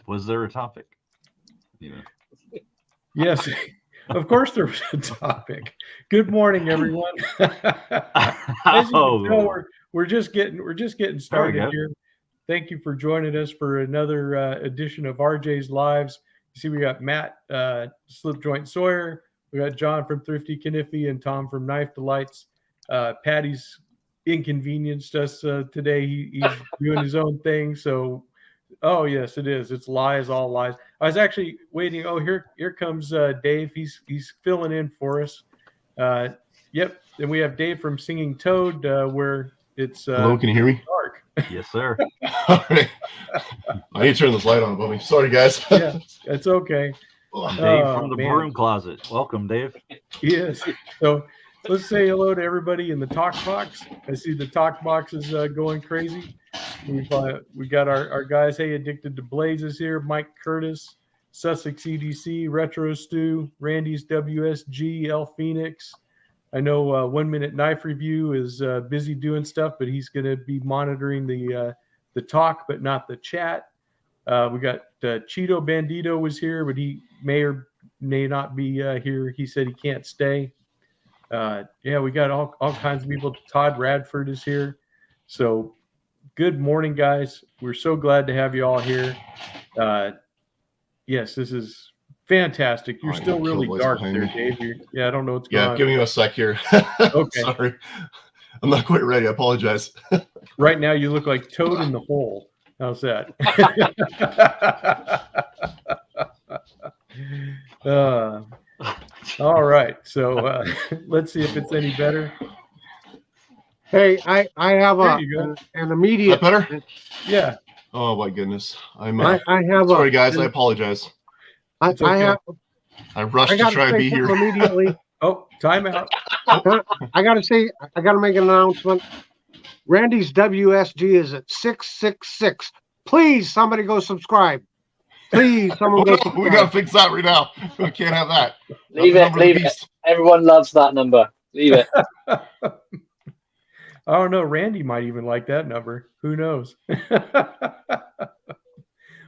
Was there a topic? You know. Yes, of course there was a topic. Good morning, everyone. As you can tell, we're just getting There we started go. here. Thank you for joining us for another edition of RJ's Lives. You see, we got Matt Slip Joint Sawyer, we got John from Thrifty Kniffy, and Tom from Knife Delights. Patty's inconvenienced us today. He's doing his own thing, so. Oh yes, it is. It's lies, all lies. I was actually waiting. Oh, here comes Dave. He's filling in for us. Uh, yep. And we have Dave from Singing Toad, where it's Hello, can you hear me? dark. Yes, sir. All right. I need to turn this light on above me. Sorry, guys. Yeah, it's okay. Dave from the man. broom closet. Welcome, Dave. Yes. So let's say hello to everybody in the talk box. I see the talk box is going crazy. We got our guys. Hey, Addicted to Blazes here. Mike Curtis, Sussex EDC, Retro Stew, Randy's WSG, L Phoenix. I know 1 Minute Knife Review is busy doing stuff, but he's going to be monitoring the talk, but not the chat. We got Cheeto Bandito was here, but he may or may not be here. He said he can't stay. Yeah, we got all kinds of people. Todd Radford is here. So good morning, guys. We're so glad to have you all here. Yes, this is fantastic. You're still really dark there, Dave. I don't know what's going on. Yeah, give me a sec here. Okay. Sorry. I'm not quite ready. I apologize. Right now, you look like Toad in the Hole. How's that? All right. So let's see if it's any better. Hey, I have There you go. an immediate. Is that better? Yeah. Oh my goodness. I'm I have sorry, a. guys. I apologize. It's I okay. have. I rushed I to got try to and say be here. something immediately. Oh, time out. I got to say, I got to make an announcement. Randy's WSG is at 666. Please, somebody go subscribe. Please, someone go subscribe. We gotta fix that right now. We can't have that. Leave it. Everyone loves that number. Leave it. I don't know. Randy might even like that number. Who knows?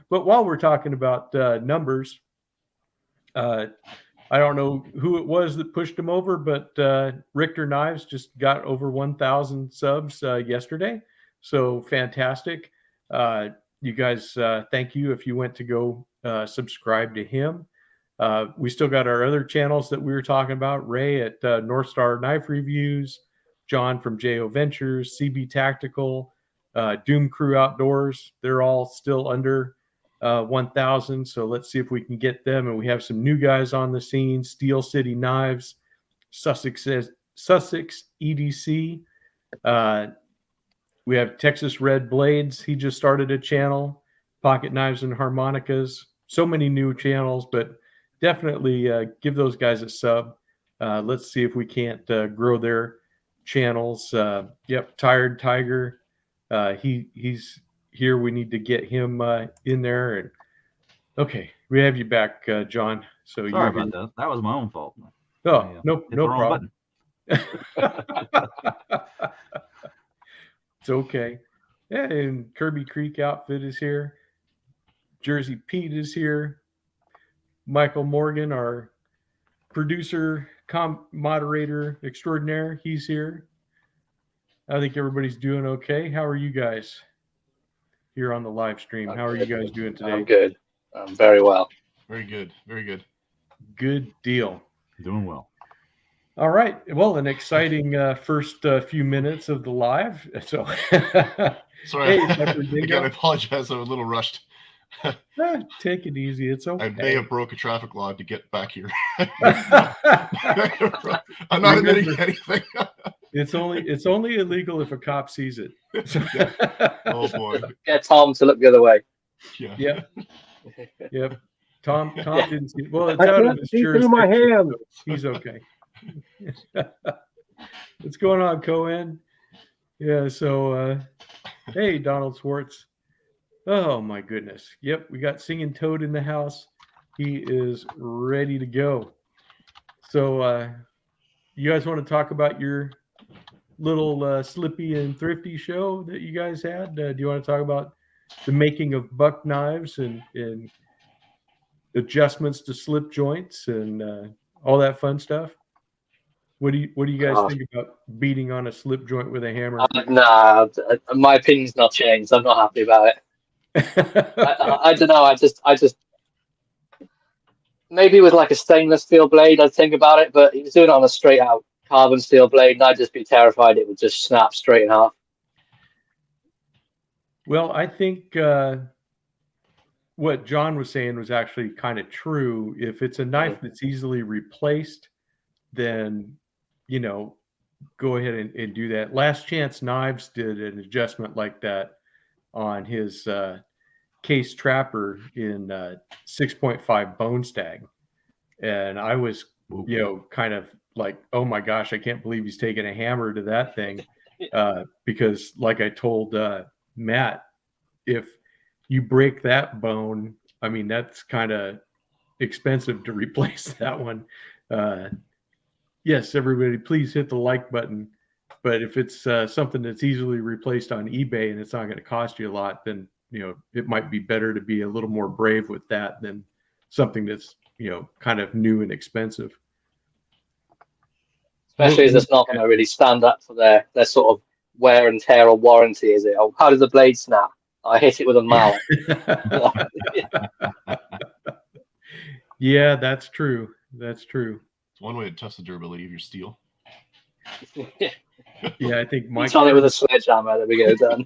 But while we're talking about numbers, I don't know who it was that pushed him over, but Richter Knives just got over 1,000 subs yesterday. So fantastic. You guys, thank you if you went to go subscribe to him. We still got our other channels that we were talking about. Ray at North Star Knife Reviews, John from JO Ventures, CB Tactical, Doom Crew Outdoors. They're all still under 1,000. So let's see if we can get them. And we have some new guys on the scene. Steel City Knives, Sussex EDC. We have Texas Red Blades. He just started a channel. Pocket Knives and Harmonicas. So many new channels, but definitely give those guys a sub. Let's see if we can't grow their channels. Yep, Tired Tiger. He's here. We need to get him in there. And okay, we have you back, John. So Sorry about that. That was my own fault. Oh, no Hit the wrong problem. It's okay. Yeah, and Kirby Creek Outfit is here. Jersey Pete is here. Michael Morgan, our producer, moderator extraordinaire, he's here. I think everybody's doing okay. How are you guys here on the live stream? How are you guys doing today? I'm good. I'm very well. Very good. Very good. Good deal. Doing well. All right. Well, an exciting first few minutes of the live. So, sorry, hey, again, I apologize. I'm a little rushed. Take it easy. It's okay. I may have broke a traffic law to get back here. I'm not admitting anything. It's only illegal if a cop sees it. Oh boy. Get Tom to look the other way. Yeah. Yep. Yep. Tom Yeah. didn't see. Well, it's I out of can't his see through my jurisdiction, hand. so he's okay. What's going on, Cohen? Yeah. So, hey, Donald Swartz. Oh my goodness. Yep, we got Singing Toad in the house. He is ready to go. So, you guys want to talk about your little Slippy and Thrifty show that you guys had? Do you want to talk about the making of buck knives and adjustments to slip joints and all that fun stuff. What do you guys think about beating on a slip joint with a hammer? Nah, my opinion's not changed. I'm not happy about it. I don't know. I just maybe with like a stainless steel blade, I'd think about it. But he was doing it on a straight out carbon steel blade, and I'd just be terrified it would just snap straight in half. Well, I think what John was saying was actually kind of true. If it's a knife that's easily replaced, then, you know, go ahead and do that. Last Chance Knives did an adjustment like that on his Case Trapper in 6.5 Bone Stag. And I was, you know, kind of like, oh my gosh, I can't believe he's taking a hammer to that thing. Because like I told Matt, if you break that bone, I mean, that's kind of expensive to replace that one. Yes, everybody, please hit the like button. But if it's something that's easily replaced on eBay and it's not going to cost you a lot, then, you know, it might be better to be a little more brave with that than something that's, you know, kind of new and expensive. Especially as it's not going to really stand up for their sort of wear and tear or warranty, is it? Oh, how did the blade snap? I hit it with a mallet. Yeah, that's true. That's true. It's one way to test the durability of your steel. Yeah, I think Mike on it with a sledgehammer. There we go, done.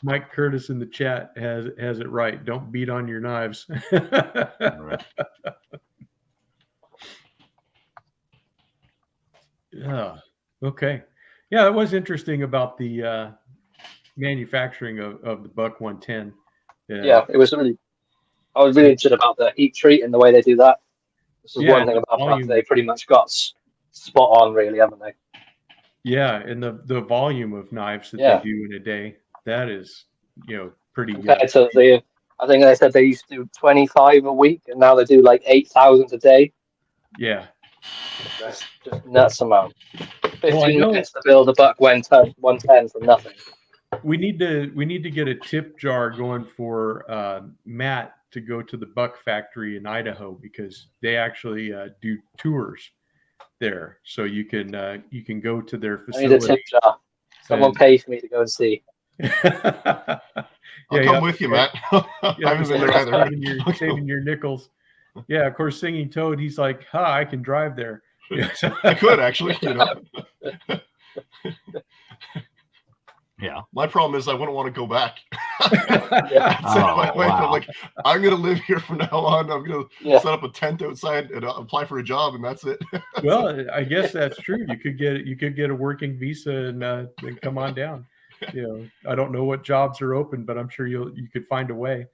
Mike Curtis in the chat has it right. Don't beat on your knives. Right. Yeah. Okay. Yeah, it was interesting about the manufacturing of the Buck 110. Yeah, it was really. I was really interested about the heat treat and the way they do that. This is one thing about Buck they pretty much got spot on, really, haven't they? Yeah, and the volume of knives that they do in a day, that is, you know, pretty compared to the. I think they said they used to do 25 a week, and now they do like 8,000 a day. Yeah, that's just nuts amount. 15 minutes to build a Buck 110 from nothing. We need to get a tip jar going for Matt to go to the Buck factory in Idaho, because they actually do tours there, so you can go to their facility. I need a tip jar. Someone pay for me to go and see. I'll come with you, Matt. I haven't been there either. Saving your nickels. Yeah, of course, Singing Toad, he's like, I can drive there. I could actually, you know. Yeah. My problem is I wouldn't want to go back. Wow. I'm like, I'm going to live here from now on. I'm going to set up a tent outside and apply for a job, and that's it. Well, I guess that's true. You could get a working visa and come on down. You know, I don't know what jobs are open, but I'm sure you could find a way.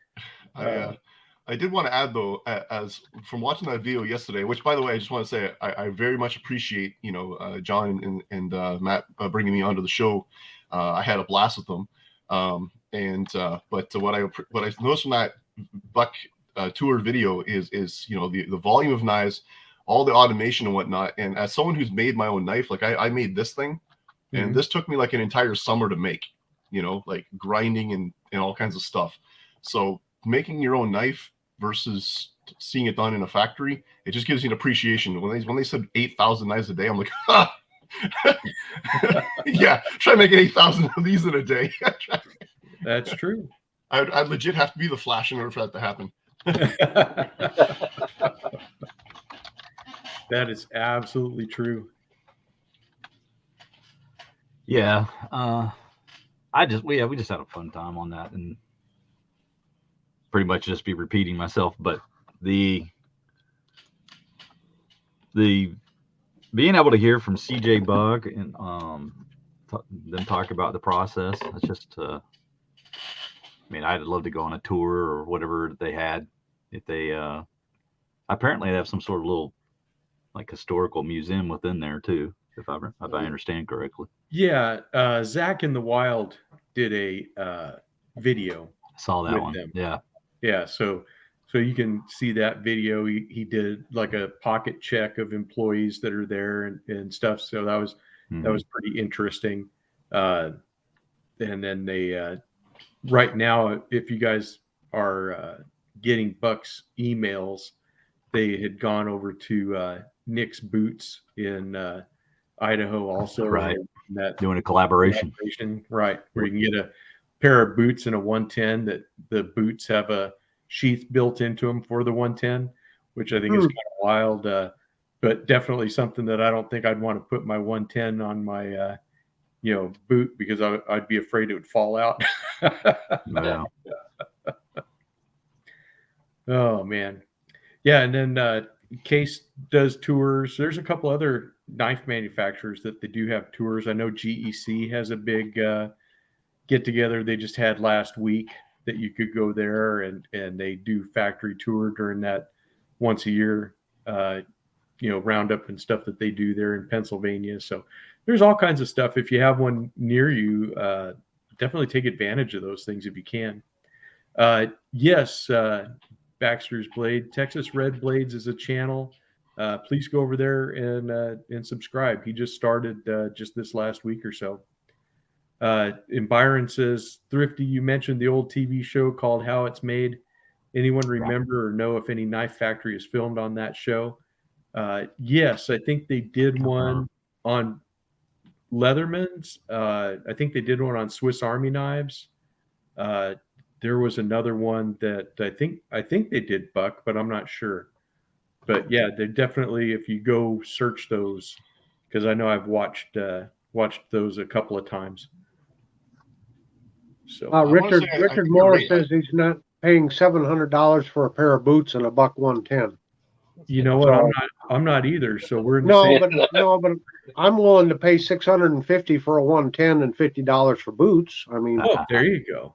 I did want to add, though, as from watching that video yesterday, which, by the way, I just want to say I very much appreciate, you know, John and Matt bringing me onto the show. I had a blast with them, but what I noticed from that Buck tour video is you know, the volume of knives, all the automation and whatnot. And as someone who's made my own knife, like I made this thing, and this took me like an entire summer to make, you know, like grinding and all kinds of stuff. So making your own knife versus seeing it done in a factory, it just gives you an appreciation. When they said 8,000 knives a day, I'm like, ha! Yeah, try making 8,000 of these in a day. That's true. I'd legit have to be the Flash in order for that to happen. That is absolutely true. Yeah, we just had a fun time on that, and pretty much just be repeating myself. But the being able to hear from CJ Bug and them talk about the process, it's just I mean, I'd love to go on a tour or whatever they had. If they apparently they have some sort of little like historical museum within there too, if I understand correctly. Yeah, Zach in the Wild did a video. I saw that one. Them. Yeah. So you can see that video. He did like a pocket check of employees that are there and stuff. So that was pretty interesting. And then they right now, if you guys are getting Buck's emails, they had gone over to Nick's Boots in Idaho also. Right. That Doing a collaboration. Right, where you can get a pair of boots and a 110 that the boots have a sheath built into them for the 110, which I think is kind of wild, but definitely something that I don't think I'd want to put my 110 on my boot, because I'd be afraid it would fall out. Yeah. Oh man. Yeah, and then Case does tours. There's a couple other knife manufacturers that they do have tours. I know GEC has a big get together they just had last week that you could go there, and they do factory tour during that once a year roundup and stuff that they do there in Pennsylvania. So there's all kinds of stuff. If you have one near you, definitely take advantage of those things if you can. Yes, Baxter's Blade, Texas Red Blades is a channel. Please go over there and subscribe. He just started just this last week or so. And Byron says, Thrifty, you mentioned the old TV show called How It's Made. Anyone remember or know if any knife factory is filmed on that show? Yes, I think they did one on Leatherman's. I think they did one on Swiss Army knives. There was another one that I think they did Buck, but I'm not sure. But yeah, they definitely, if you go search those, because I know I've watched those a couple of times. So Richard Moore says he's not paying $700 for a pair of boots and a Buck 110. You know what? So, I'm not either. So we're but I'm willing to pay $650 for a 110 and $50 for boots. I mean, there you go.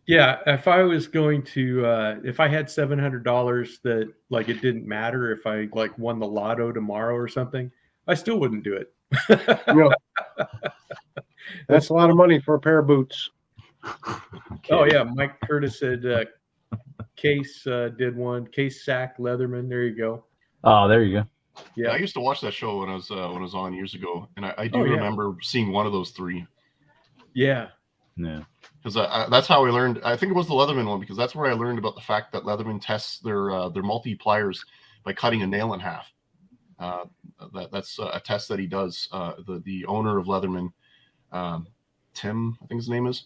Yeah, if I was going to, if I had $700 that like it didn't matter if I like won the lotto tomorrow or something, I still wouldn't do it. No. That's a lot of money for a pair of boots. Okay. Oh yeah, Mike Curtis said Case did one. Case Sack Leatherman. There you go. Oh, there you go. Yeah, I used to watch that show when I was on years ago, and I do remember seeing one of those three. Yeah. Yeah. Because that's how I learned. I think it was the Leatherman one, because that's where I learned about the fact that Leatherman tests their multi-pliers by cutting a nail in half. That's a test that he does. The owner of Leatherman, Tim, I think his name is.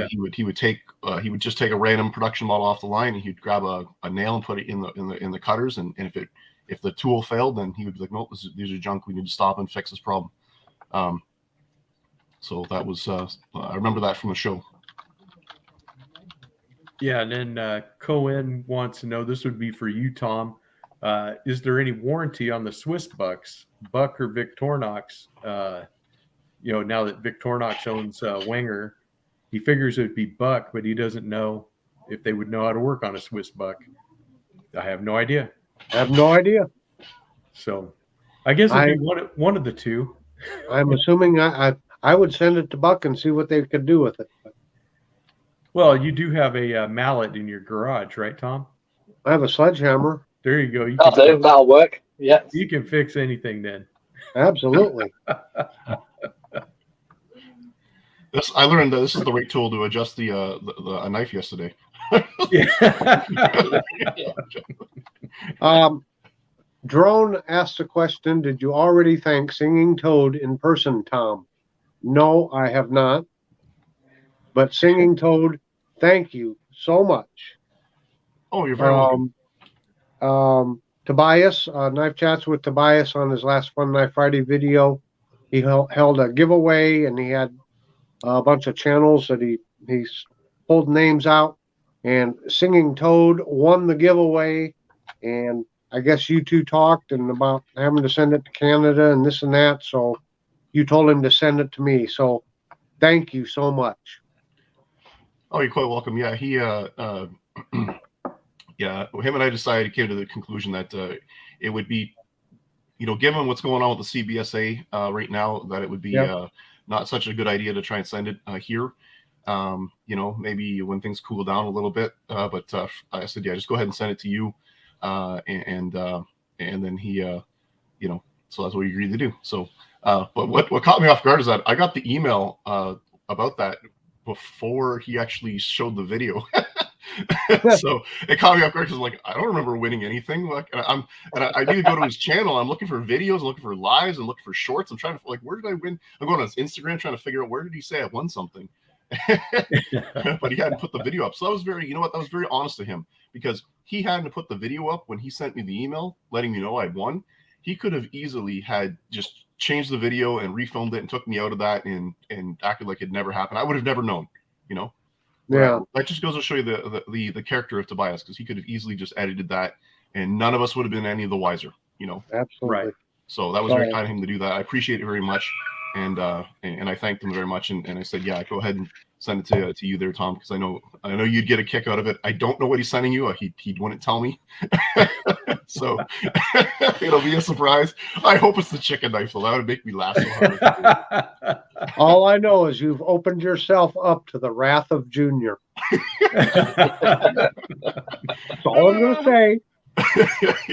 He would just take a random production model off the line, and he'd grab a nail and put it in the cutters, and if the tool failed, then he would be like, nope, these are junk. We need to stop and fix this problem. So that was I remember that from the show. Yeah, and then Cohen wants to know, this would be for you, Tom. Is there any warranty on the Swiss Bucks, Buck or Victorinox? Now that Victorinox owns Wenger, he figures it would be Buck, but he doesn't know if they would know how to work on a Swiss Buck. I have no idea. So I guess it'd be one of the two. I'm assuming I would send it to Buck and see what they could do with it. Well, you do have a mallet in your garage, right, Tom? I have a sledgehammer. There you go. That'll work. Yeah. You can fix anything then. Absolutely. I learned that this is the right tool to adjust a knife yesterday. Drone asked a question. Did you already thank Singing Toad in person, Tom? No, I have not. But Singing Toad, thank you so much. Oh, you're very welcome. Tobias, Knife Chats with Tobias on his last Fun Knife Friday video. He held a giveaway, and he had a bunch of channels that he pulled names out. And Singing Toad won the giveaway. And I guess you two talked and about having to send it to Canada and this and that. So you told him to send it to me. So thank you so much. Oh, you're quite welcome. Yeah, he him and I came to the conclusion that it would be, given what's going on with the CBSA right now, that it would be not such a good idea to try and send it here. Maybe when things cool down a little bit. But I said, just go ahead and send it to you. And then he, so that's what we agreed to do. So, but what caught me off guard is that I got the email about that before he actually showed the video. So it caught me off guard because like I don't remember winning anything. Like I need to go to his channel. I'm looking for videos, I'm looking for lives, and looking for shorts. I'm trying to like where did I win? I'm going on his Instagram trying to figure out where did he say I won something. But he hadn't put the video up. So that was very, you know what, that was very honest of him, because he hadn't put the video up when he sent me the email letting me know I'd won. He could have easily had just changed the video and refilmed it and took me out of that and acted like it never happened. I would have never known, you know. Yeah. That just goes to show you the character of Tobias, because he could have easily just edited that and none of us would have been any of the wiser, you know. Absolutely. Right. So that was very kind of him to do that. I appreciate it very much. And I thanked him very much. And I said, yeah, go ahead and send it to you there, Tom, because I know you'd get a kick out of it. I don't know what he's sending you. He wouldn't tell me. So it'll be a surprise. I hope it's the chicken knife, though. That would make me laugh so hard. All I know is you've opened yourself up to the wrath of Junior. That's all I'm going to say.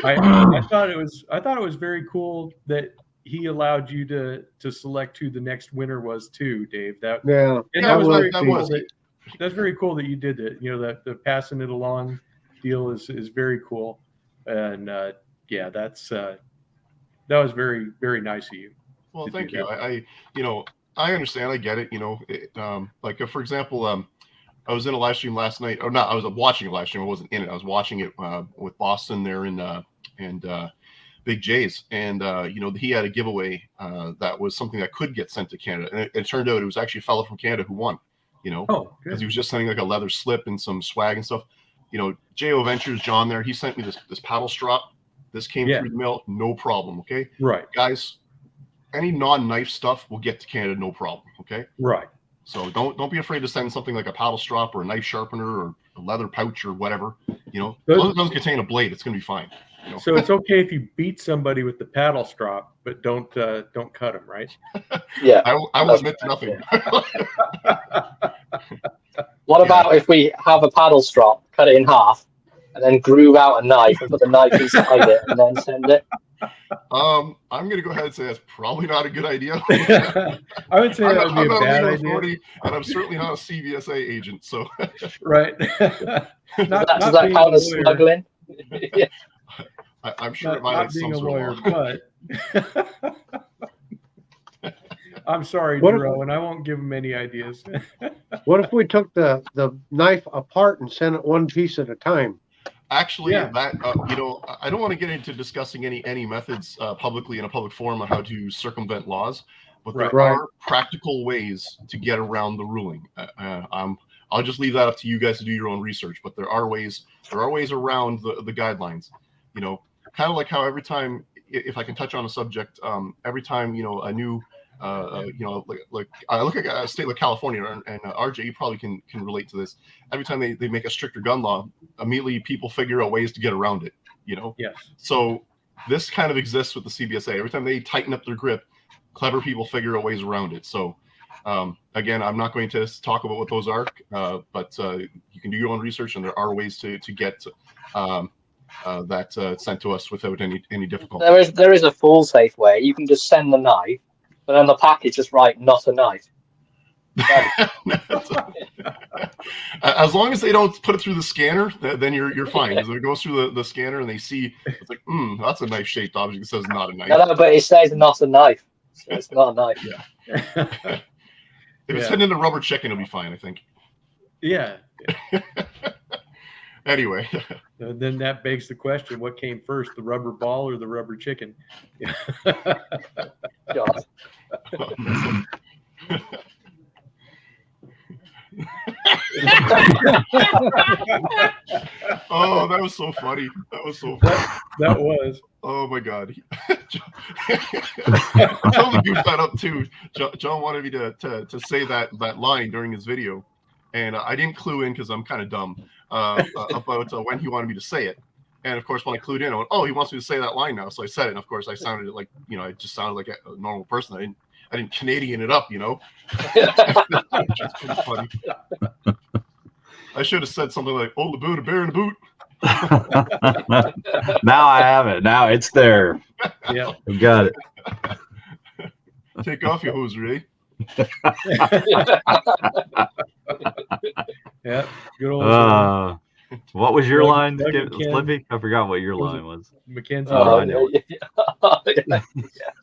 I thought it was very cool that he allowed you to select who the next winner was too, Dave. That was very cool. That's very cool that you did that. You know, that the passing it along deal is very cool. And that was very, very nice of you. Well, thank you. I understand. I get it. You know, like for example, I was in a live stream last night, or not. I was watching a live stream. I wasn't in it. I was watching it with Boston there and Big J's, and he had a giveaway that was something that could get sent to Canada, and it turned out it was actually a fellow from Canada who won. You know, because he was just sending like a leather slip and some swag and stuff. You know, JO Ventures, John there, he sent me this paddle strap. This came through the mail, no problem. Okay, right, guys. Any non-knife stuff will get to Canada, no problem. Okay, right. So don't be afraid to send something like a paddle strap or a knife sharpener or a leather pouch or whatever. You know, as long as it doesn't contain a blade, it's going to be fine. You know? So it's okay if you beat somebody with the paddle strap, but don't cut them, right? Yeah, I will admit to nothing. What about if we have a paddle strap, cut it in half, and then groove out a knife and put the knife inside it, and then send it? I'm going to go ahead and say that's probably not a good idea. I would say that would be a bad idea. And I'm certainly not a CVSA agent, so. Right. Does that count as smuggling? Yeah. I'm sure it might not have being some a lawyer, sort of but I'm sorry, Duro, and I won't give him any ideas. What if we took the knife apart and sent it one piece at a time? Actually, that I don't want to get into discussing any methods publicly in a public forum on how to circumvent laws, but there are practical ways to get around the ruling. I'll just leave that up to you guys to do your own research, but there are ways around the guidelines. You know, kind of like how every time, if I can touch on a subject, every time a new like I look at a state like California, and RJ, you probably can relate to this. Every time they make a stricter gun law, immediately people figure out ways to get around it. You know. Yes. So this kind of exists with the CBSA. Every time they tighten up their grip, clever people figure out ways around it. So again, I'm not going to talk about what those are, but you can do your own research, and there are ways to get that sent to us without any difficulty. There is a full safe way. You can just send the knife, but on the package just write "not a knife." As long as they don't put it through the scanner, then you're fine. Because it goes through the scanner and they see it's like, that's a knife-shaped object. It says not a knife. No, but it says not a knife. So it's not a knife. Yeah. If it's hidden in a rubber chicken, it'll be fine, I think. Yeah. Anyway. Then that begs the question: what came first, the rubber ball or the rubber chicken? God. Oh, that was so funny. That was so funny. That was. Oh my God. I totally goofed that up too. John wanted me to say that line during his video, and I didn't clue in because I'm kind of dumb about when he wanted me to say it. And of course, when I clued in, I went, "Oh, he wants me to say that line now." So I said it. And of course, I sounded like I just sounded like a normal person. I didn't Canadian it up, It's pretty funny. I should have said something like, "Oh, the boot, a bear in a boot." Now I have it. Now it's there. Yeah, We got it. Take off your hosiery. Yeah, good old Jerome. What was your Doug- line, Doug McKen. Slippy? I forgot what your Was it- line was. Mackenzie. Oh, I know.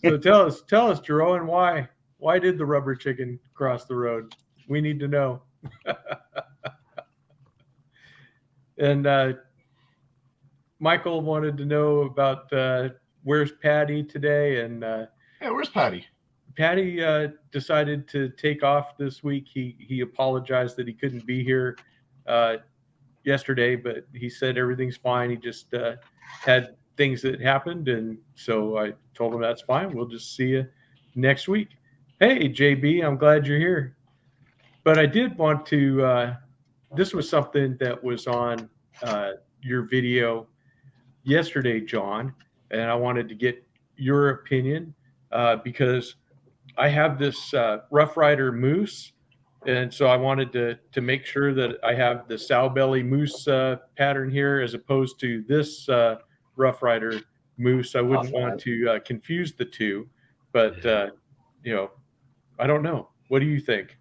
So tell us, Jerome, why did the rubber chicken cross the road? We need to know. And Michael wanted to know about where's Patty today, and Yeah, where's Patty? Patty decided to take off this week. He apologized that he couldn't be here yesterday, but he said everything's fine. He just had things that happened, and so I told him that's fine. We'll just see you next week. Hey, JB, I'm glad you're here. But I did want to. This was something that was on your video yesterday, John, and I wanted to get your opinion because I have this Rough Rider moose, and so I wanted to make sure that I have the sow belly moose pattern here as opposed to this Rough Rider moose. I wouldn't want to confuse the two, but I don't know. What do you think?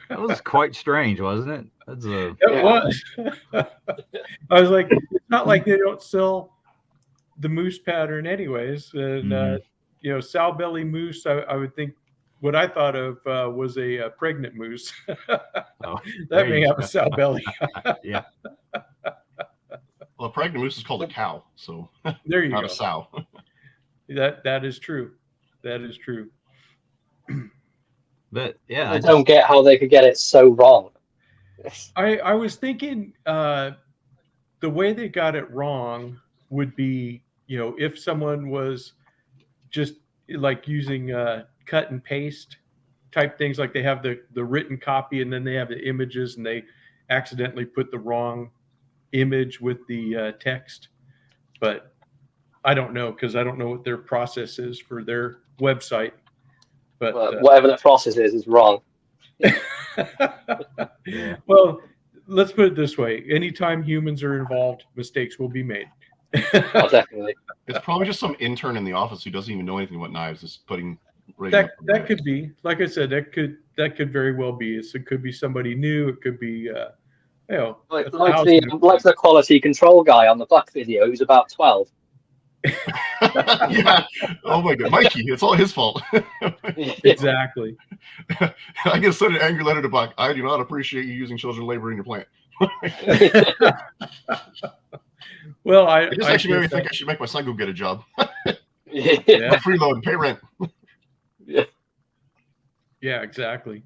That was quite strange, wasn't it? That's a It was. I was like, it's not like they don't sell the moose pattern anyways. And, sow belly moose, I would think what I thought of was a pregnant moose. oh, That may have a sow belly. yeah. Well, a pregnant moose is called a cow, so There you not go. a sow. That is true. That is true. But yeah, I don't get how they could get it so wrong. I was thinking the way they got it wrong would be, if someone was just like using cut and paste type things, like they have the written copy and then they have the images and they accidentally put the wrong image with the text. But I don't know, because I don't know what their process is for their website. But Whatever the process is wrong. Yeah. Well, let's put it this way: anytime humans are involved, mistakes will be made. Oh, definitely. It's probably just some intern in the office who doesn't even know anything about knives, is putting. rigging up the That knives. could be, like I said, that could very well be. It could be somebody new. It could be, Like a thousand the quality control guy on the Black video who's about 12. Yeah. Oh my god, Mikey, it's all his fault. Exactly. I get sent an angry letter to Buck. I do not appreciate you using children labor in your plant. Well, It just actually made me think I should make my son go get a job. Yeah, Freeload and pay rent. yeah, exactly.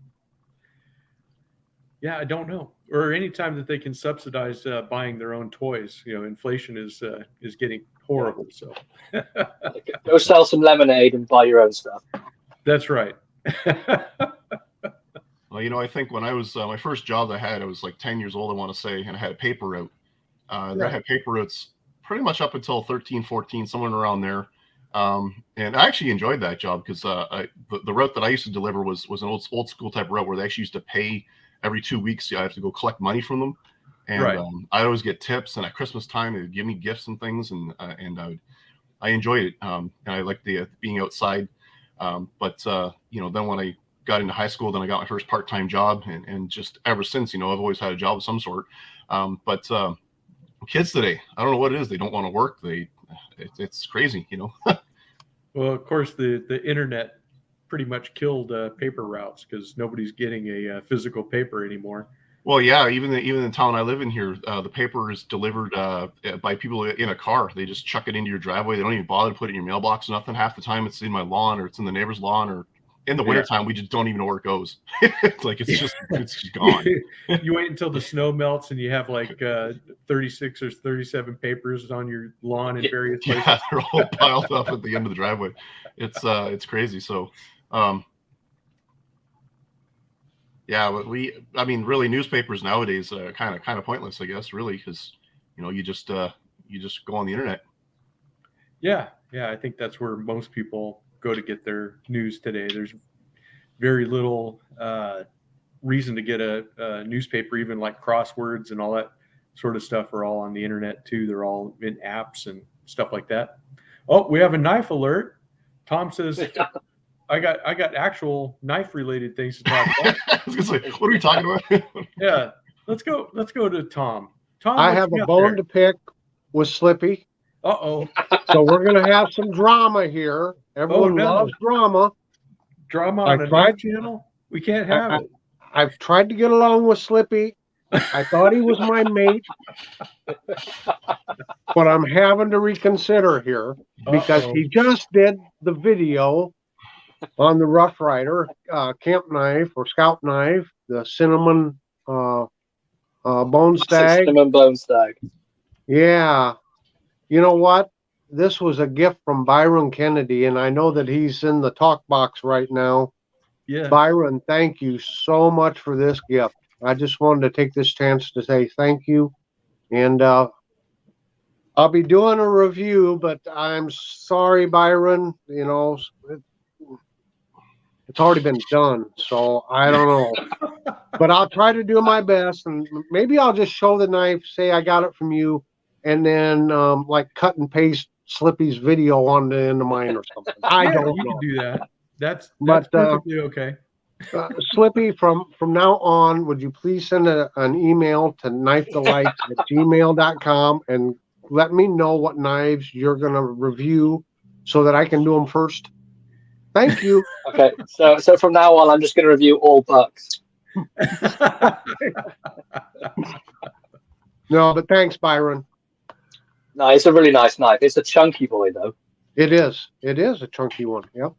Yeah, I don't know. Or any time that they can subsidize buying their own toys. Inflation is getting horrible. So Go sell some lemonade and buy your own stuff. that's right. Well, I think when I was my first job I had, I was like 10 years old, I want to say, and I had a paper route. I had paper routes pretty much up until 13, 14, somewhere around there. And I actually enjoyed that job because the route that I used to deliver was an old school type route where they actually used to pay every 2 weeks. I have to go collect money from them. And Right. I always get tips, and at Christmas time they would give me gifts and things, and I enjoyed it. And I liked the being outside. But then when I got into high school, then I got my first part-time job, and just ever since, I've always had a job of some sort. But kids today, I don't know what it is. They don't want to work. It's crazy, Well, of course, the internet pretty much killed paper routes because nobody's getting a physical paper anymore. Well, yeah, even the town I live in here, the paper is delivered by people in a car. They just chuck it into your driveway. They don't even bother to put it in your mailbox or nothing. Half the time it's in my lawn or it's in the neighbor's lawn, or in the wintertime, we just don't even know where it goes. it's just gone. You wait until the snow melts and you have like 36 or 37 papers on your lawn in various places. Yeah, they're all piled up at the end of the driveway. It's crazy. So, yeah, but really, newspapers nowadays are kind of pointless, I guess, really, because you just go on the internet. Yeah, I think that's where most people go to get their news today. There's very little reason to get a newspaper, even like crosswords and all that sort of stuff are all on the internet too. They're all in apps and stuff like that. Oh, we have a knife alert. Tom says, I got actual knife related things to talk about. I was gonna say, what are we talking about? Yeah, let's go to Tom. Tom, I what have you a got bone there? to pick with Slippy. Uh-oh. So we're going to have some drama here. Everyone no. loves drama. Drama I on a tried- knife channel? We can't have it. I've tried to get along with Slippy. I thought he was my mate. But I'm having to reconsider here because Uh-oh. he just did the video on the Rough Rider camp knife or scout knife, the cinnamon bone stag. Cinnamon bone stag. Yeah. You know what? This was a gift from Byron Kennedy, and I know that he's in the talk box right now. Yeah. Byron, thank you so much for this gift. I just wanted to take this chance to say thank you. And I'll be doing a review, but I'm sorry, Byron. You know, it's already been done, so I don't know. But I'll try to do my best, and maybe I'll just show the knife, say I got it from you, and then like cut and paste Slippy's video onto into mine or something. I Yeah, don't you know. can do that. That's But, perfectly okay. Slippy, from now on, would you please send an email to knifedelights@gmail.com and let me know what knives you're going to review so that I can do them first? Thank you. Okay, so from now on, I'm just going to review all bucks. No, but thanks, Byron. No, it's a really nice knife. It's a chunky boy, though. It is. It is a chunky one. Yep.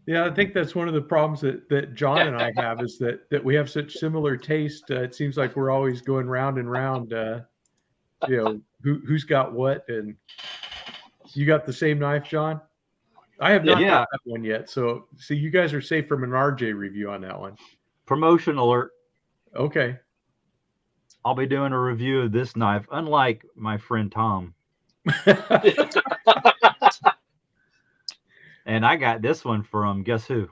Yeah, I think that's one of the problems that John and I have is that we have such similar taste. It seems like we're always going round and round. You know, who's got what, and you got the same knife, John. I have not Yeah. got that one yet. So, see, you guys are safe from an RJ review on that one. Promotion alert. Okay. I'll be doing a review of this knife, unlike my friend Tom. And I got this one from, guess who?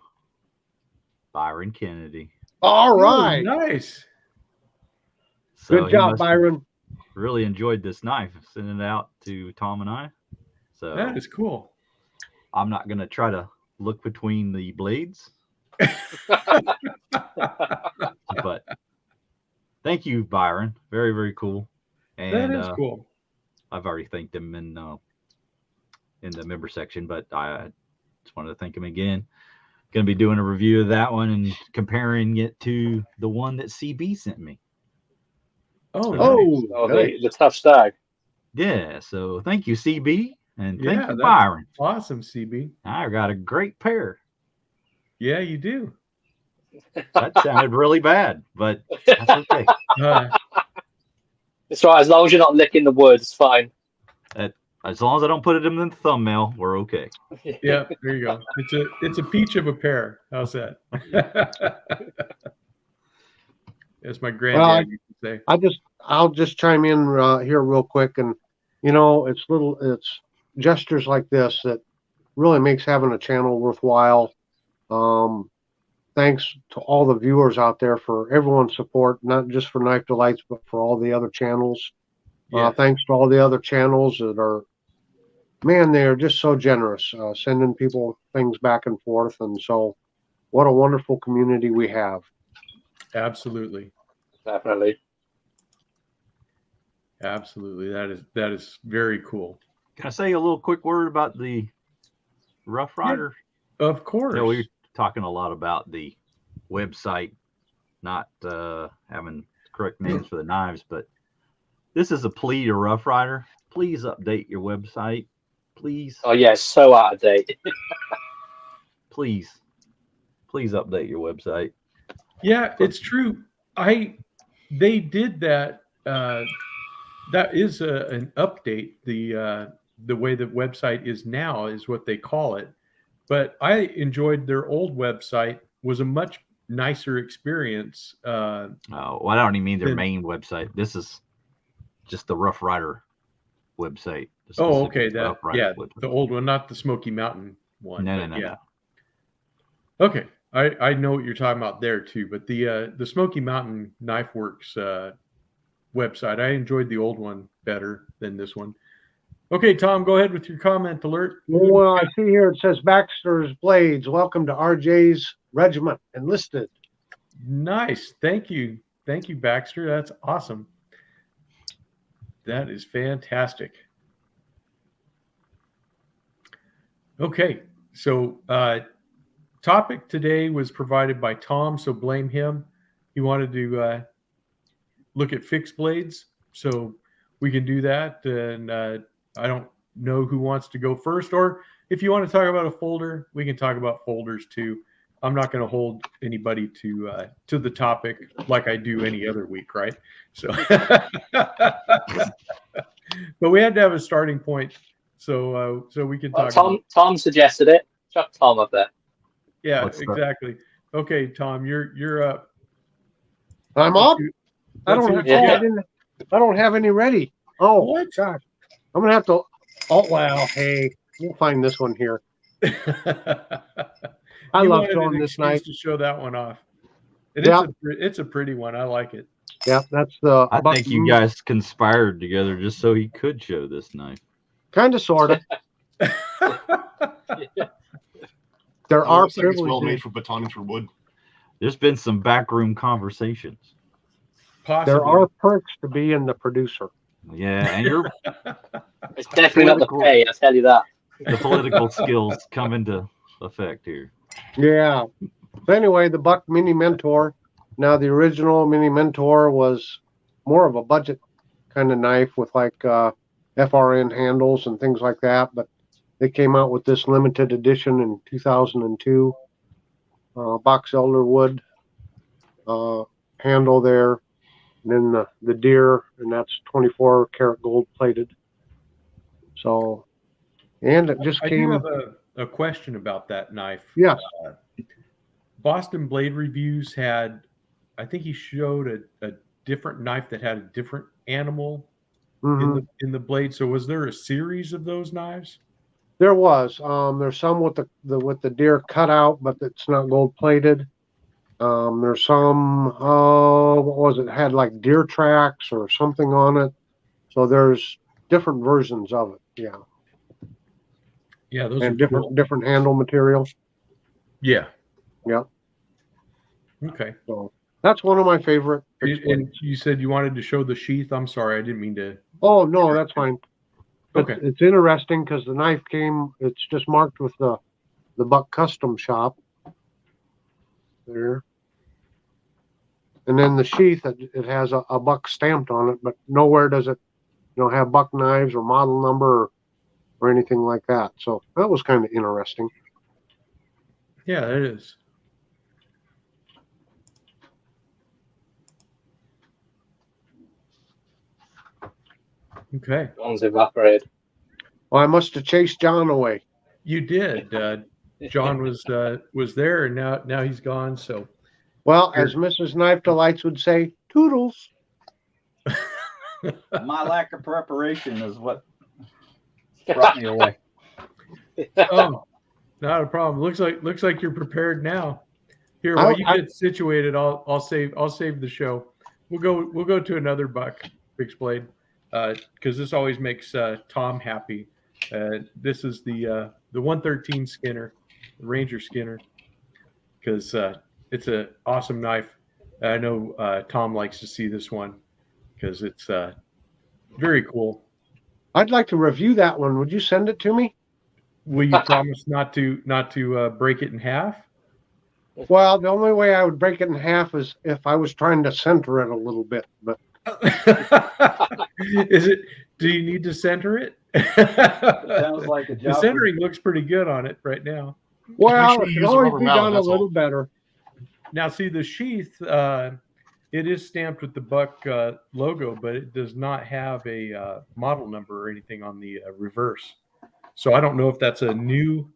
Byron Kennedy. All right. Oh, nice. So Good he job, must have Byron. really enjoyed this knife, sending it out to Tom and I. So That is cool. I'm not going to try to look between the blades. But thank you, Byron. Very, very cool. And That is cool. I've already thanked him in the member section, but I just wanted to thank him again. Going to be doing a review of that one and comparing it to the one that CB sent me. Oh, Oh, nice. Oh, nice. the tough stag. Yeah, so thank you, CB, and thank Yeah, you, that's- Byron. Awesome, CB. I got a great pair. Yeah, you do. That sounded really bad, but that's okay. It's right. As long as you're not licking the wood, it's fine. As long as I don't put it in the thumbnail, we're okay. Yeah, there you go. It's a peach of a pear. How's that? As my granddad used to say. I'll just chime in here real quick, and you know, it's gestures like this that really makes having a channel worthwhile. Thanks to all the viewers out there for everyone's support, not just for Knife Delights, but for all the other channels. Yeah. Thanks to all the other channels that are, man, they are just so generous, sending people things back and forth. And so what a wonderful community we have. Absolutely. Definitely. Absolutely. That is very cool. Can I say a little quick word about the Rough Rider? Of course. You know, we were talking a lot about the website not having correct names for the knives, but this is a plea to Rough Rider. Please update your website. Please. Oh yeah, it's so out of date. Please update your website. Yeah, it's true. They did that. That is an update. The way the website is now is what they call it. But I enjoyed their old website. Was a much nicer experience. Oh, well, I don't even mean their Then- main website. This is just the Rough Rider website. The Oh, specific okay. That Rough Rider yeah, website. the old one, not the Smoky Mountain one. No, but no. yeah. Okay, I know what you're talking about there too. But the Smoky Mountain Knife Works website, I enjoyed the old one better than this one. Okay, Tom, go ahead with your comment alert. Well, I see here it says Baxter's Blades. Welcome to RJ's Regiment Enlisted. Nice. Thank you. Thank you, Baxter. That's awesome. That is fantastic. Okay, so topic today was provided by Tom, so blame him. He wanted to look at fixed blades, so we can do that. And I don't know who wants to go first, or if you want to talk about a folder, we can talk about folders too. I'm not going to hold anybody to the topic like I do any other week, right? So, but we had to have a starting point, so we can talk. Tom suggested it. Chuck Tom up there. Yeah, exactly. Okay, Tom, you're up. I'm up. I don't have any ready. Oh, what? Gosh. I'm gonna have to. Oh well, hey, we'll find this one here. I love showing this knife to show that one off. It's a pretty one. I like it. Yeah, that's the. I think you guys conspired together just so he could show this knife. Kind of, sort of. There are looks like it's well made for batoning for wood. There's been some backroom conversations. Possibly. There are perks to being the producer. Yeah, and you're it's definitely not the pay, I'll tell you that. The political skills come into effect here. Yeah. So anyway, the Buck Mini Mentor. Now the original Mini Mentor was more of a budget kind of knife with like FRN handles and things like that, but they came out with this limited edition in 2002. Box elder wood handle there, and then the deer, and that's 24 karat gold plated. So, and it just came. I do have a question about that knife. Yes. Boston Blade Reviews had, I think he showed a different knife that had a different animal in the blade. So was there a series of those knives? There was. There's some with the deer cut out, but it's not gold plated. There's some. What was it? Had like deer tracks or something on it. So there's different versions of it. Yeah. Yeah, those and are different handle material. Yeah. Yeah. Okay. So that's one of my favorite. And you said you wanted to show the sheath. I'm sorry, I didn't mean to. Oh no, that's fine. Okay. It's interesting because the knife came. It's just marked with the Buck Custom Shop there, and then the sheath. It has a Buck stamped on it, but nowhere does it, have Buck knives or model number or anything like that. So that was kind of interesting. Yeah, it is. Okay. One's evaporated. Well, I must have chased John away. You did. John was there, and now he's gone. So, well, as Mrs. Knife Delights would say, toodles. My lack of preparation is what brought me away. Oh, not a problem. Looks like you're prepared now. Here, while you get situated, I'll save the show. We'll go to another Buck fixed blade. Because this always makes Tom happy. This is the 113 Skinner, the Ranger Skinner, because it's an awesome knife. I know Tom likes to see this one because it's very cool. I'd like to review that one. Would you send it to me? Will you promise not to break it in half? Well, the only way I would break it in half is if I was trying to center it a little bit, but. Do you need to center it? Sounds like a job. The centering looks pretty good on it right now. Well, it could always be done a little better. Now, see the sheath. It is stamped with the Buck logo, but it does not have a model number or anything on the reverse. So I don't know if that's a new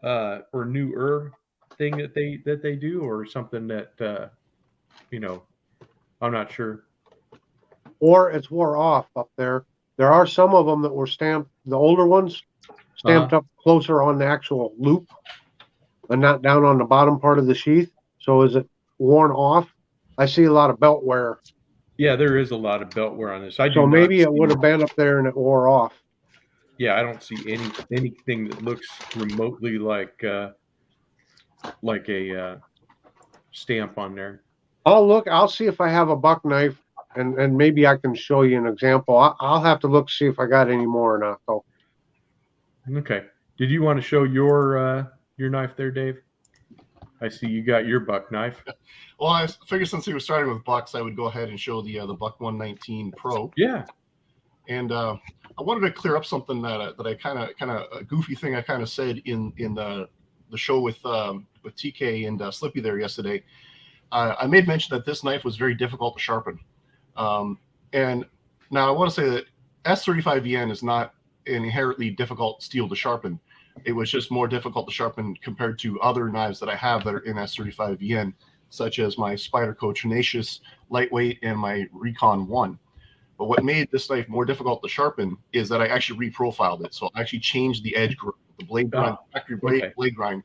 or newer thing that they do, or something that I'm not sure. Or it's wore off up there. There are some of them that were stamped, the older ones, stamped up closer on the actual loop and not down on the bottom part of the sheath. So is it worn off? I see a lot of belt wear. Yeah, there is a lot of belt wear on this. So maybe it would have been up there and it wore off. yeah, I don't see anything that looks remotely like a stamp on there. I'll look. I'll see if I have a buck knife, and maybe I can show you an example. I'll have to look see if I got any more or not, though. Okay. Did you want to show your knife there, Dave? I see you got your buck knife. Well, I figured since we were starting with bucks, I would go ahead and show the Buck 119 Pro. Yeah. And I wanted to clear up something that I kind of a goofy thing I kind of said in the show with TK and Slippy there yesterday. I made mention that this knife was very difficult to sharpen. And now I want to say that S35VN is not an inherently difficult steel to sharpen. It was just more difficult to sharpen compared to other knives that I have that are in S35VN, such as my Spyderco Tenacious Lightweight and my Recon 1. But what made this knife more difficult to sharpen is that I actually reprofiled it. So I actually changed the edge grind, the blade grind, factory blade grind.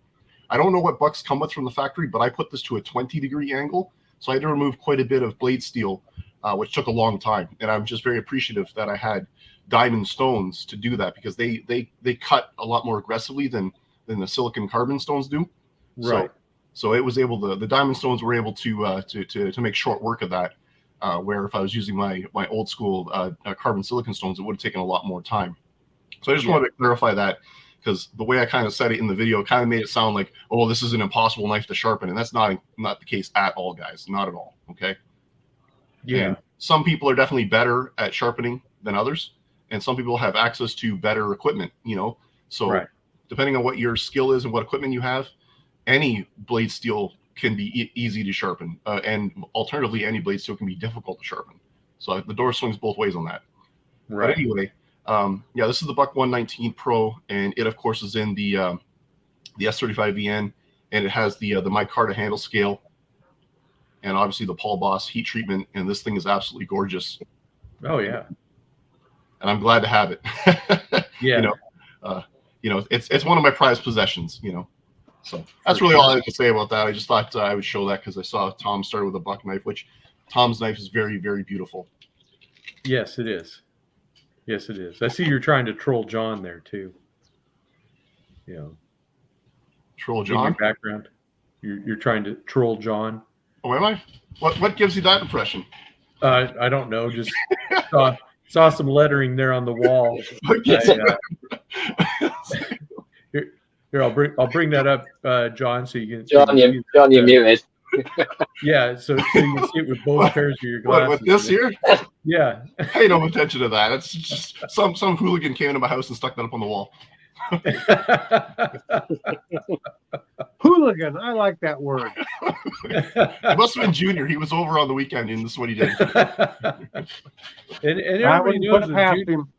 I don't know what bucks come with from the factory, but I put this to a 20-degree angle. So I had to remove quite a bit of blade steel, which took a long time. And I'm just very appreciative that I had diamond stones to do that, because they cut a lot more aggressively than the silicon carbon stones do. Right. So it was able to, the diamond stones were able to make short work of that. Where if I was using my old school carbon silicon stones, it would have taken a lot more time. So I just wanted to clarify that, because the way I kind of said it in the video kind of made it sound like, oh, this is an impossible knife to sharpen. And that's not the case at all, guys. Not at all. Okay. Yeah. And some people are definitely better at sharpening than others. And some people have access to better equipment, So depending on what your skill is and what equipment you have, any blade steel can be easy to sharpen. And alternatively, any blade steel can be difficult to sharpen. So the door swings both ways on that. Right. But anyway, this is the Buck 119 Pro, and it of course is in the S35VN, and it has the micarta handle scale, and obviously the Paul Boss heat treatment, and this thing is absolutely gorgeous. Oh yeah. And I'm glad to have it. Yeah. It's one of my prized possessions. So that's really all I have to say about that. I just thought I would show that because I saw Tom started with a buck knife, which Tom's knife is very, very beautiful. Yes, it is. Yes, it is. I see you're trying to troll John there too. Troll In John? your background. You're trying to troll John. Oh, am I? What gives you that impression? I don't know. Just saw some lettering there on the wall. Here, I'll bring that up, John, so you can. John, you're muted. Yeah, so you can see it with both pairs of your glasses. What, with this here? Yeah. Pay no attention to that. It's just some hooligan came into my house and stuck that up on the wall. Hooligan, I like that word. It must have been Junior. He was over on the weekend, and this is what he did. and I everybody wouldn't knows put it that past him.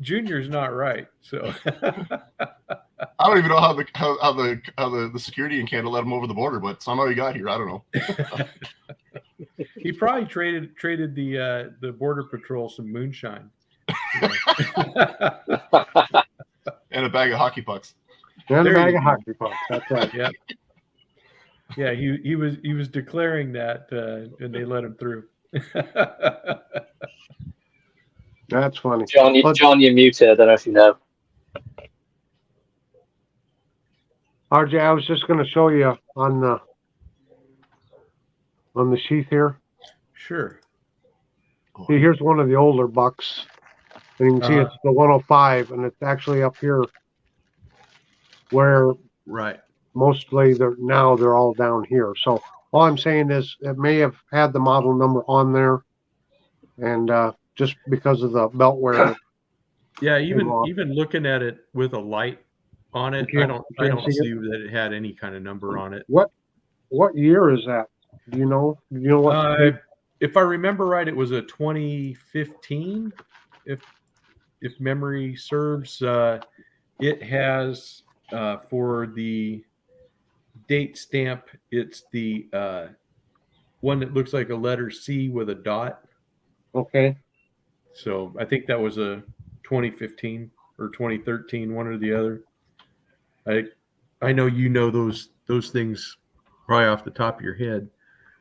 Junior's not right. So I don't even know how the security in Canada let him over the border, but somehow he got here. I don't know. he probably traded the border patrol some moonshine. And a bag of hockey pucks. And a There bag you of go. hockey pucks. That's right. Yeah. Yeah, he was declaring that, and they let him through. That's funny. John, you're muted. I don't know if you know. RJ, I was just going to show you on the sheath here. Sure. See, here's one of the older bucks, and you can see it's the 105, and it's actually up here where Right. mostly they're all down here. So all I'm saying is it may have had the model number on there, and just because of the belt wear. Yeah, even looking at it with a light on it, I don't see that it had any kind of number on it. What year is that? Do you know? Do you know what? If I remember right, it was a 2015. If memory serves, it has for the date stamp, it's the one that looks like a letter C with a dot. Okay. So I think that was a 2015 or 2013, one or the other. I know you know those things probably off the top of your head.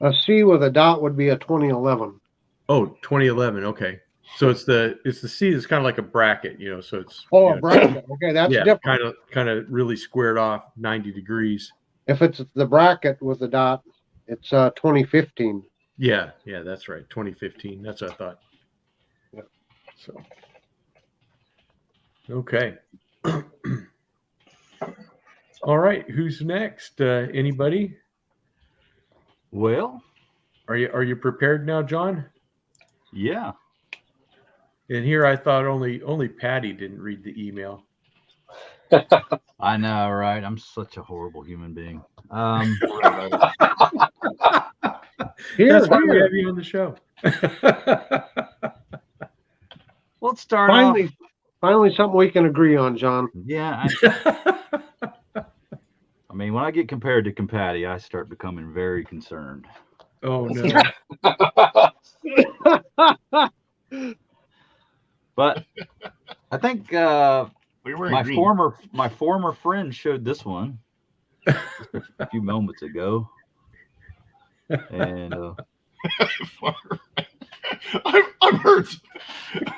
A C with a dot would be a 2011. Oh, 2011. Okay. So it's the seat is kind of like a bracket, you know. So it's Oh, you a know, bracket. Okay, that's yeah, different. kind of really squared off 90 degrees. If it's the bracket with the dot, it's 2015. Yeah, that's right. 2015. That's what I thought. Yeah. So okay. All right, who's next? Anybody? Well, Are you prepared now, John? yeah. And here I thought only Patty didn't read the email. I know, right? I'm such a horrible human being. Here, That's why we here. have you on the show. Well, let's start off. Finally, something we can agree on, John. Yeah, I mean, when I get compared to Compatty, I start becoming very concerned. Oh no. But I think Well, you're wearing my green. former friend showed this one just a few moments ago, and I'm hurt.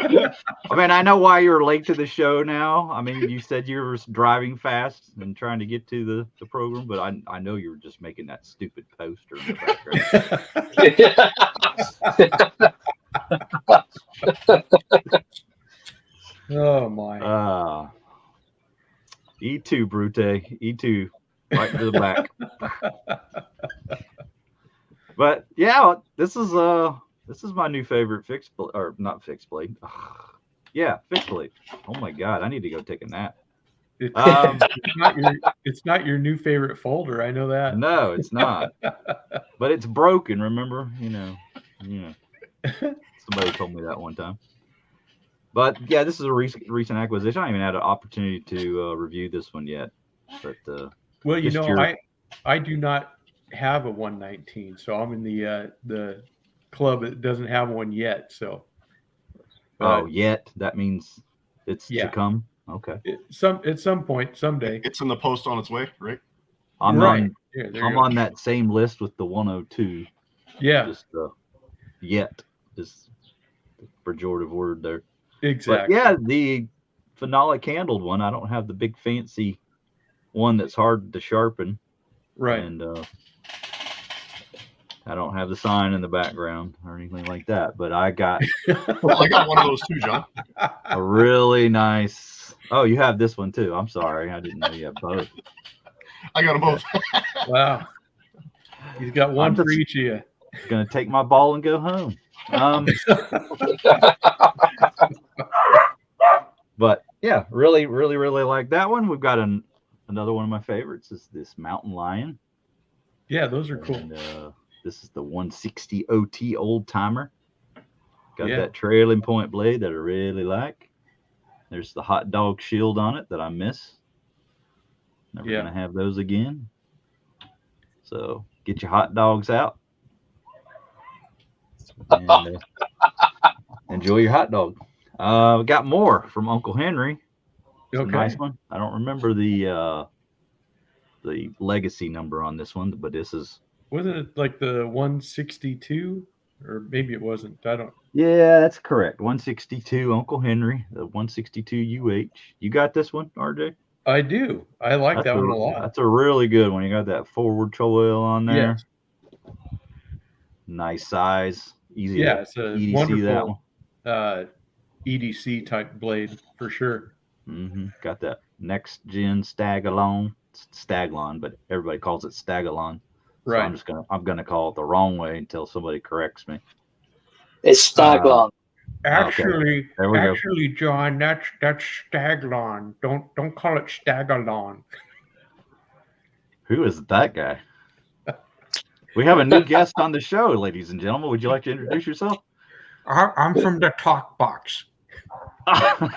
I mean, I know why you're late to the show now. I mean, you said you were driving fast and trying to get to the program, but I know you were just making that stupid poster in the background. Oh my. E2 Brute, E2 right to the back. But yeah, this is my new favorite fixed blade, or not fixed blade. Yeah, fixed blade. Oh my god, I need to go take a nap. It's not your new favorite folder. I know that. No, it's not. But it's broken. Remember, you know. Somebody told me that one time. But yeah, this is a recent acquisition. I haven't even had an opportunity to review this one yet. But well, you know, I do not have a 119, so I'm in the club that doesn't have one yet. So. Yet that means it's to come. Okay. At some point, someday. It's in the post on its way, right? I'm right. I'm on that same list with the 102. Yeah. Just yet is the pejorative word there. Exactly. But yeah, the phenolic handled one. I don't have the big fancy one that's hard to sharpen. Right. And I don't have the sign in the background or anything like that. But I got I got one of those too, John. a really nice. Oh, you have this one too. I'm sorry, I didn't know you have both. I got them both. Wow. He's got one for each of you. Gonna take my ball and go home. But yeah, really like that one. We've got another one of my favorites is this Mountain Lion. Yeah, those are cool. And, this is the 160 OT old timer. Got that trailing point blade that I really like. There's the hot dog shield on it that I miss. Never gonna have those again. So get your hot dogs out and enjoy your hot dog. We got more from Uncle Henry. Okay. Nice one. I don't remember the legacy number on this one, but this is. Wasn't it like the 162? Or maybe it wasn't. I don't. Yeah, that's correct. 162 Uncle Henry, the 162 UH. You got this one, RJ? I do. I like that one a lot. That's a really good one. You got that forward choil on there. Yes. Nice size. Easy. Yeah, it's a EDC wonderful that one. EDC type blade for sure. Got that next gen Stagalon, but everybody calls it Stagalon. Right. So I'm gonna call it the wrong way until somebody corrects me. It's Staglon. Actually, go. John, that's Staglon. Don't call it Stagalon. Who is that guy? We have a new guest on the show, ladies and gentlemen. Would you like to introduce yourself? I'm from the talk box. I'm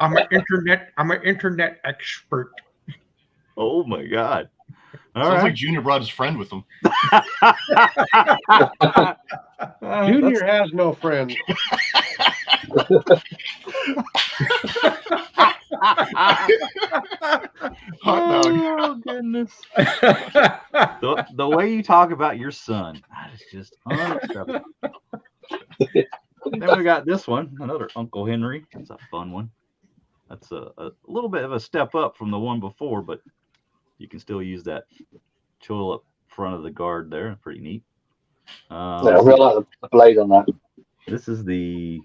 an internet expert. Oh my God. Sounds like Junior brought his friend with him. Junior has no friends. Hot dog. Oh goodness. The way you talk about your son, that is just unacceptable. Then we got this one, another Uncle Henry. It's a fun one. That's a little bit of a step up from the one before, but you can still use that choil up front of the guard there. Pretty neat. Yeah, I really like the blade on that. This is I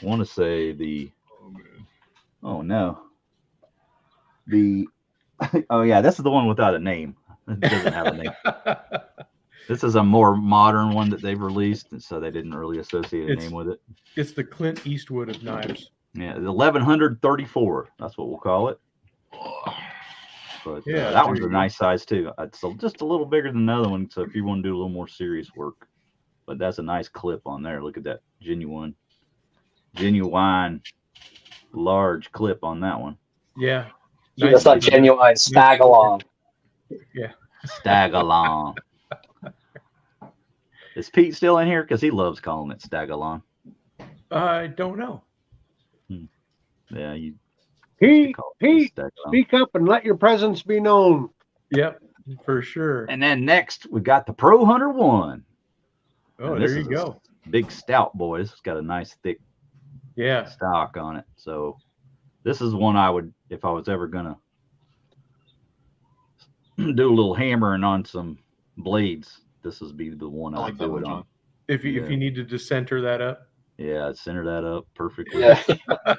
want to say Oh man. oh no. Oh yeah, this is the one without a name. It doesn't have a name. This is a more modern one that they've released, and so they didn't really associate a name with it. It's the Clint Eastwood of knives. Yeah, 1134. That's what we'll call it. But Yeah, that one's there a you go. nice size too. It's just a little bigger than the other one. So if you want to do a little more serious work, but that's a nice clip on there. Look at that genuine, large clip on that one. Yeah. Yeah, that's like genuine stag alarm. Stag along. Is Pete still in here? Because he loves calling it stag along. I don't know. Yeah, you Pete, call it Pete, stag along. speak up and let your presence be known. Yep, for sure. And then next we got the Pro Hunter 1. Oh, And this there you is a go. Big stout boys. It's got a nice thick Yeah. stock on it. So this is one I would, if I was ever gonna do a little hammering on some blades, this would be the one I like I'd that do one, it on. John. If you Yeah. needed to center that up. Yeah, I'd center that up perfectly. Yeah.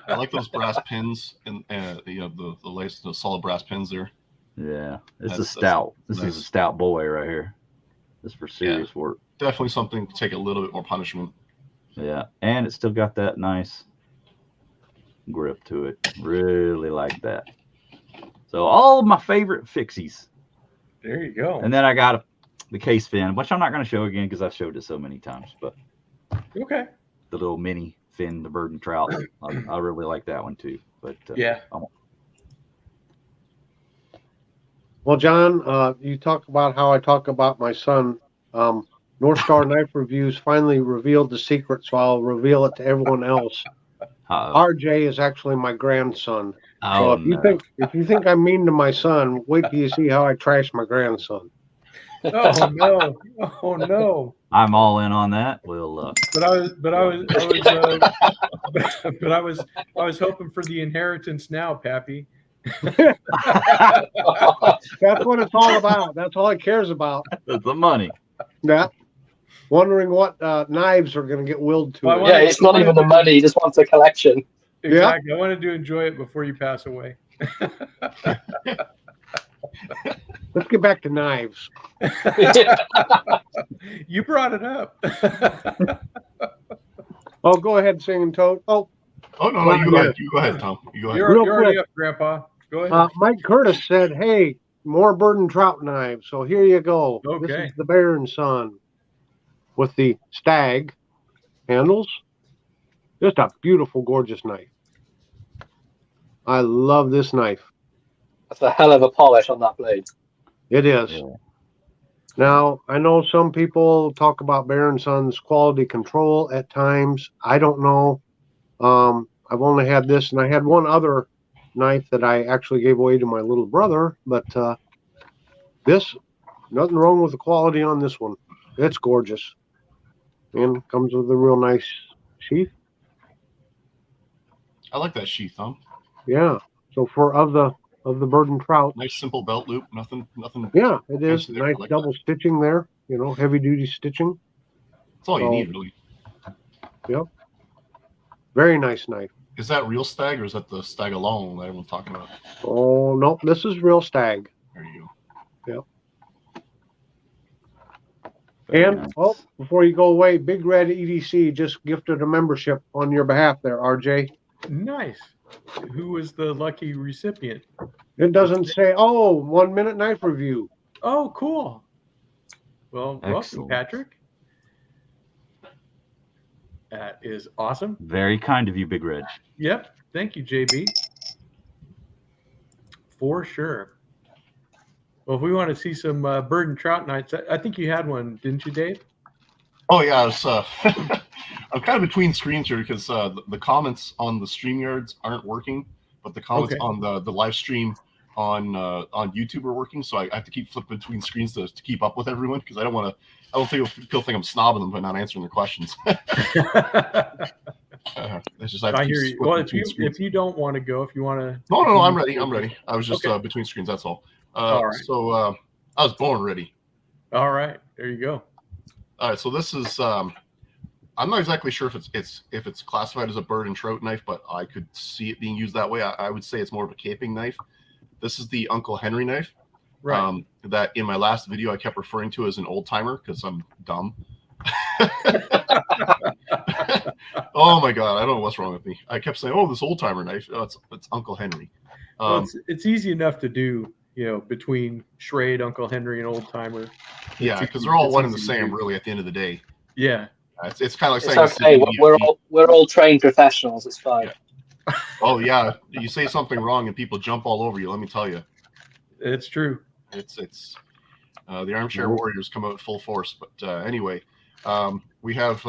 I like those brass pins and the lace, the solid brass pins there. Yeah, it's a That's stout. This nice. is a stout boy right here. This is for serious work. Definitely something to take a little bit more punishment. Yeah, and it's still got that nice grip to it. Really like that. So all of my favorite fixies. There you go. And then I got the case fin, which I'm not going to show again because I've showed it so many times. But Okay. the little mini fin, the bird and trout, I really like that one too. But Yeah. Well, John, you talk about how I talk about my son. North Star Knife Reviews finally revealed the secret, so I'll reveal it to everyone else. RJ is actually my grandson. So oh, if you think I'm mean to my son, wait till you see how I trash my grandson. Oh no! Oh no! I'm all in on that. We'll But I was hoping for the inheritance now, Pappy. That's what it's all about. That's all he cares about. the money. Yeah. Wondering what knives are going to get willed to Well, him. Yeah, it's not even the money. He just wants a collection. Exactly. I wanted to enjoy it before you pass away. Let's get back to knives. You brought it up. Oh, go ahead, Singing Toad. Oh, Oh no, you go ahead. You go ahead, Tom. You go ahead. You're Real already quick. up, Grandpa. Go ahead. Mike Curtis said, "Hey, more bird and trout knives." So here you go. This Okay. is the Bear and Son with the stag handles. Just a beautiful, gorgeous knife. I love this knife. That's a hell of a polish on that blade. It is. Yeah. Now, I know some people talk about Bear and Son's quality control at times. I don't know. I've only had this, and I had one other knife that I actually gave away to my little brother, but nothing wrong with the quality on this one. It's gorgeous. And comes with a real nice sheath. I like that sheath, Tom. Yeah. So of the bird and trout. Nice simple belt loop. Nothing. Yeah, it is. Fancy there. I Nice like double stitching there, heavy duty stitching. That's all you Oh. need, really. Very nice knife. Is that real stag or is that the stag alone that everyone's talking about? Oh, no, this is real stag. There you go. Very And nice. before you go away, Big Red EDC just gifted a membership on your behalf there, RJ. Nice. Who was the lucky recipient? It doesn't say, 1 minute knife review. Oh, cool. Well, welcome, Excellent. Patrick. That is awesome. Very kind of you, Big Red. Yep. Thank you, JB. For sure. Well, if we want to see some bird and trout nights, I think you had one, didn't you, Dave? Oh yeah, it's, I'm kind of between screens here because the comments on the StreamYards aren't working, but the comments Okay. on the live stream on YouTube are working, so I have to keep flipping between screens to keep up with everyone because I don't think people think I'm snobbing them by not answering their questions. It's just I hear you. Well, if you don't want to go, if you want to. No, I'm ready. I was just Okay. between screens. That's all. All right. So I was born ready. All right, there you go. All right. So this is. I'm not exactly sure if it's classified as a bird and trout knife, but I could see it being used that way. I would say it's more of a caping knife. This is the Uncle Henry knife. Right. That in my last video I kept referring to as an old timer because I'm dumb. Oh my god, I don't know what's wrong with me. I kept saying, "Oh, this old timer knife." Oh, it's Uncle Henry. Well, it's easy enough to do, between Schrade, Uncle Henry, and Old Timer. Yeah, because they're all It's one and the easy to same, do. really. At the end of the day, Yeah. it's kind of like It's saying. okay. We're all trained professionals. It's fine. Yeah. Oh yeah, you say something wrong and people jump all over you. Let me tell you, It's true. it's the armchair warriors come out full force. But anyway, we have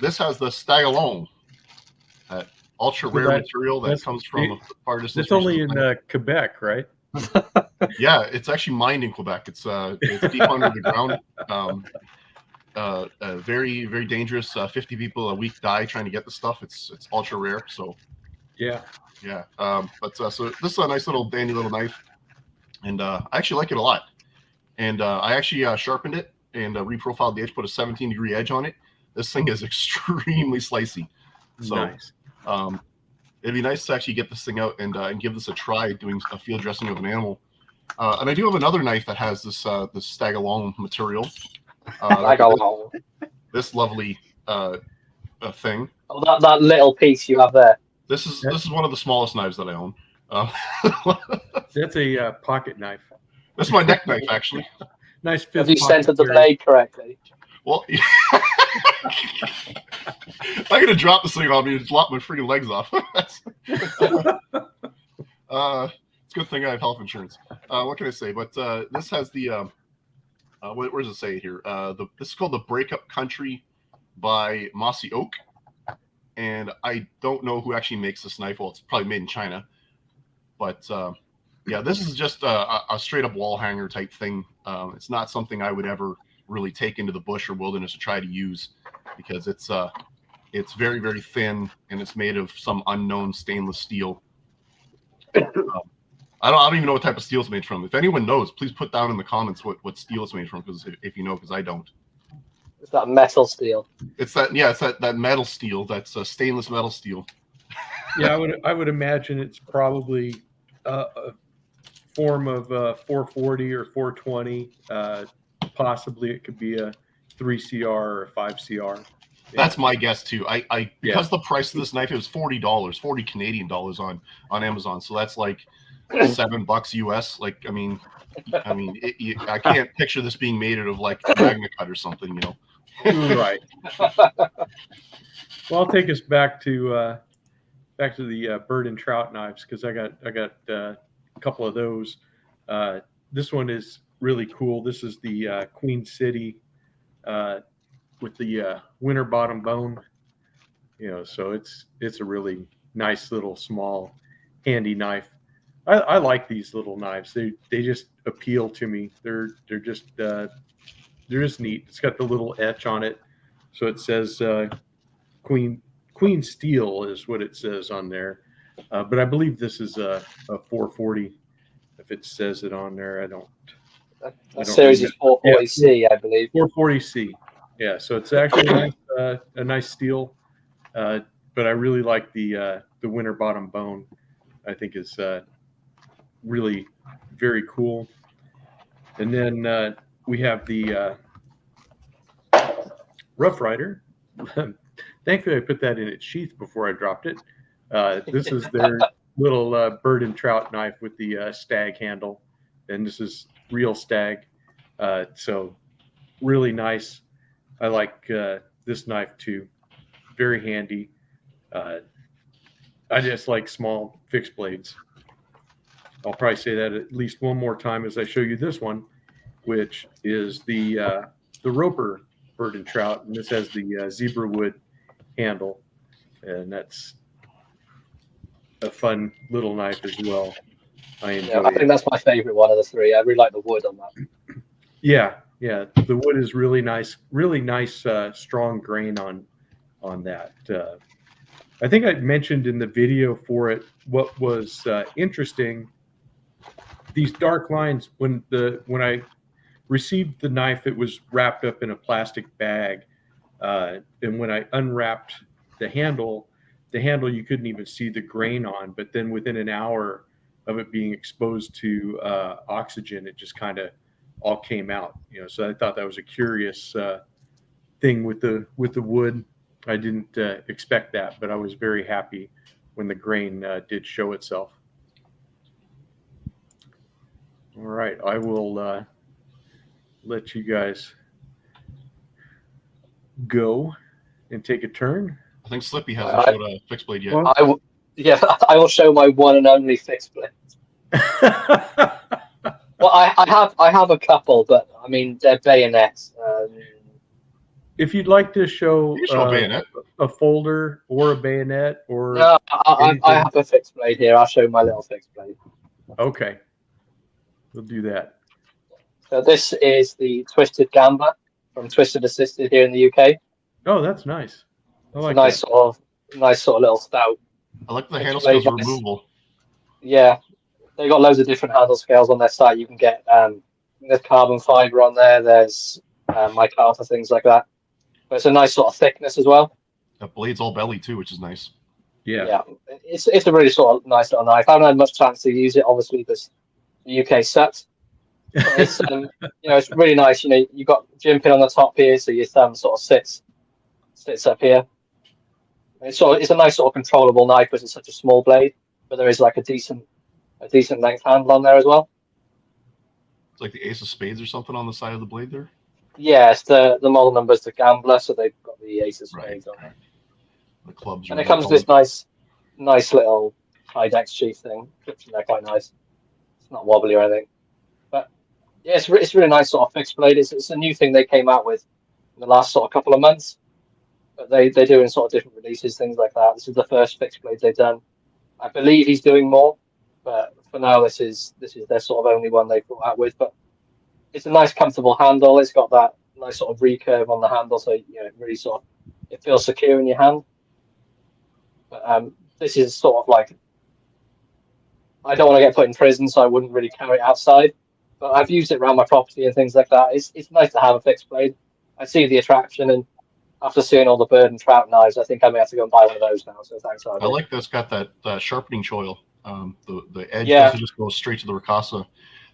this has the Stagalone, that ultra rare material that comes from far distance. It's only in Quebec, right? Yeah, it's actually mined in Quebec. It's deep under the ground. Very, very dangerous. 50 people a week die trying to get the stuff. It's ultra rare. So Yeah. yeah. So this is a nice little dandy little knife, and I actually like it a lot. And I actually sharpened it and reprofiled the edge, put a 17-degree edge on it. This thing is extremely slicey. So Nice. it'd be nice to actually get this thing out and give this a try doing a field dressing of an animal. And I do have another knife that has this Stagalone material. This lovely thing. Oh, that little piece you have there. This is one of the smallest knives that I own. That's a pocket knife. That's my neck knife, actually. Nice fit. Have you centered the blade correctly? Well, I'm gonna drop this thing on me and just lop my freaking legs off. It's a good thing I have health insurance. What can I say? But this has the where does it say here? This is called the Breakup Country by Mossy Oak, and I don't know who actually makes this knife. Well, it's probably made in China, but yeah, this is just a straight up wall hanger type thing. It's not something I would ever really take into the bush or wilderness to try to use because it's very, very thin and it's made of some unknown stainless steel. I don't even know what type of steel it's made from. If anyone knows, please put down in the comments what steel it's made from, because if you know, because I don't. It's that metal steel. It's that metal steel. That's stainless metal steel. Yeah, I would imagine it's probably a form of 440 or 420. Possibly it could be a 3CR or a 5CR. That's my guess too. Because the price of this knife, it was $40, 40 Canadian dollars on Amazon. So that's like $7 US. Like, I mean, I can't picture this being made out of like Magna Cut or something, you know. Right. Well, I'll take us back to the bird and trout knives, because I got a couple of those. This one is really cool. This is the Queen City with the winter bottom bone. So it's a really nice little small handy knife. I like these little knives. They just appeal to me. They're just neat. It's got the little etch on it, so it says Queen Steel is what it says on there. But I believe this is a 440. If it says it on there, I don't. The series is 440C, I believe. 440C. Yeah, so it's actually a nice steel, but I really like the winter bottom bone. I think is really very cool. And then we have the Rough Rider. Thankfully, I put that in its sheath before I dropped it. This is their little bird and trout knife with the stag handle, and this is real stag. So really nice. I like this knife too. Very handy. I just like small fixed blades. I'll probably say that at least one more time as I show you this one, which is the Roper bird and trout, and this has the zebra wood handle, and that's a fun little knife as well. I enjoy Yeah, I think it. that's my favorite one of the three. I really like the wood on that. Yeah, the wood is really nice, strong grain on that. I think I mentioned in the video for it what was interesting. These dark lines when I received the knife, it was wrapped up in a plastic bag, and when I unwrapped the handle you couldn't even see the grain on. But then within an hour of it being exposed to oxygen, it just kind of all came out. So I thought that was a curious thing with the wood. I didn't expect that, but I was very happy when the grain did show itself. All right, I will let you guys go and take a turn. I think Slippy hasn't showed a fixed blade yet. Well, I will show my one and only fixed blade. Well, I have a couple, but I mean they're bayonets. If you'd like to show, You can show a bayonet. a folder or a bayonet or No, I anything. have a fixed blade here. I'll show my little fixed blade. Okay, we'll do that. So this is the Twisted Gambler from Twisted Assisted here in the UK. Oh, that's nice. I It's like a nice that. sort of little stout. I like the Fixed handle blade scales are nice. removable. Yeah, they got loads of different handle scales on their site. You can get there's carbon fiber on there. There's micarta, things like that. But it's a nice sort of thickness as well. The blade's all belly too, which is nice. Yeah. It's a really sort of nice little knife. I haven't had much chance to use it, obviously, because the UK sucks. But it's it's really nice. You've got Jim pin on the top here, so your thumb sort of sits up here. It's a nice sort of controllable knife because it's such a small blade, but there is like a decent length handle on there as well. It's like the ace of spades or something on the side of the blade there. Yes, the model number is the Gambler, so they've got the ace of spades on there. The clubs. And it comes with this nice little Kydex sheath thing. Clips in there quite nice. It's not wobbly or anything. But yeah, it's really nice sort of fixed blade. It's a new thing they came out with in the last sort of couple of months. But they do in sort of different releases, things like that. This is the first fixed blade they've done. I believe he's doing more, but for now this is their sort of only one they've brought out with. But it's a nice comfortable handle. It's got that nice sort of recurve on the handle, so it really sort of it feels secure in your hand. But this is sort of like, I don't want to get put in prison, so I wouldn't really carry it outside. But I've used it around my property and things like that. It's nice to have a fixed blade. I see the attraction, and after seeing all the bird and trout knives, I think I may have to go and buy one of those now. So thanks, I like that it's got that sharpening choil. The edge Yeah. doesn't just go straight to the ricotta.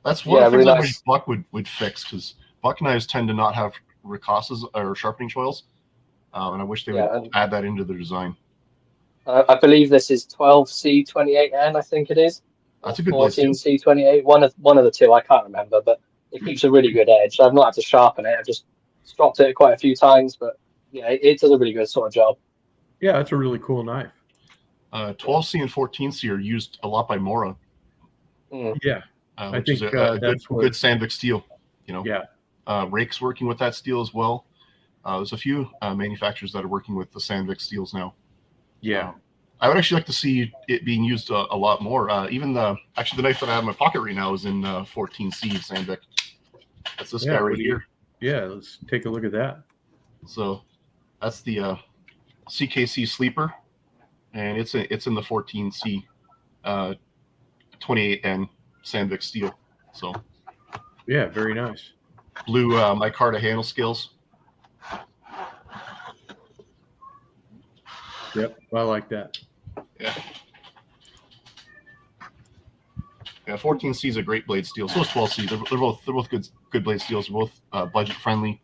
That's one of the things I wish Buck would fix, because Buck knives tend to not have ricottas or sharpening choils, and I wish they would add that into their design. I believe this is 12C28N. I think it is. That's a good blade. 14C28. One of the two. I can't remember, but it keeps a really good edge. I've not had to sharpen it. I've just stropped it quite a few times, but yeah, it does a really good sort of job. Yeah, it's a really cool knife. 12C and 14C are used a lot by Mora. Yeah, Which is a good Sandvik steel. Yeah. Rake's working with that steel as well. There's a few manufacturers that are working with the Sandvik steels now. Yeah. I would actually like to see it being used a lot more. Even the knife that I have in my pocket right now is in 14C Sandvik. That's this guy right here. Yeah, let's take a look at that. So that's the CKC Sleeper, and it's in the 14C 28N Sandvik steel. So yeah, very nice. Blue micarta handle scales. Yep, I like that. Yeah. Yeah, 14C is a great blade steel. So is 12C. They're both good blade steels. They're both budget friendly,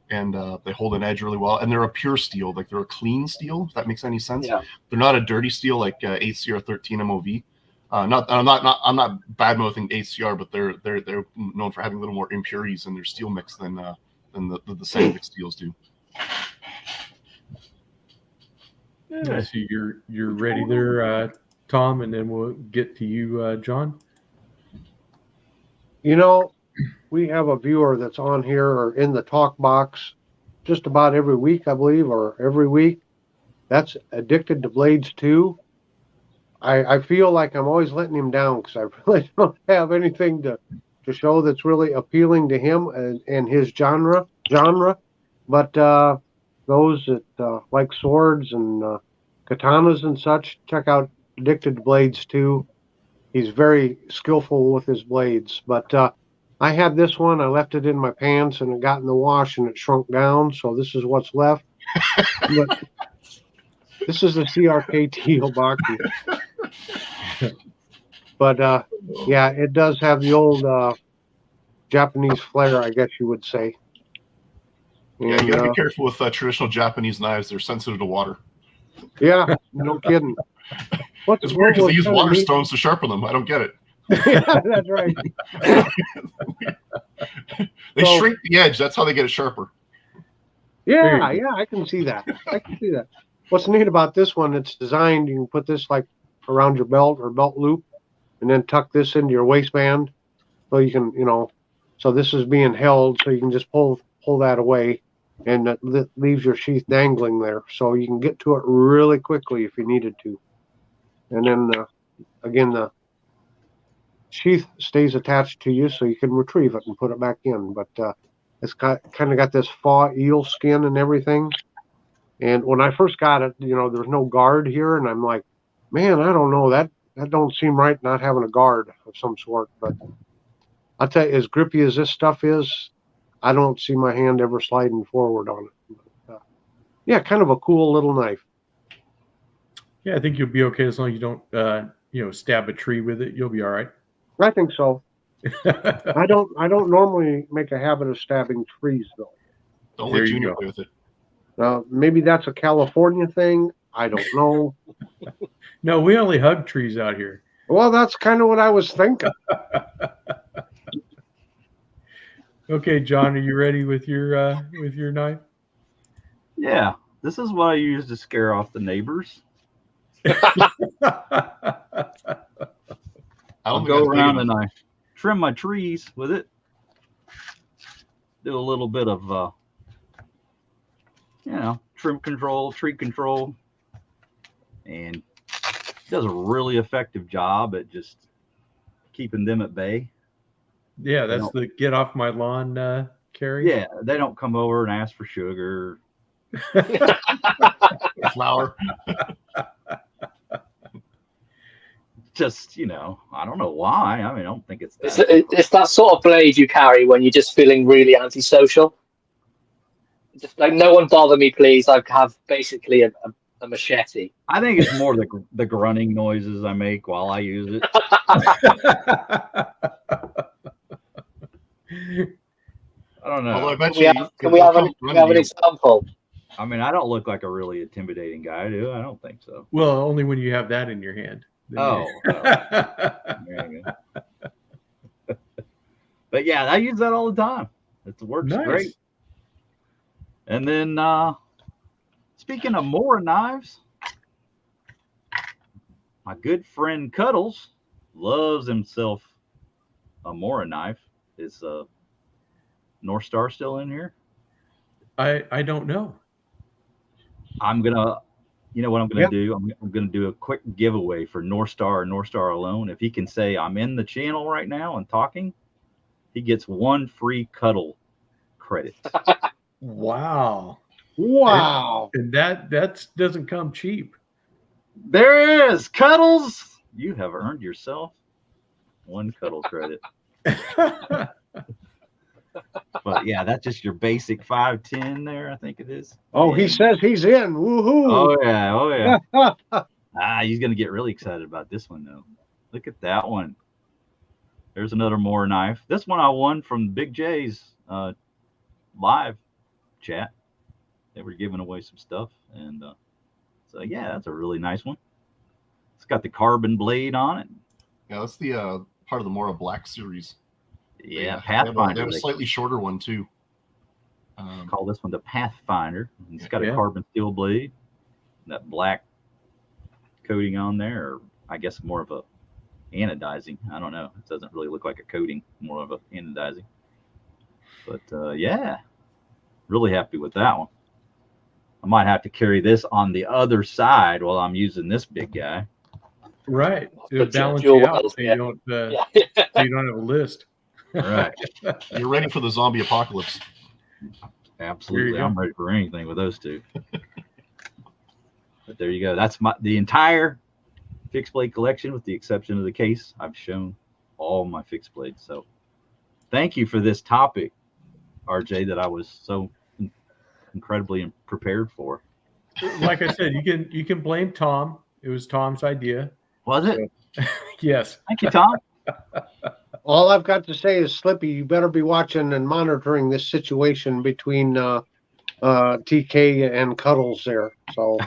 and they hold an edge really well. And they're a pure steel, like they're a clean steel. If that makes any sense. Yeah. They're not a dirty steel like HCR 13 MOV. I'm not bad mouthing HCR, but they're known for having a little more impurities in their steel mix than the Sandvik steels do. I see you're ready there, Tom, and then we'll get to you, John. We have a viewer that's on here or in the talk box just about every week, I believe, or every week. That's Addicted to Blades 2. I feel like I'm always letting him down because I really don't have anything to show that's really appealing to him and his genre. But those that like swords and katanas and such, check out Addicted to Blades too. He's very skillful with his blades. But I had this one. I left it in my pants and it got in the wash and it shrunk down. So this is what's left. But this is the CRKT Obaki. But yeah, it does have the old Japanese flair, I guess you would say. Yeah, And, you gotta be careful with traditional Japanese knives. They're sensitive to water. yeah, no kidding. It's weird because they use water stones to sharpen them. I don't get it. Yeah, that's right. They shrink the edge. That's how they get it sharper. Yeah, I can see that. What's neat about this one, it's designed, you can put this like around your belt or belt loop and then tuck this into your waistband. So you can, so this is being held so you can just pull that away and it leaves your sheath dangling there. So you can get to it really quickly if you needed to. And then again, the sheath stays attached to you so you can retrieve it and put it back in. But it's kind of got this faux eel skin and everything. And when I first got it, there's no guard here, and I'm like, man, I don't know, that don't seem right not having a guard of some sort. But I'll tell you, as grippy as this stuff is, I don't see my hand ever sliding forward on it. But, yeah, kind of a cool little knife. Yeah, I think you'll be okay as long as you don't, stab a tree with it. You'll be all right. I think so. I don't normally make a habit of stabbing trees though. Don't There let you Junior go. play with it. Maybe that's a California thing. I don't know. No, we only hug trees out here. Well, that's kind of what I was thinking. Okay, John, are you ready with your knife? Yeah, this is what I use to scare off the neighbors. I I'll don't think go that's big around enough. and I trim my trees with it. Do a little bit of, trim control, tree control, and it does a really effective job at just keeping them at bay. Yeah, that's the get off my lawn carry. Yeah, they don't come over and ask for sugar. Flour. Just, I don't know why. I mean, I don't think it's that. It's that sort of blade you carry when you're just feeling really antisocial. Just like, no one bother me, please. I have basically a machete. I think it's more the grunting noises I make while I use it. I don't know. Although I bet Can we have an example? I mean, I don't look like a really intimidating guy, do I? I don't think so. Well, only when you have that in your hand. Oh. There you go. But yeah, I use that all the time. It works Nice. great. And then, speaking of more knives, my good friend Cuddles loves himself a Mora knife. Is North Star still in here? I don't know. I'm gonna, what I'm gonna do? I'm gonna do a quick giveaway for North Star and North Star alone. If he can say I'm in the channel right now and talking, he gets one free Cuddle credit. Wow. Wow. And that doesn't come cheap. There it is, Cuddles. You have earned yourself one Cuddle credit. But yeah, that's just your basic 510 there, I think it is. Oh, he And- says he's in. Woohoo. Oh yeah. He's gonna get really excited about this one though. Look at that one. There's another Mora knife. This one I won from Big J's live chat. They were giving away some stuff, and so yeah, that's a really nice one. It's got the carbon blade on it. Yeah, that's the part of the Mora Black series. Yeah, They have Pathfinder. a They slightly shorter one too. call this one the Pathfinder. It's got Yeah. a carbon steel blade, that black coating on there, or I guess more of a anodizing. I don't know. It doesn't really look like a coating, more of a anodizing. But yeah, really happy with that one. I might have to carry this on the other side while I'm using this big guy. Right. The It'll balance dual you out wells, so yeah. you don't Yeah. so you don't have a list. Right. You're ready for the zombie apocalypse. Absolutely. go. I'm ready for anything with those two. But there you go. That's the entire fixed blade collection with the exception of the case. I've shown all my fixed blades. So thank you for this topic, RJ, that I was so incredibly prepared for. Like I said, you can blame Tom. It was Tom's idea. Was it? Yes. Thank you, Tom. All I've got to say is, Slippy, you better be watching and monitoring this situation between TK and Cuddles there. So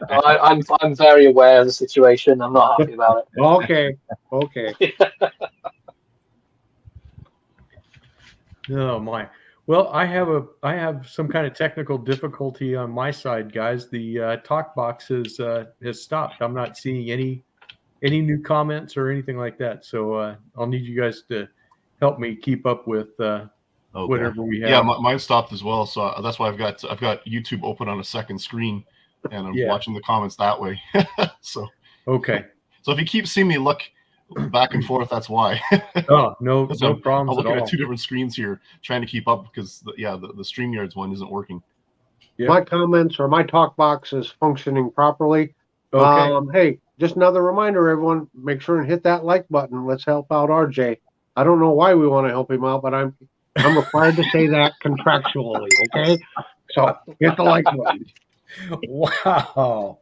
I'm very aware of the situation. I'm not happy about it. okay. Oh my. Well, I have some kind of technical difficulty on my side, guys. The talk box has stopped. I'm not seeing any new comments or anything like that. So I'll need you guys to help me keep up with whatever we have. Yeah, mine stopped as well. So that's why I've got YouTube open on a second screen, and I'm watching the comments that way. So Okay. So if you keep seeing me look back and forth, that's why. Oh, no problems I'm at looking all. at two different screens here, trying to keep up because the StreamYards one isn't working. Yeah. My comments or my talk box is functioning properly. Okay. Hey, just another reminder, everyone, make sure and hit that like button. Let's help out RJ. I don't know why we want to help him out, but I'm required to say that contractually. Okay, so hit the like button. Wow.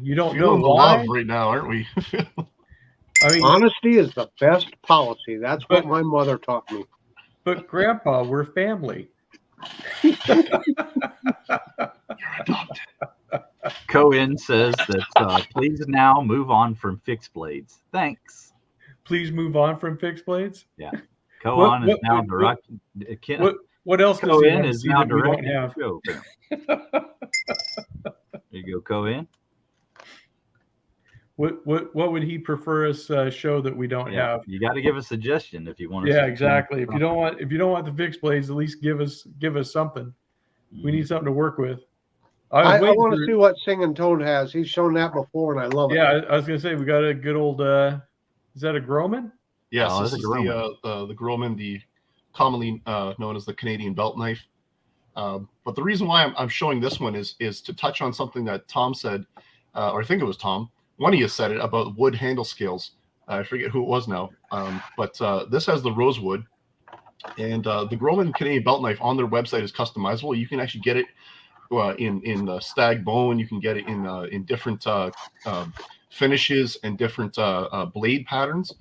You don't know Feeling the why? love right now, aren't we? I mean, Honesty is the best policy. That's what my mother taught me. but Grandpa, we're family. You're adopted. Cohen says that please now move on from fixed blades. Thanks. Please move on from fixed blades. Cohen is What- now what- directing. What else does he Cohen want to is see now that we don't directing the have? show. There you go, Cohen. What would he prefer us show that we don't have? You got to give a suggestion if you want to. Yeah, exactly. If you don't want the fixed blades, at least give us something. We need something to work with. I waiting want to for- see what Singing Toad has. He's shown that before, and I love it. Yeah, I was gonna say we got a good old. Is that a Groman? Yes, Oh, this that's is a the Groman, the commonly known as the Canadian belt knife. But the reason why I'm showing this one is to touch on something that Tom said, or I think it was Tom. One of you said it about wood handle scales. I forget who it was now. But this has the rosewood, and the Groman Canadian belt knife on their website is customizable. You can actually get it in the stag bone. You can get it in different finishes and different blade patterns.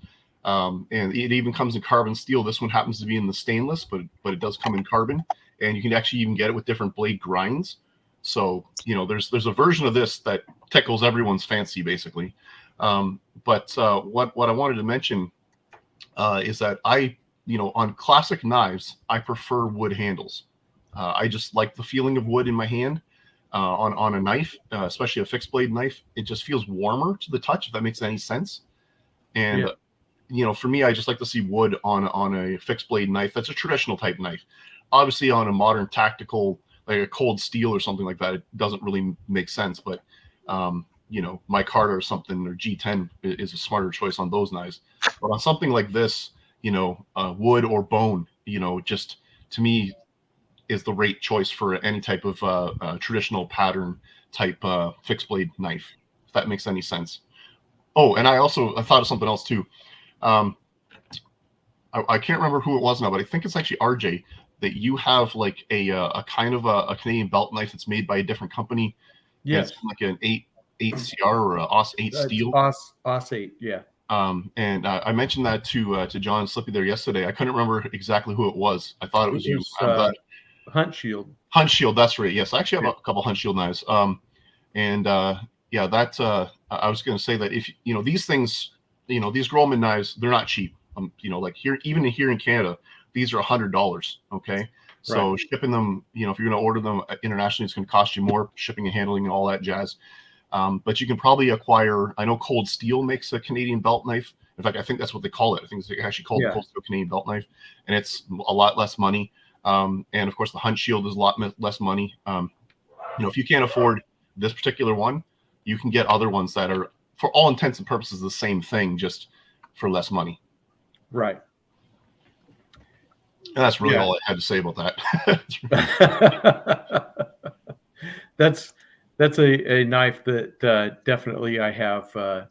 And it even comes in carbon steel. This one happens to be in the stainless, but it does come in carbon. And you can actually even get it with different blade grinds. So, there's a version of this that tickles everyone's fancy, basically. But what I wanted to mention is that on classic knives, I prefer wood handles. I just like the feeling of wood in my hand on a knife, especially a fixed blade knife. It just feels warmer to the touch, if that makes any sense. And for me, I just like to see wood on a fixed blade knife. That's a traditional type knife. Obviously, on a modern tactical, like a cold steel or something like that, it doesn't really make sense. But micarta or something, or G10 is a smarter choice on those knives. But on something like this, wood or bone, just to me is the right choice for any type of traditional pattern type fixed blade knife, if that makes any sense. Oh, and I thought of something else too. I can't remember who it was now, but I think it's actually RJ, that you have like a kind of a Canadian belt knife that's made by a different company. Yes. It's like an 8 CR or a OS 8 steel. OS 8, yeah. And I mentioned that to John and Slippy there yesterday. I couldn't remember exactly who it was. I thought it was you. Hunt Shield. Hunt Shield, that's right. Yes, I actually have a couple Hunt Shield knives. I was going to say that if these things, these Groman knives, they're not cheap. Like here in Canada, these are $100. Okay, so Right. shipping them, if you're going to order them internationally, it's going to cost you more, shipping and handling and all that jazz. But you can probably acquire. I know Cold Steel makes a Canadian belt knife. In fact, I think that's what they call it. I think it's actually called the Cold Steel Canadian belt knife, and it's a lot less money. And of course, the Hunt Shield is a lot less money. If you can't afford this particular one, you can get other ones that are for all intents and purposes the same thing, just for less money. Right. And that's really Yeah. all I had to say about that. That's a knife that definitely I have to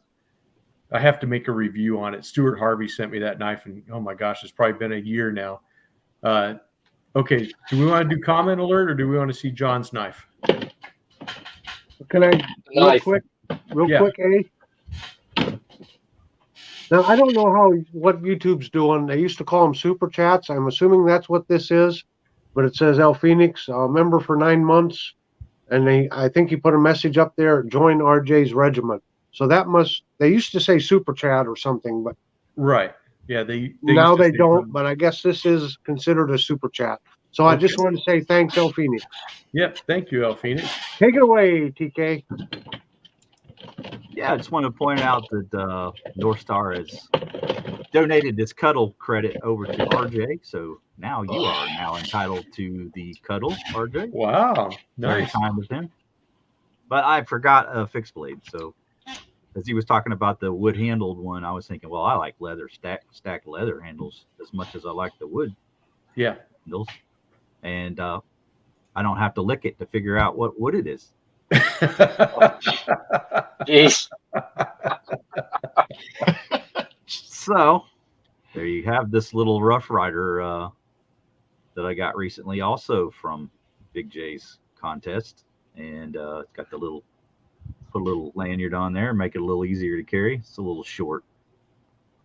make a review on it. Stuart Harvey sent me that knife, and oh my gosh, it's probably been a year now. Okay, do we want to do comment alert, or do we want to see John's knife? Can I real Knife. quick, Yeah. Now I don't know what YouTube's doing. They used to call them super chats. I'm assuming that's what this is, but it says El Phoenix, a member for 9 months, and I think he put a message up there. Join RJ's regiment. So they used to say super chat or something, but Right. Yeah, they now used to they say don't. something. But I guess this is considered a super chat. So I just want to say thanks, El Phoenix. Yep. Thank you, El Phoenix. Take it away, TK. Yeah, I just want to point out that North Star has donated this cuddle credit over to RJ, so now you are now entitled to the cuddle, RJ. Wow. Very Nice. kind with him. But I forgot a fixed blade, so as he was talking about the wood handled one, I was thinking, well, I like leather stacked leather handles as much as I like the wood Yeah. handles, and I don't have to lick it to figure out what wood it is. Jeez. So there you have this little Rough Rider that I got recently, also from Big J's contest, and it's got the put a little lanyard on there, make it a little easier to carry. It's a little short,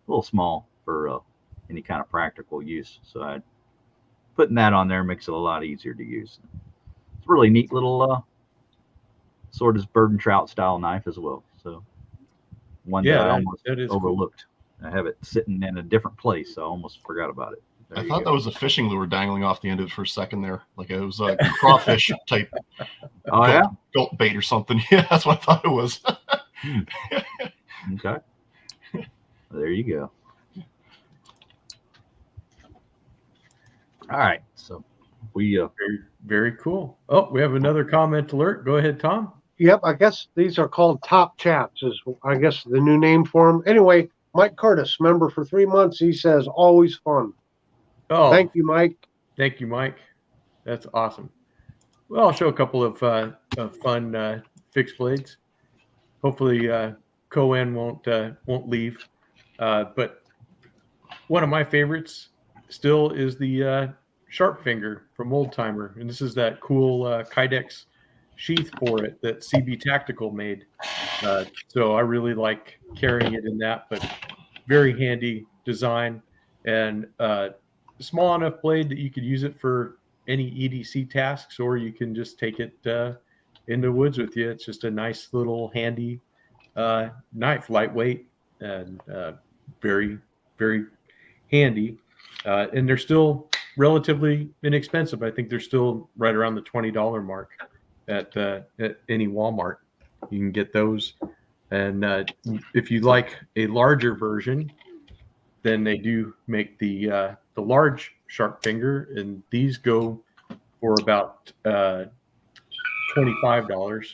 a little small for any kind of practical use. So putting that on there makes it a lot easier to use. It's a really neat little sort of bird and trout style knife as well. So one that I almost that is overlooked. I have it sitting in a different place, so I almost forgot about it. There I you thought go. that was a fishing lure dangling off the end of it for a second there. Like it was a crawfish type Oh yeah. gulp bait or something. Yeah, that's what I thought it was. Okay. There you go. All right. So we Very, very cool. Oh, we have another comment alert. Go ahead, Tom. Yep, I guess these are called top chats, is I guess the new name for them. Anyway, Mike Curtis, member for 3 months. He says, always fun. Oh, Thank you, Mike. Thank you, Mike. That's awesome. Well, I'll show a couple of fun fixed blades. Hopefully, Cohen won't leave. But one of my favorites still is the Sharp Finger from Old Timer, and this is that cool Kydex sheath for it that CB Tactical made. So I really like carrying it in that, but very handy design and small enough blade that you could use it for any EDC tasks, or you can just take it in the woods with you. It's just a nice little handy knife, lightweight and very, very handy. And they're still relatively inexpensive. I think they're still right around the $20 mark at any Walmart. You can get those. And if you like a larger version, then they do make the large Sharp Finger, and these go for about $25.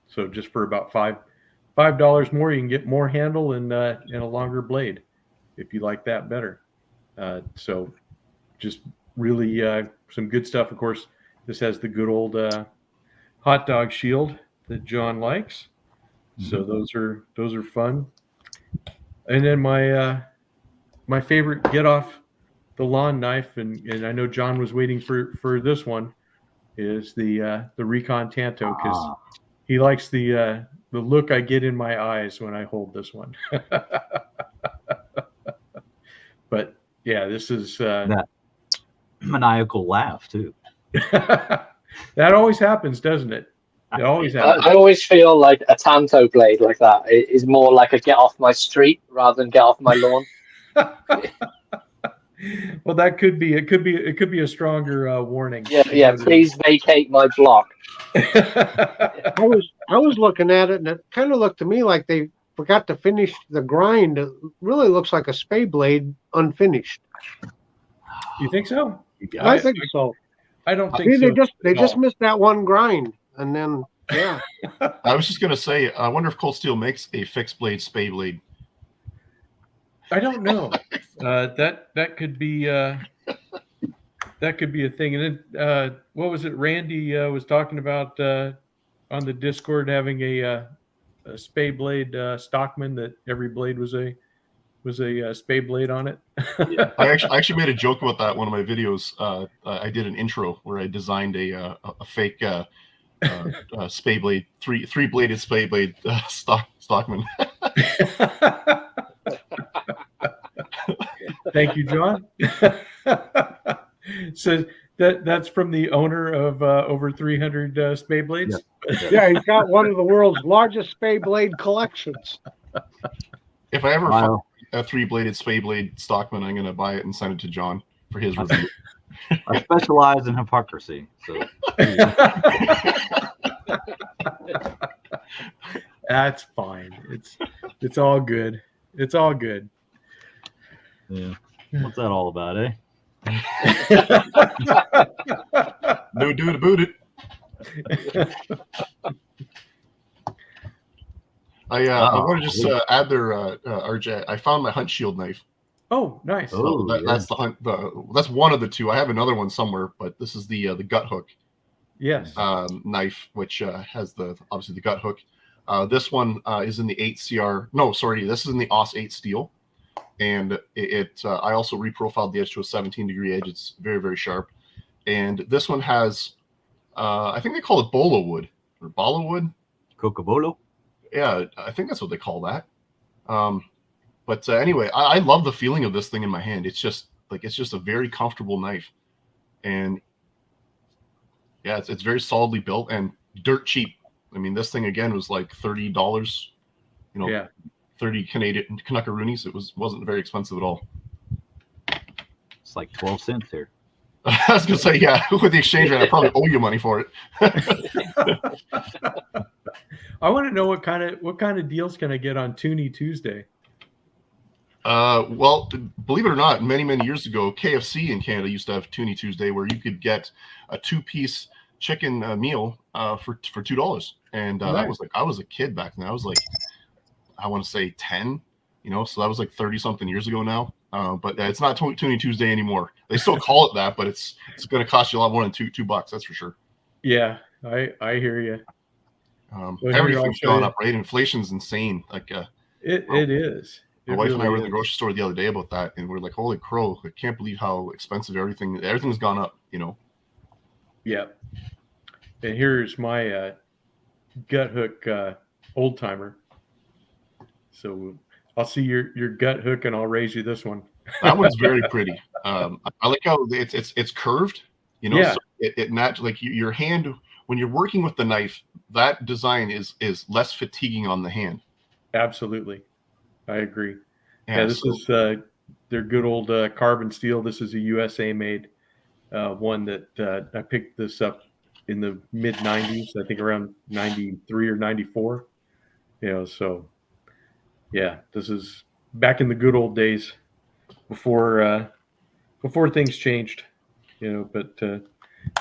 So just for about $5 more, you can get more handle and a longer blade if you like that better. So just really some good stuff. Of course, this has the good old hot dog shield that John likes. So those are fun. And then my favorite get off the lawn knife, and I know John was waiting for this one, is the Recon Tanto, because he likes the look I get in my eyes when I hold this one. But yeah, this is that maniacal laugh too. that always happens, doesn't it? It always happens. I always feel like a Tanto blade like that is more like a get off my street rather than get off my lawn. Well, that could be. It could be a stronger warning. Yeah. Please vacate my block. I was looking at it, and it kind of looked to me like they forgot to finish the grind. It really looks like a spay blade unfinished. You think so? I think so. I don't I think mean, so. they just missed that one grind, and then Yeah. I was just gonna say, I wonder if Cold Steel makes a fixed blade spay blade. I don't know. That could be a thing. And then what was it? Randy was talking about on the Discord having a spay blade Stockman that every blade was a spay blade on it. I actually made a joke about that in one of my videos. I did an intro where I designed a fake spay blade, three bladed spay blade Stockman. Thank you, John. So that's from the owner of over 300 spay blades. Yeah, he's got one of the world's largest spay blade collections. If I ever Wow. find a 3-bladed spay blade Stockman, I'm gonna buy it and send it to John for his review. I specialize in hypocrisy. So That's fine. It's all good. It's all good. yeah, what's that all about, eh? No do it about it. I want to just add there, RJ. I found my hunt shield knife. Oh, nice. Oh, So that's the hunt. That's one of the two. I have another one somewhere, but this is the gut hook Yes. knife, which has obviously the gut hook. This one is in the 8CR. No, sorry, this is in the AUS 8 steel, and I also reprofiled the edge to a 17-degree edge. It's very, very sharp. And this one has, I think they call it bolo wood or bala wood. Cocobolo. Yeah, I think that's what they call that. But anyway, I love the feeling of this thing in my hand. It's just a very comfortable knife, and yeah, it's very solidly built and dirt cheap. I mean, this thing again was like $30, Yeah. 30 Canadian Canuckaroonies. It wasn't very expensive at all. It's like 12 cents here. I was gonna say, yeah, with the exchange rate, I probably owe you money for it. I want to know what kind of deals can I get on Toonie Tuesday? Well, believe it or not, many years ago, KFC in Canada used to have Toonie Tuesday, where you could get a 2-piece chicken meal for $2, and Nice. that was like, I was a kid back then. I was like, I want to say 10, so that was like 30 something years ago now. But it's not Toonie Tuesday anymore. They still call it that, but it's going to cost you a lot more than $2. That's for sure. Yeah, I hear you. Well, here, Everything's I'll show gone you. up, right? Inflation's insane. Like It is. my It wife and I really were in the is. grocery store the other day about that, and we're like, "Holy crow! I can't believe how expensive everything's gone up." Yeah. And here's my gut hook old timer. So I'll see your gut hook and I'll raise you this one. That one's very pretty. I like how it's curved. Yeah. So it like your hand when you're working with the knife. That design is less fatiguing on the hand. Absolutely. I agree. Yeah, Yeah, this so- is their good old carbon steel. This is a USA made one that I picked this up in the mid 90s, I think around 93 or 94. So yeah, this is back in the good old days before things changed, but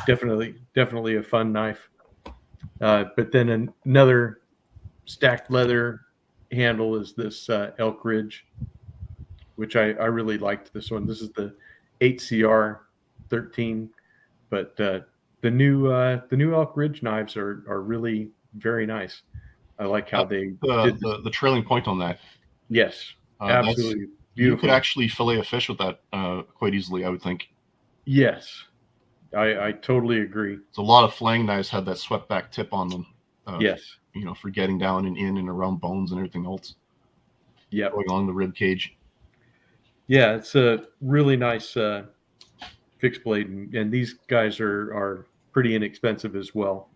definitely a fun knife. But then another stacked leather handle is this Elk Ridge, which I really liked this one. This is the 8CR 13, but the new Elk Ridge knives are really very nice. I like how they did. the trailing point on that. Yes, That's- absolutely You beautiful. could actually fillet a fish with that quite easily, I would think. Yes, I totally agree. So a lot of flang knives had that swept back tip on them. Yes. For getting down and in and around bones and everything else Yep. going along the rib cage. Yeah, it's a really nice fixed blade, and these guys are pretty inexpensive as well.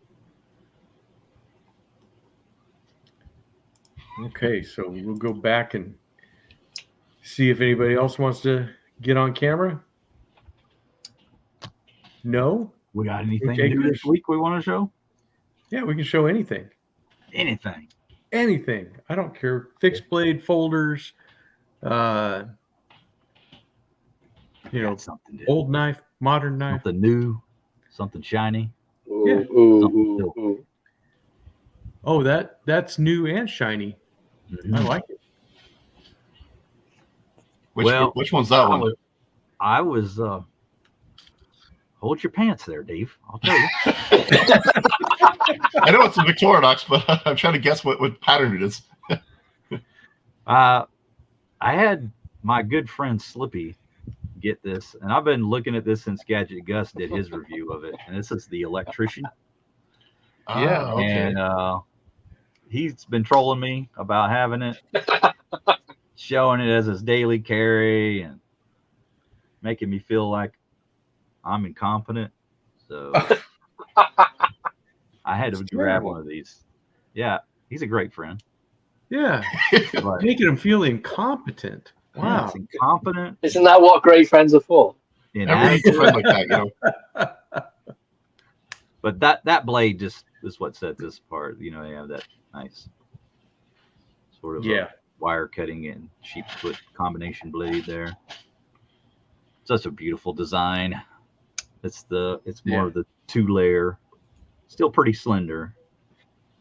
Okay, so we'll go back and see if anybody else wants to get on camera. No? We got anything Okay, new Chris. this week we want to show? Yeah, we can show anything. Anything. Anything. I don't care. Fixed blade folders, Got something to old knife, modern knife. something new, something shiny. Ooh, Yeah. ooh, Something ooh, still. ooh. Oh, that's new and shiny. I Mhm. like it. Which one's that one? I was hold your pants there, Dave. I'll tell you. I know it's a Victorinox, but I'm trying to guess what pattern it is. I had my good friend Slippy get this, and I've been looking at this since Gadget Gus did his review of it. And this is the Electrician. Yeah. Ah, okay. And he's been trolling me about having it, showing it as his daily carry, and making me feel like I'm incompetent. So I had to It's grab terrible. one of these. Yeah, he's a great friend. Yeah. But Making him feel incompetent. yeah, Wow. it's incompetent, Isn't that what great friends are for? Everyone needs a inadequate. friend like that, you know. But that blade just is what sets this apart. You know, they have that nice sort of Yeah. wire cutting and sheepsfoot combination blade there. Such a beautiful design. It's more Yeah. of the 2-layer, still pretty slender,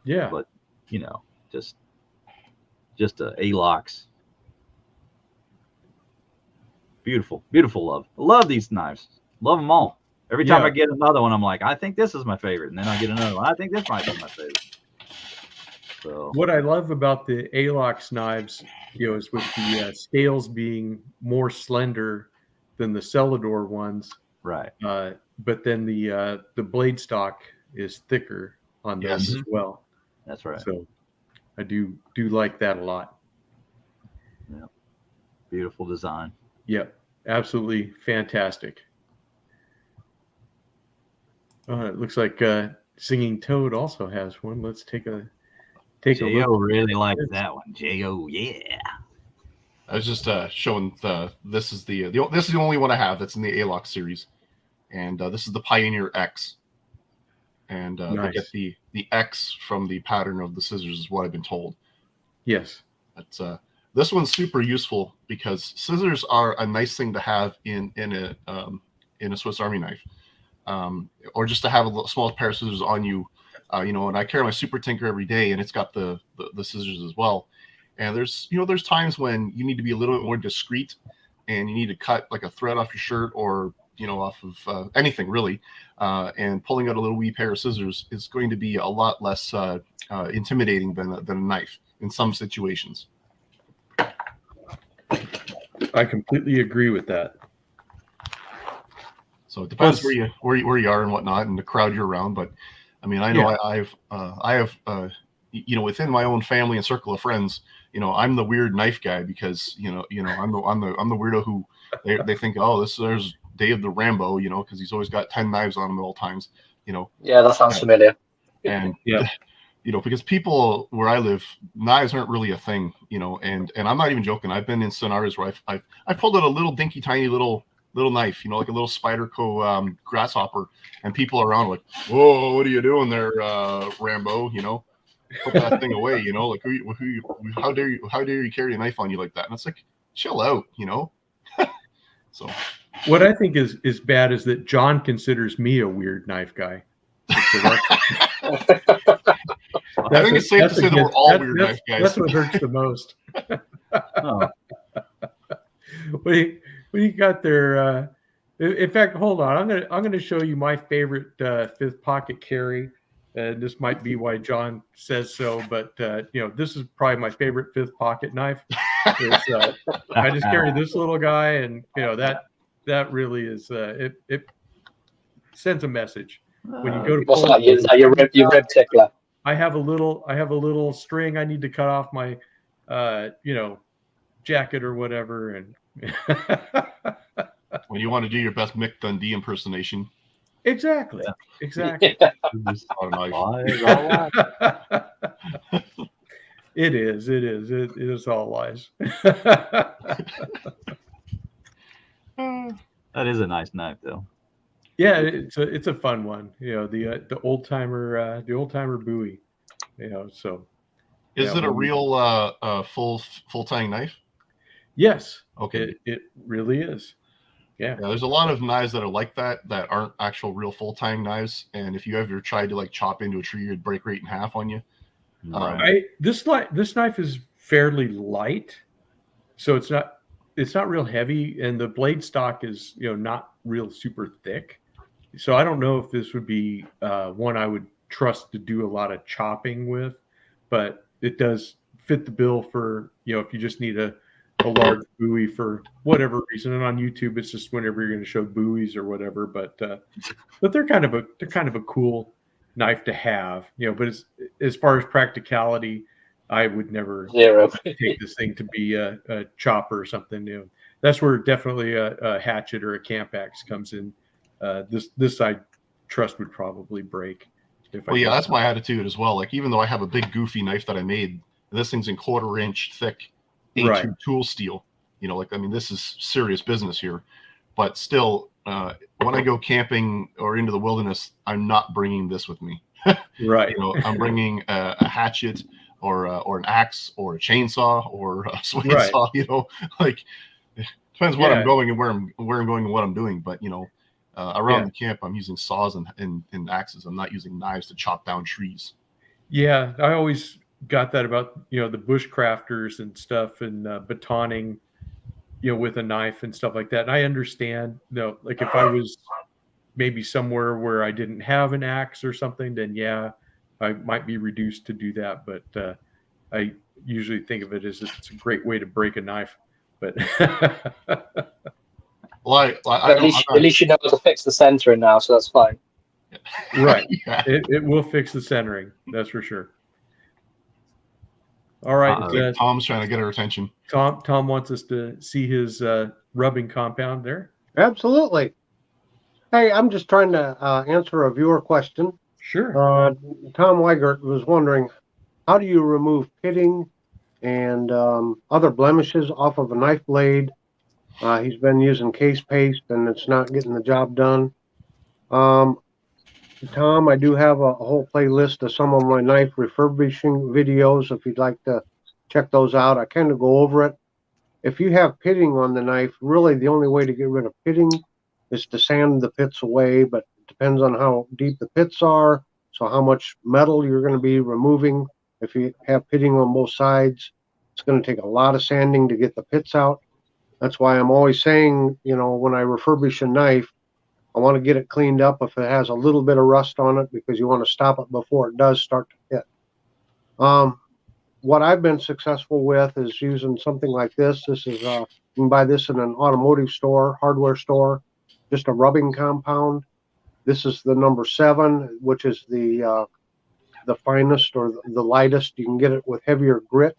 Yeah. but you know, just a Alox. Beautiful, beautiful love. I love these knives. Love them all. Every time Yeah. I get another one, I'm like, I think this is my favorite, and then I get another one. I think this might be my favorite. So What I love about the Alox knives, is with the scales being more slender than the Celador ones, right, but then the blade stock is thicker on those Yes. as well. that's right. So I do like that a lot. Beautiful design. Yep, absolutely fantastic. It looks like Singing Toad also has one. Let's take a look. Jo really likes that one. Jo, yeah. I was just showing this is the only one I have that's in the Alox series, and this is the Pioneer X, and Nice. they get the X from the pattern of the scissors is what I've been told. Yes. But this one's super useful because scissors are a nice thing to have in a Swiss Army knife, or just to have a small pair of scissors on you. And I carry my Super Tinker every day, and it's got the scissors as well. And there's times when you need to be a little bit more discreet, and you need to cut like a thread off your shirt or off of anything really, and pulling out a little wee pair of scissors is going to be a lot less intimidating than a knife in some situations. I completely agree with that. So it depends Plus- where you are and whatnot, and the crowd you're around. But I mean, I know Yeah. I have within my own family and circle of friends, I'm the weird knife guy because I'm the weirdo who they think, oh, there's Dave the Rambo, because he's always got 10 knives on him at all times, Yeah, that sounds familiar. and Yeah. because people where I live, knives aren't really a thing, and I'm not even joking. I've been in scenarios where I've pulled out a little dinky tiny little knife, like a little Spyderco grasshopper, and people around like, whoa, what are you doing there, Rambo? Put that thing away, like how dare you carry a knife on you like that? And it's like, chill out, So What I think is bad is that John considers me a weird knife guy. So I think it's safe to say that we're all weird knife guys. That's what hurts the most. Oh, What you got there? In fact, hold on. I'm gonna show you my favorite fifth pocket carry. This might be why John says so, but this is probably my favorite fifth pocket knife. I just carry this little guy, and that really is it sends a message when you go to What's pull that? it. Is that your rib tickler? I have a little string I need to cut off my jacket or whatever, and When you want to do your best Mick Dundee impersonation, exactly. Yeah. just on a knife. lies, all lies. It is all lies. That is a nice knife, though. Yeah, it's a fun one. The old timer Bowie. So Is Yeah, it a when we- real full tang knife? yes, Okay. it really is. Yeah. Yeah, there's a lot of knives that are like that aren't actual real full tang knives. And if you ever tried to like chop into a tree, it'd break right in half on you. Right. This knife is fairly light, so it's not real heavy, and the blade stock is not real super thick. So I don't know if this would be one I would trust to do a lot of chopping with, but it does fit the bill for if you just need a large bowie for whatever reason. And on YouTube, it's just whenever you're going to show buoys or whatever. But they're kind of a cool knife to have, But as far as practicality, I would never Zero. take this thing to be a chopper or something. That's where definitely a hatchet or a camp axe comes in. This I trust would probably break. Well, yeah, that's my attitude as well. Like, even though I have a big goofy knife that I made, this thing's in 1/4 inch thick A2 Right. tool steel. This is serious business here. But still, when I go camping or into the wilderness, I'm not bringing this with me. Right. I'm bringing a hatchet or an axe or a chainsaw or a swing Right. saw. Depends what Yeah. I'm going and where I'm going and what I'm doing. But around the camp, I'm using saws and axes. I'm not using knives to chop down trees. Yeah, I always got that about the bushcrafters and stuff, and batoning, with a knife and stuff like that. And I understand, like if I was maybe somewhere where I didn't have an axe or something, then yeah, I might be reduced to do that. But I usually think of it as it's a great way to break a knife. But Well, At least you know how to fix the centering now, so that's fine. right, Yeah. it will fix the centering, that's for sure. All right, Tom's trying to get our attention. Tom wants us to see his rubbing compound there. Absolutely. Hey, I'm just trying to answer a viewer question. Sure. Tom Weigert was wondering, how do you remove pitting and other blemishes off of a knife blade? He's been using case paste and it's not getting the job done. Tom, I do have a whole playlist of some of my knife refurbishing videos if you'd like to check those out. I kind of go over it. If you have pitting on the knife, really the only way to get rid of pitting is to sand the pits away, but it depends on how deep the pits are, so how much metal you're going to be removing. If you have pitting on both sides, it's going to take a lot of sanding to get the pits out. That's why I'm always saying, when I refurbish a knife, I want to get it cleaned up if it has a little bit of rust on it, because you want to stop it before it does start to pit. What I've been successful with is using something like this. This is you can buy this in an automotive store, hardware store, just a rubbing compound. This is the number 7, which is the finest or the lightest. You can get it with heavier grit.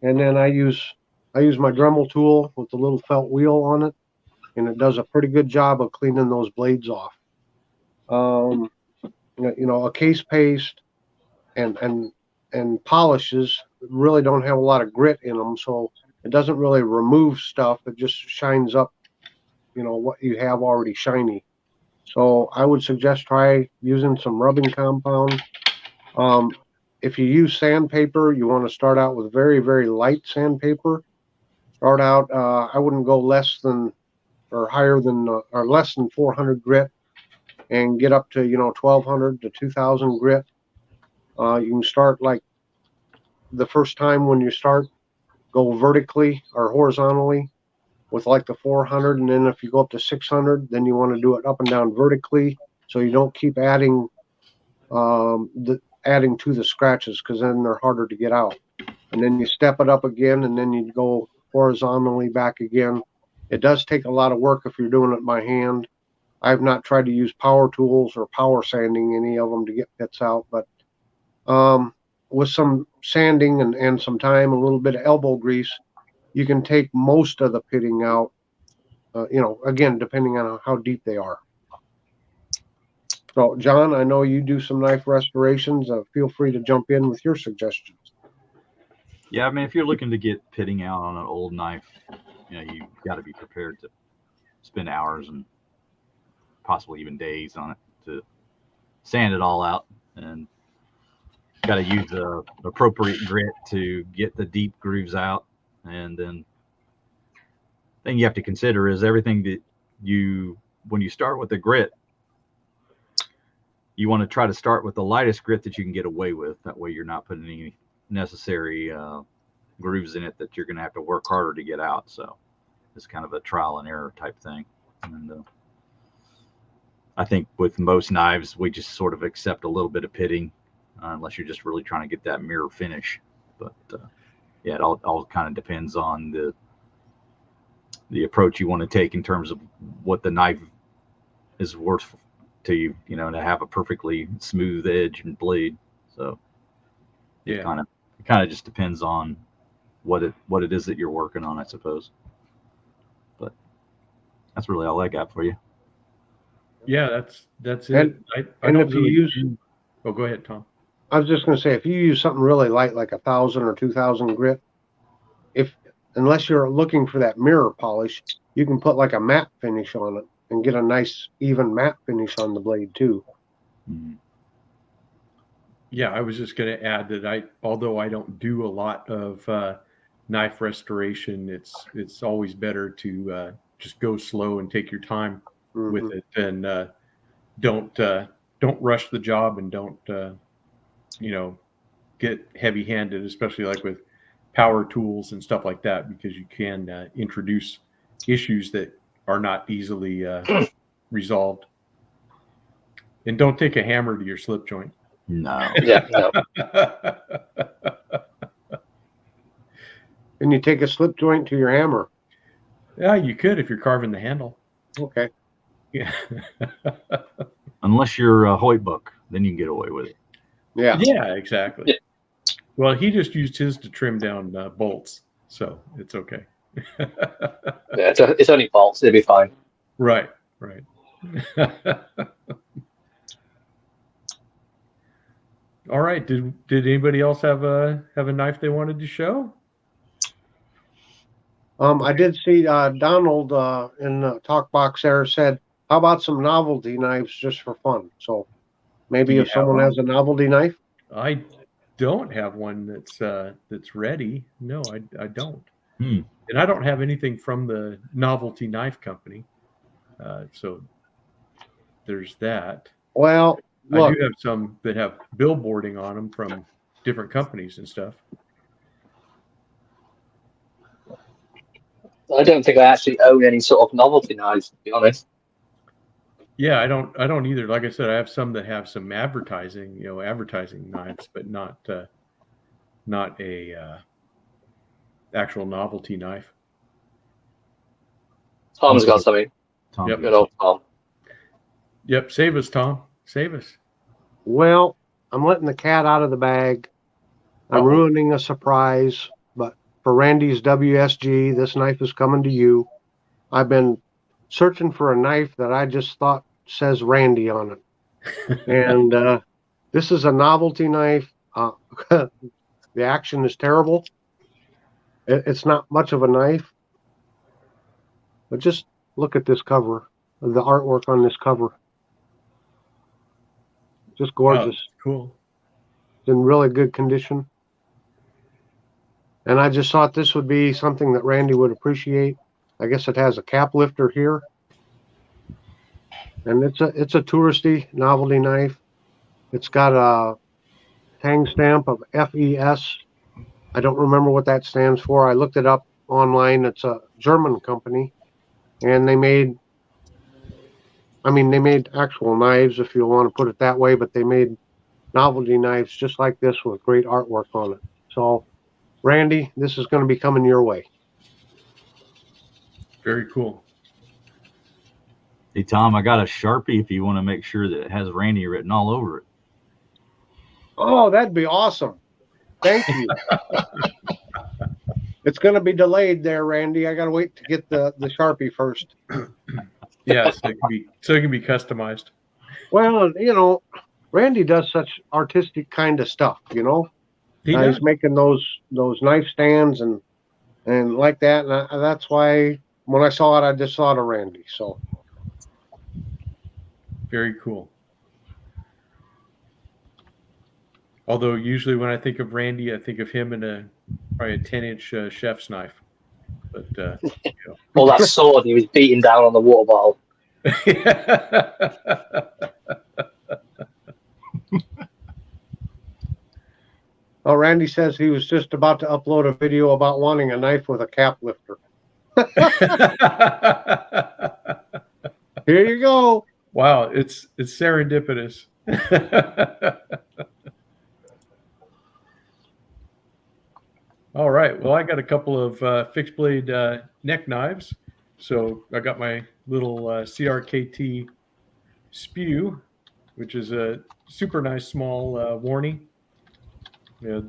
And then I use my Dremel tool with the little felt wheel on it, and it does a pretty good job of cleaning those blades off. A case paste and polishes really don't have a lot of grit in them, so it doesn't really remove stuff. It just shines up, what you have already shiny. So I would suggest try using some rubbing compound. If you use sandpaper, you want to start out with very, very light sandpaper. Start out, I wouldn't go less than or higher than or less than 400 grit, and get up to 1200 to 2000 grit. You can start like the first time when you start, go vertically or horizontally with like the 400, and then if you go up to 600, then you want to do it up and down vertically, so you don't keep adding adding to the scratches, because then they're harder to get out. And then you step it up again, and then you go horizontally back again. It does take a lot of work if you're doing it by hand. I've not tried to use power tools or power sanding any of them to get pits out, but with some sanding and some time, a little bit of elbow grease, you can take most of the pitting out, again, depending on how deep they are. So, John, I know you do some knife restorations. Feel free to jump in with your suggestions. Yeah, I mean, if you're looking to get pitting out on an old knife, you've got to be prepared to spend hours and possibly even days on it to sand it all out, and got to use the appropriate grit to get the deep grooves out. And then thing you have to consider is everything that when you start with the grit, you want to try to start with the lightest grit that you can get away with. That way you're not putting any necessary grooves in it that you're going to have to work harder to get out. So it's kind of a trial and error type thing. And I think with most knives, we just sort of accept a little bit of pitting unless you're just really trying to get that mirror finish. But yeah, it all kind of depends on the approach you want to take in terms of what the knife is worth to you, you know, to have a perfectly smooth edge and blade. So Yeah. it kind of just depends on what it is that you're working on, I suppose. But that's really all I got for you. Yeah, that's it. And- I and don't if you really use- do- Oh, go ahead, Tom. I was just going to say, if you use something really light, like 1,000 or 2,000 grit, unless you're looking for that mirror polish, you can put like a matte finish on it and get a nice even matte finish on the blade too. Mhm. Yeah, I was just going to add that although I don't do a lot of knife restoration, it's always better to just go slow and take your time with Mhm. it, and don't rush the job, and don't get heavy-handed, especially like with power tools and stuff like that, because you can introduce issues that are not easily resolved. And don't take a hammer to your slip joint. No. Yeah, no. And you take a slip joint to your hammer. Yeah, you could if you're carving the handle. Okay. Yeah. Unless you're a Hoytbuck, then you can get away with it. Yeah. Yeah, exactly. Yeah. Well, he just used his to trim down bolts, so it's okay. Yeah, it's only bolts. It'll be fine. Right. All right. Did anybody else have a knife they wanted to show? I did see Donald in the talk box there said, how about some novelty knives just for fun? So maybe Do you if someone have has a novelty knife. I don't have one that's ready. No, I don't. Hmm. And I don't have anything from the Novelty Knife Company. So there's that. Well, I look, do have some that have billboarding on them from different companies and stuff. I don't think I actually own any sort of novelty knives, to be honest. Yeah, I don't either. Like I said, I have some that have some advertising knives, but not a actual novelty knife. Tom's got something. Tom, Yep. Good old Tom. Yep, save us, Tom. Save us. well, I'm letting the cat out of the bag. I'm Uh-oh. ruining a surprise, but for Randy's WSG, this knife is coming to you. I've been searching for a knife that I just thought says Randy on it. And this is a novelty knife. The action is terrible. It's not much of a knife. But just look at this cover, the artwork on this cover. Just gorgeous. Cool. It's in really good condition. And I just thought this would be something that Randy would appreciate. I guess it has a cap lifter here. And it's a touristy novelty knife. It's got a tang stamp of FES. I don't remember what that stands for. I looked it up online. It's a German company. And they made actual knives, if you want to put it that way, but they made novelty knives just like this with great artwork on it. So, Randy, this is going to be coming your way. Very cool. Hey, Tom, I got a Sharpie if you want to make sure that it has Randy written all over it. Oh, that'd be awesome. Thank you. It's going to be delayed there, Randy. I got to wait to get the Sharpie first. Yeah, so it can be customized. Well, Randy does such artistic kind of stuff, He does. He's making those knife stands and like that. And that's why when I saw it, I just thought of Randy. So Very cool. Although usually when I think of Randy, I think of him in probably a 10-inch chef's knife. But Well, that sword he was beating down on the water bottle. Oh, Randy says he was just about to upload a video about wanting a knife with a cap lifter. Here you go. Wow, it's serendipitous. All right. Well, I got a couple of fixed blade neck knives. So I got my little CRKT Spew, which is a super nice small warning.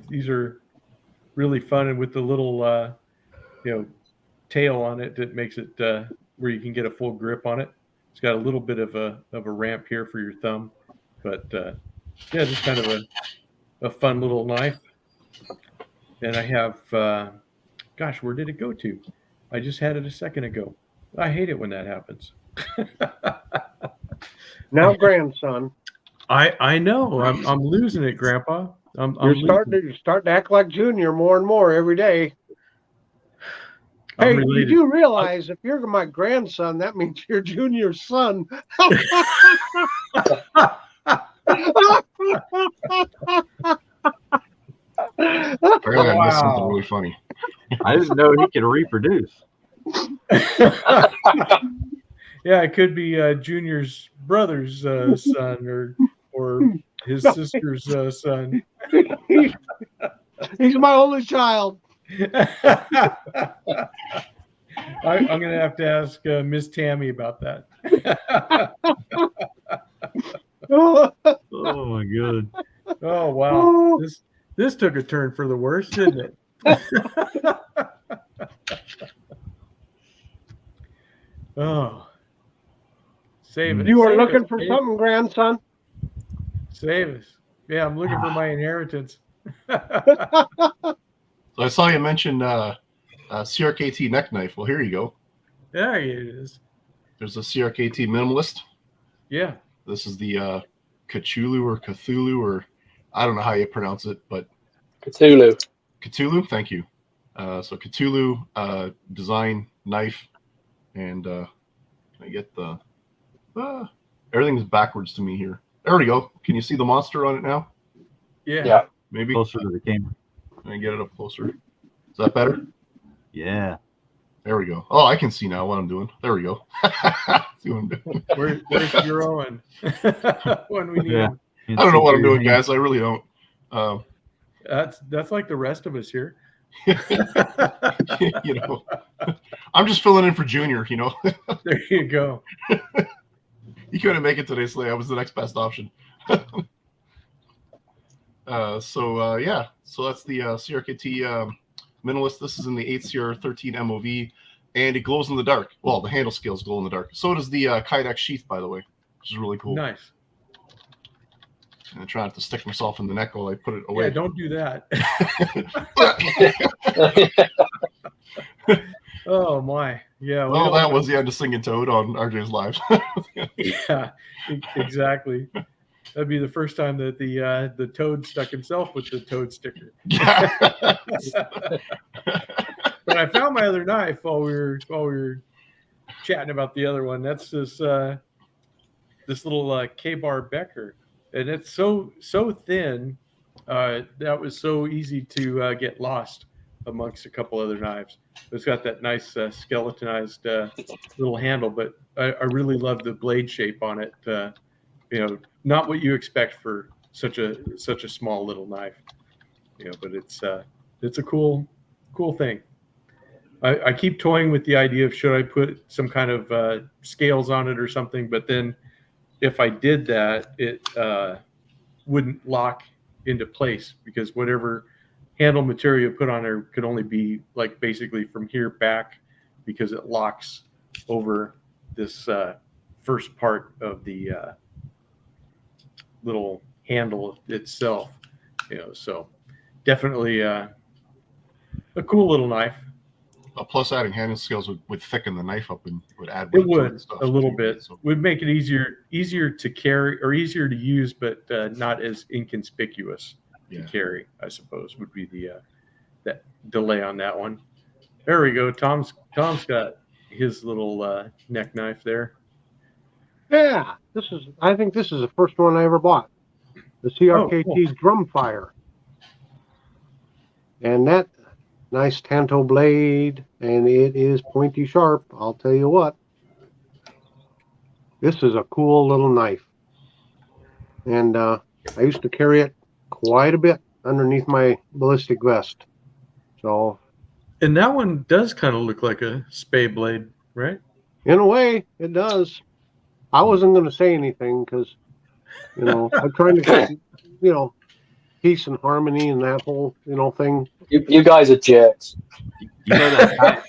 These are really fun, and with the little tail on it that makes it where you can get a full grip on it. It's got a little bit of a ramp here for your thumb, but yeah, just kind of a fun little knife. And I have, gosh, where did it go to? I just had it a second ago. I hate it when that happens. Now, grandson, I know. I'm losing it, Grandpa. you're starting to act like Junior more and more every day. Hey, you do realize if you're my grandson, that means you're Junior's son. Apparently, I missed something really funny. I didn't know he could reproduce. Yeah, it could be Junior's brother's son or his sister's son. He's my only child. I'm going to ask Miss Tammy about that. Oh my god! Oh wow, this took a turn for the worse, didn't it? Oh, save it. You are Save looking it. for something, grandson? Save us. Yeah, I'm looking for my inheritance. So I saw you mention CRKT neck knife. Well, here you go. There it is. There's a CRKT minimalist. Yeah. This is the Cthulhu or Cthulhu, or I don't know how you pronounce it, but Cthulhu. Cthulhu. Thank you. So Cthulhu design knife, and can I get the everything's backwards to me here. There we go. Can you see the monster on it now? Yeah. Yeah. Maybe. Closer to the camera. Can I get it up closer? Is that better? Yeah. There we go. Oh, I can see now what I'm doing. There we go. See what I'm doing. Where's your Owen? When we need Yeah. him. I don't know what I'm doing, guys. I really don't. That's like the rest of us here. You know, I'm just filling in for Junior. You know, There you go. he couldn't make it today, so I was the next best option. Yeah, so that's the CRKT minimalist. This is in the 8CR13 MOV, and it glows in the dark. Well, the handle scales glow in the dark. So does the Kydex sheath, by the way, which is really cool. Nice. And I try not to stick myself in the neck while I put it away. Yeah, don't do that. Oh my. Yeah. we Well, don't- that was the end of Singing Toad on RJ's Lives. Yeah, exactly. That'd be the first time that the toad stuck himself with the toad sticker. But I found my other knife while we were chatting about the other one. That's this little K-bar Becker, and it's so thin that was so easy to get lost amongst a couple other knives. It's got that nice skeletonized little handle, but I really love the blade shape on it. Not what you expect for such a small little knife, but it's a cool thing. I keep toying with the idea of should I put some kind of scales on it or something, but then if I did that, it wouldn't lock into place because whatever handle material you put on there could only be like basically from here back because it locks over this first part of the little handle itself, so definitely a cool little knife. Plus, adding handle scales would thicken the knife up and would add It weight to would and stuff, a little too. bit. So, Would make it easier to carry or easier to use, but not as inconspicuous yeah. to carry. I suppose would be the that delay on that one. There we go. Tom's got his little neck knife there. Yeah, I think this is the first one I ever bought. The CRKT Oh, cool. Drumfire. And that nice Tanto blade, and it is pointy sharp. I'll tell you what. This is a cool little knife. And I used to carry it quite a bit underneath my ballistic vest. So And that one does kind of look like a spade blade, right? in a way, it does. I wasn't going to say anything because, I'm trying to get, peace and harmony and that whole, thing. You guys are jerks. You know that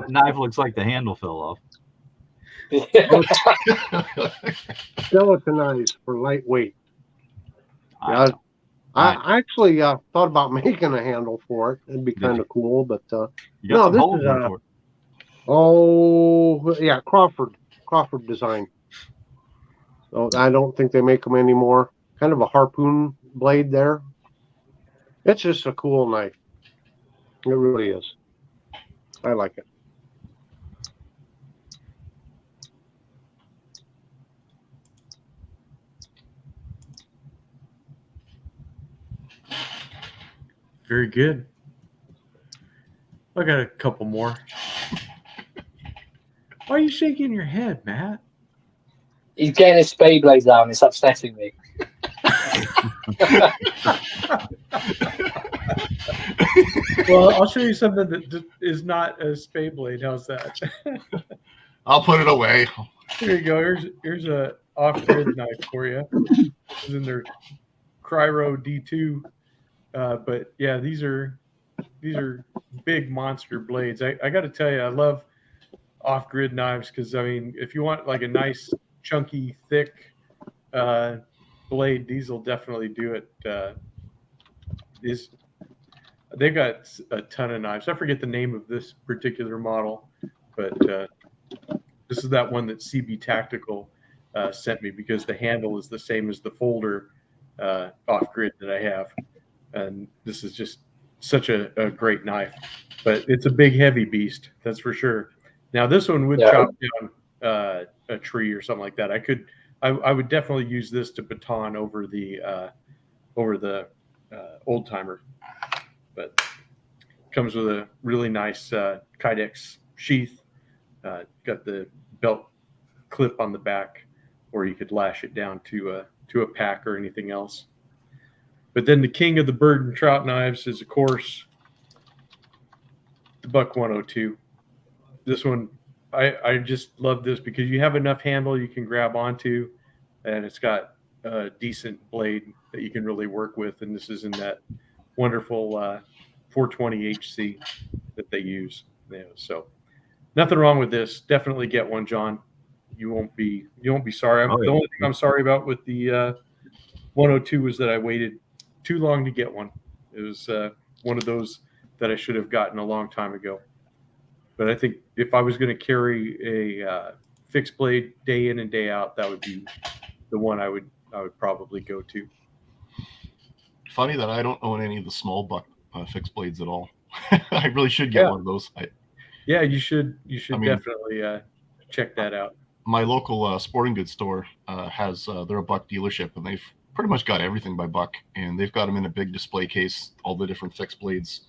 knife looks like the handle fell off. Skeletonized for lightweight. Yeah, I actually thought about making a handle for it. It'd be Did kind you? of cool, but You got some this holes is, in it for it. oh yeah, Crawford design. So I don't think they make them anymore. Kind of a harpoon blade there. It's just a cool knife. It really is. I like it. Very good. I got a couple more. Why are you shaking your head, Matt? He's getting his spade blades out and it's upsetting me. Well, I'll show you something that is not a spade blade. How's that? I'll put it away. Here you go. Here's a off-grid knife for you. It's in their Cryo D2. But yeah, these are big monster blades. I got to tell you, I love off-grid knives because if you want like a nice chunky thick blade, these will definitely do it. They've got a ton of knives. I forget the name of this particular model, but this is that one that CB Tactical sent me because the handle is the same as the folder off-grid that I have. And this is just such a great knife, but it's a big, heavy beast. That's for sure. Now this one would chop down a tree or something like that. I would definitely use this to baton over the old timer, but comes with a really nice Kydex sheath. Got the belt clip on the back, or you could lash it down to a pack or anything else. But then the king of the bird and trout knives is, of course, the Buck 102. This one, I just love this because you have enough handle you can grab onto, and it's got a decent blade that you can really work with. And this is in that wonderful 420 HC that they use. So nothing wrong with this. Definitely get one, John. You won't be sorry. Oh, yeah. The only thing I'm sorry about with the 102 was that I waited too long to get one. It was one of those that I should have gotten a long time ago. But I think if I was going to carry a fixed blade day in and day out, that would be the one I would probably go to. Funny that I don't own any of the small Buck fixed blades at all. I really should get one of those. Yeah, you should definitely check that out. My local sporting goods store has they're a Buck dealership, and they've pretty much got everything by Buck, and they've got them in a big display case, all the different fixed blades.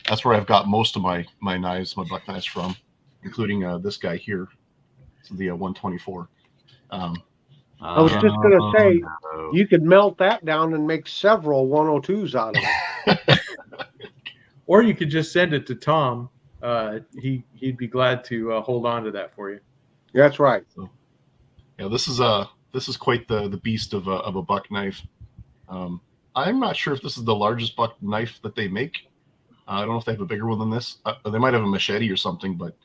That's where I've got most of my knives, my Buck knives from, including this guy here, the 124. I was just going to say, you could melt that down and make several 102s out of it. Or you could just send it to Tom. He'd be glad to hold on to that for you. That's right. So, yeah, this is quite the beast of a Buck knife. I'm not sure if this is the largest Buck knife that they make. I don't know if they have a bigger one than this. They might have a machete or something, but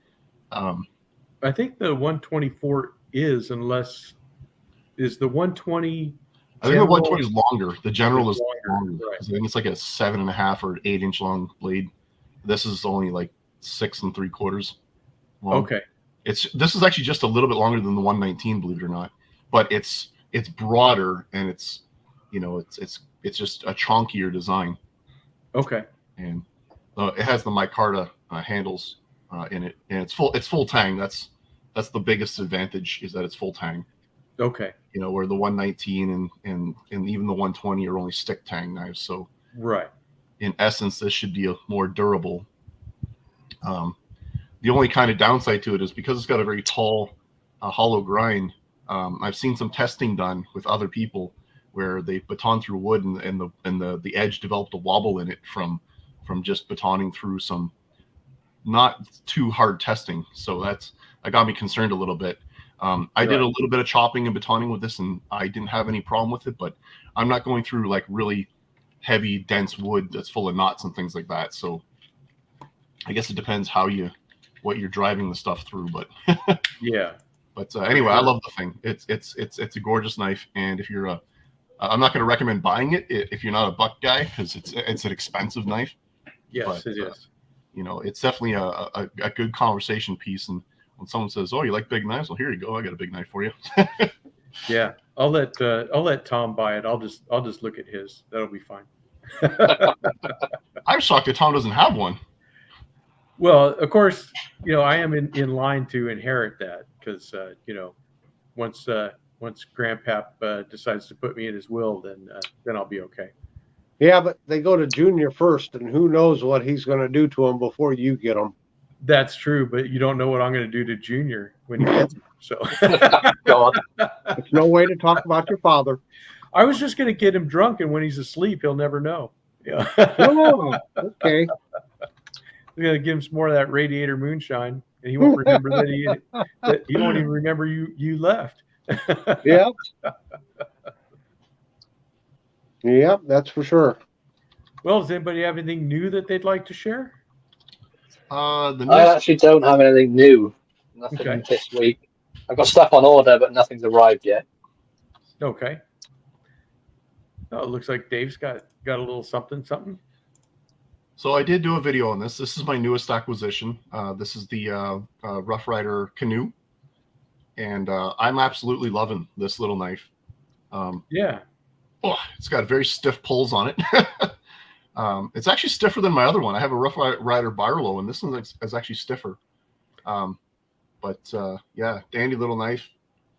I think the 124 is the 120. I think the 120 is longer. The general is longer. Right. I think it's like a 7.5 or 8 inch long blade. This is only like 6 3/4 long. Okay. This is actually just a little bit longer than the 119, believe it or not, but it's broader, and it's just a chunkier design. Okay. And it has the micarta handles in it, and it's full tang. That's the biggest advantage, is that it's full tang. Okay. Where the 119 and even the 120 are only stick tang knives. So Right. In essence, this should be a more durable. The only kind of downside to it is because it's got a very tall, hollow grind. I've seen some testing done with other people where they baton through wood and the edge developed a wobble in it from just batoning through some not too hard testing. So that got me concerned a little bit. I did a little bit of chopping and batoning with this, and I didn't have any problem with it. But I'm not going through like really heavy, dense wood that's full of knots and things like that. So I guess it depends what you're driving the stuff through. But Yeah. But anyway, I love the thing. It's a gorgeous knife, and if you're I'm not going to recommend buying it if you're not a buck guy, because it's an expensive knife. Yes, But, it is. You know, it's definitely a good conversation piece. And when someone says, "Oh, you like big knives?" Well, here you go. I got a big knife for you. Yeah. I'll let Tom buy it. I'll just look at his. That'll be fine. I'm shocked that Tom doesn't have one. Well, of course, you know, I am in line to inherit that because, you know, once Grandpap decides to put me in his will, then I'll be okay. Yeah, but they go to Junior first, and who knows what he's going to do to him before you get him. That's true, but you don't know what I'm going to do to Junior when he gets him. So God. There's no way to talk about your father. I was just going to get him drunk, and when he's asleep, he'll never know. Yeah. Oh, okay. We're going to give him some more of that Radiator moonshine, and he won't remember that he won't even remember you left. Yep. Yep, that's for sure. Well, does anybody have anything new that they'd like to share? The I news, actually don't have anything new. Nothing Okay. this week. I've got stuff on order, but nothing's arrived yet. Okay. Oh, it looks like Dave's got a little something. so I did do a video on this. This is my newest acquisition. This is the Rough Rider canoe, and I'm absolutely loving this little knife. Yeah. Oh, it's got very stiff pulls on it. It's actually stiffer than my other one. I have a Rough Rider Barlow, and this one is actually stiffer. Yeah, dandy little knife.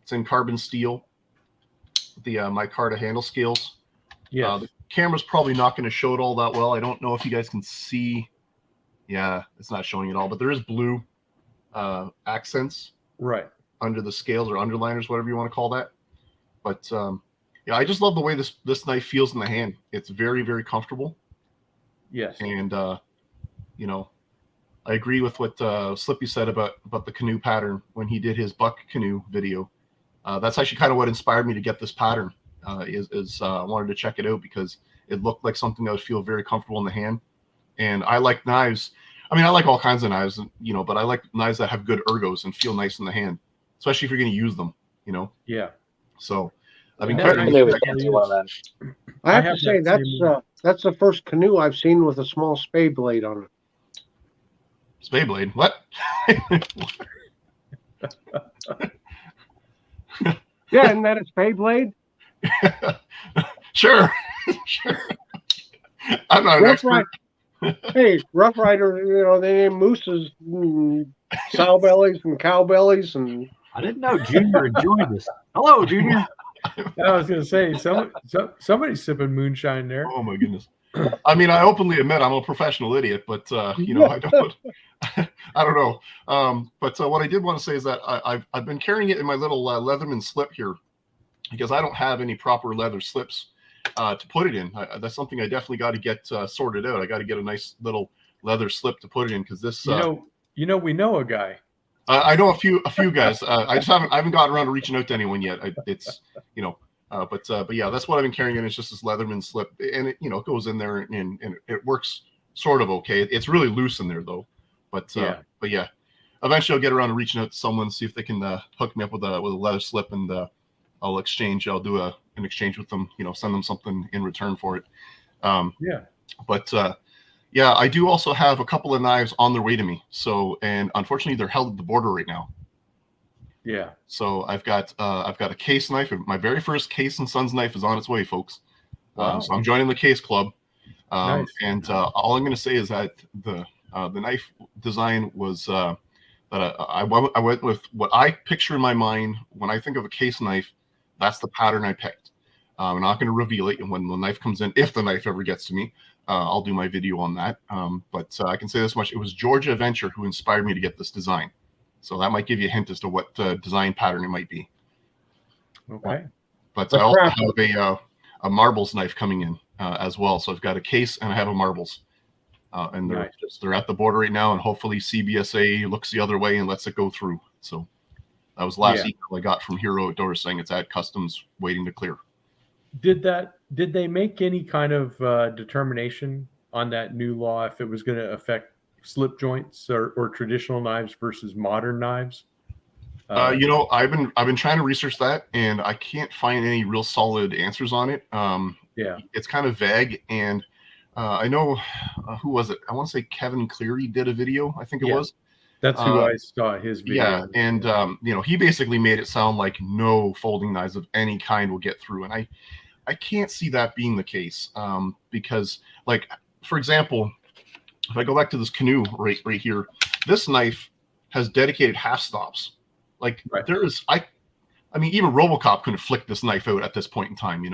It's in carbon steel. The micarta handle scales. Yes. The camera's probably not going to show it all that well. I don't know if you guys can see. Yeah, it's not showing it all, but there is blue accents Right. under the scales or underliners, whatever you want to call that. But yeah, I just love the way this knife feels in the hand. It's very, very comfortable. Yes. And you know, I agree with what Slippy said about the canoe pattern when he did his buck canoe video. That's actually kind of what inspired me to get this pattern. I wanted to check it out because it looked like something that would feel very comfortable in the hand. And I like knives. I mean, I like all kinds of knives, you know, but I like knives that have good ergos and feel nice in the hand, especially if you're going to use them, you know. Yeah. So I've been Yeah, carrying. Canoe is definitely one of them. I have have to say that same that's the first canoe I've seen with a small spade blade on it. Spade blade. What? Yeah, isn't that a spade blade? Sure. Sure. I'm not an Rough expert. Hey, Rough Rider, you know, they name mooses sow bellies and cow bellies and I didn't know Junior enjoyed this. Hello, Junior. I was going to say somebody's sipping moonshine there. Oh my goodness. I mean, I openly admit I'm a professional idiot, but you know, I don't. I don't know. But what I did want to say is that I've been carrying it in my little Leatherman slip here because I don't have any proper leather slips to put it in. That's something I definitely got to get sorted out. I got to get a nice little leather slip to put it in because this. We know a guy. I know a few guys. I haven't gotten around to reaching out to anyone yet. It's you know. But yeah, that's what I've been carrying in. It's just this Leatherman slip, and it, you know, it goes in there and it works sort of okay. It's really loose in there though. But yeah, eventually I'll get around to reaching out to someone, see if they can hook me up with a leather slip, and I'll do an exchange with them. You know, send them something in return for it. But yeah, I do also have a couple of knives on their way to me. So, and unfortunately, they're held at the border right now. Yeah. So I've got a case knife. My very first Case and Sons knife is on its way, folks. Wow. So I'm joining the Case Club. Nice. And all I'm going to say is that the knife design was that I went with what I picture in my mind when I think of a case knife. That's the pattern I picked. I'm not going to reveal it. And when the knife comes in, if the knife ever gets to me, I'll do my video on that. But I can say this much: it was Georgia Venture who inspired me to get this design. So that might give you a hint as to what design pattern it might be. Okay. But I also have a marbles knife coming in as well. So I've got a case and I have a marbles. And they're at the border right now, and hopefully CBSA looks the other way and lets it go through. So that was the last email I got from Hero Outdoors saying it's at customs waiting to clear. Did they make any kind of determination on that new law if it was going to affect slip joints or traditional knives versus modern knives? I've been trying to research that, and I can't find any real solid answers on it. It's kind of vague, and I know who was it? I want to say Kevin Cleary did a video. I think it was. That's who I saw his video. Yeah, and he basically made it sound like no folding knives of any kind will get through, and I can't see that being the case because, like, for example, if I go back to this canoe right here, this knife has dedicated half stops. Like there is, I mean, even RoboCop couldn't flick this knife out at this point in time,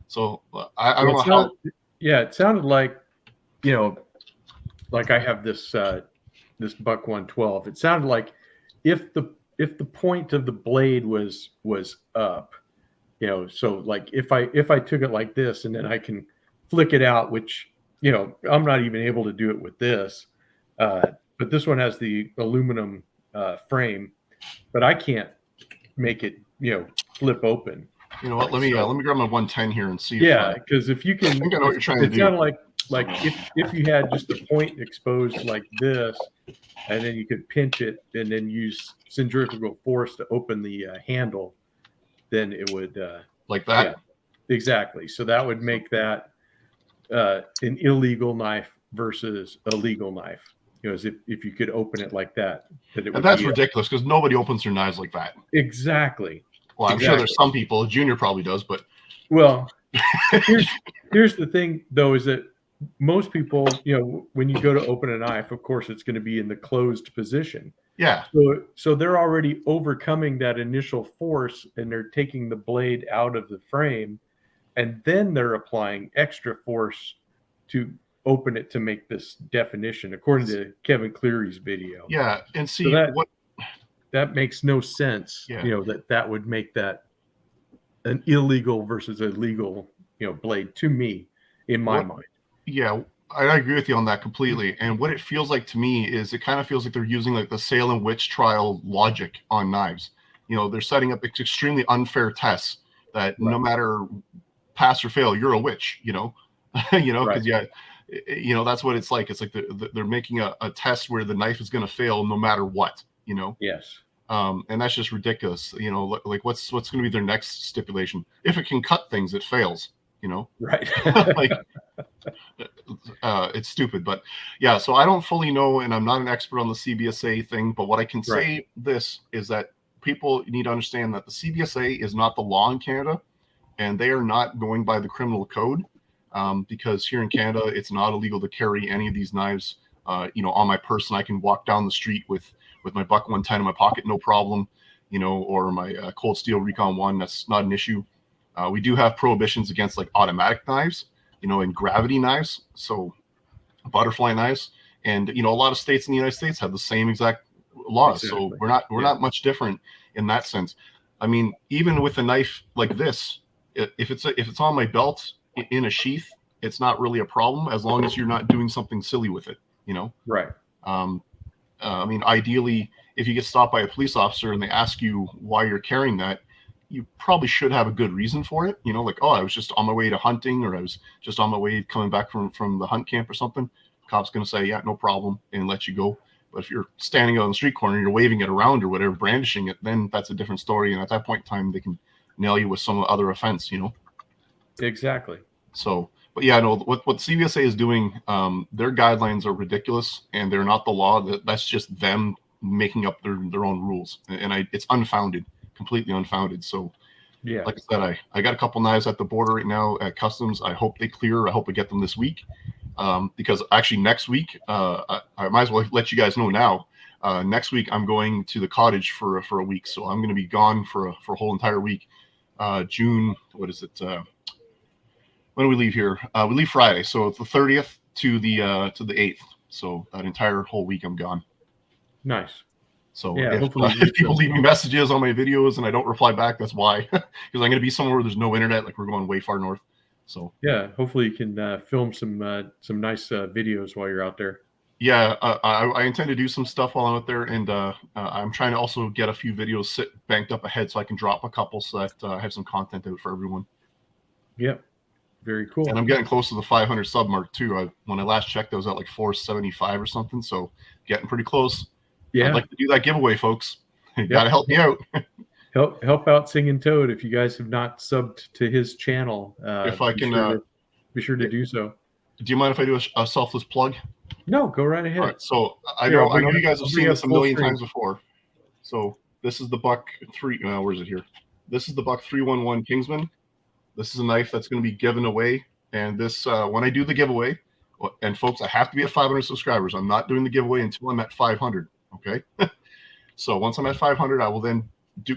So I don't know how. Yeah, it sounded like, like I have this this Buck 112. It sounded like if the point of the blade was up, so like if I took it like this and then I can flick it out, which I'm not even able to do it with this, but this one has the aluminum frame, but I can't make it flip open. You know what? Let me grab my 110 here and see. Because if you can, I think I know what you're trying to do. It sounded like if you had just the point exposed like this, and then you could pinch it and then use centrifugal force to open the handle, then it would like that. Yeah, exactly. So that would make that an illegal knife versus a legal knife. As if you could open it like that. And that's ridiculous because nobody opens their knives like that. Exactly. Well, I'm sure there's some people. Junior probably does, but here's the thing, though, is that most people, when you go to open a knife, of course, it's going to be in the closed position. Yeah. So they're already overcoming that initial force, and they're taking the blade out of the frame, and then they're applying extra force to open it to make this definition, according to Kevin Cleary's video. Yeah, and see that makes no sense. That would make that an illegal versus a legal, blade to me, in my mind. Yeah, I agree with you on that completely. And what it feels like to me is it kind of feels like they're using like the Salem witch trial logic on knives. They're setting up extremely unfair tests that no matter pass or fail, you're a witch. Because that's what it's like. It's like they're making a test where the knife is going to fail no matter what. Yes. And that's just ridiculous. Like what's going to be their next stipulation? If it can cut things, it fails. Right. It's stupid, but yeah. So I don't fully know, and I'm not an expert on the CBSA thing. But what I can say this is that people need to understand that the CBSA is not the law in Canada, and they are not going by the criminal code. Because here in Canada, it's not illegal to carry any of these knives, on my person. I can walk down the street with my Buck 110 in my pocket, no problem, or my Cold Steel Recon 1. That's not an issue. We do have prohibitions against like automatic knives, and gravity knives. So butterfly knives. And, a lot of states in the United States have the same exact laws. Exactly. So we're not much different in that sense. I mean, even with a knife like this, if it's on my belt in a sheath, it's not really a problem as long as you're not doing something silly with it, Right. I mean, ideally, if you get stopped by a police officer and they ask you why you're carrying that, you probably should have a good reason for it. Like, oh, I was just on my way to hunting, or I was just on my way coming back from the hunt camp or something. Cop's going to say, yeah, no problem, and let you go. But if you're standing out on the street corner and you're waving it around or whatever, brandishing it, then that's a different story. And at that point in time, they can nail you with some other offense, Exactly. So, but yeah, no, what CBSA is doing, their guidelines are ridiculous, and they're not the law. That's just them making up their own rules, and it's unfounded, completely unfounded. So, yeah, like I said, I got a couple knives at the border right now at customs. I hope they clear. I hope we get them this week, because actually next week, I might as well let you guys know now. Next week I'm going to the cottage for a week, so I'm going to be gone for a whole entire week. June. What is it? When do we leave here? We leave Friday, so it's the 30th to the 8th. So that entire whole week I'm gone. Nice. So Yeah, if, hopefully if people leave me messages on my videos and I don't reply back, that's why. Because I'm going to be somewhere where there's no internet, like we're going way far north. So yeah, hopefully you can film some nice videos while you're out there. yeah, I intend to do some stuff while I'm out there, and I'm trying to also get a few videos banked up ahead so I can drop a couple so that I have some content out for everyone. Yep. Very cool. And I'm getting close to the 500 sub mark too. When I last checked, I was at like 475 or something, so getting pretty close. Yeah. I'd like to do that giveaway, folks. You got to help me out. help out Singing Toad if you guys have not subbed to his channel. If I can, be sure to do so. Do you mind if I do a selfless plug? No, go right ahead. All right. So I Here, know I'll bring you guys I'll have bring seen up this a full million screen. times before. So this is the Buck 3. Where is it here? This is the Buck 311 Kingsman. This is a knife that's going to be given away. And this, when I do the giveaway, and folks, I have to be at 500 subscribers. I'm not doing the giveaway until I'm at 500. Okay. So once I'm at 500, I will then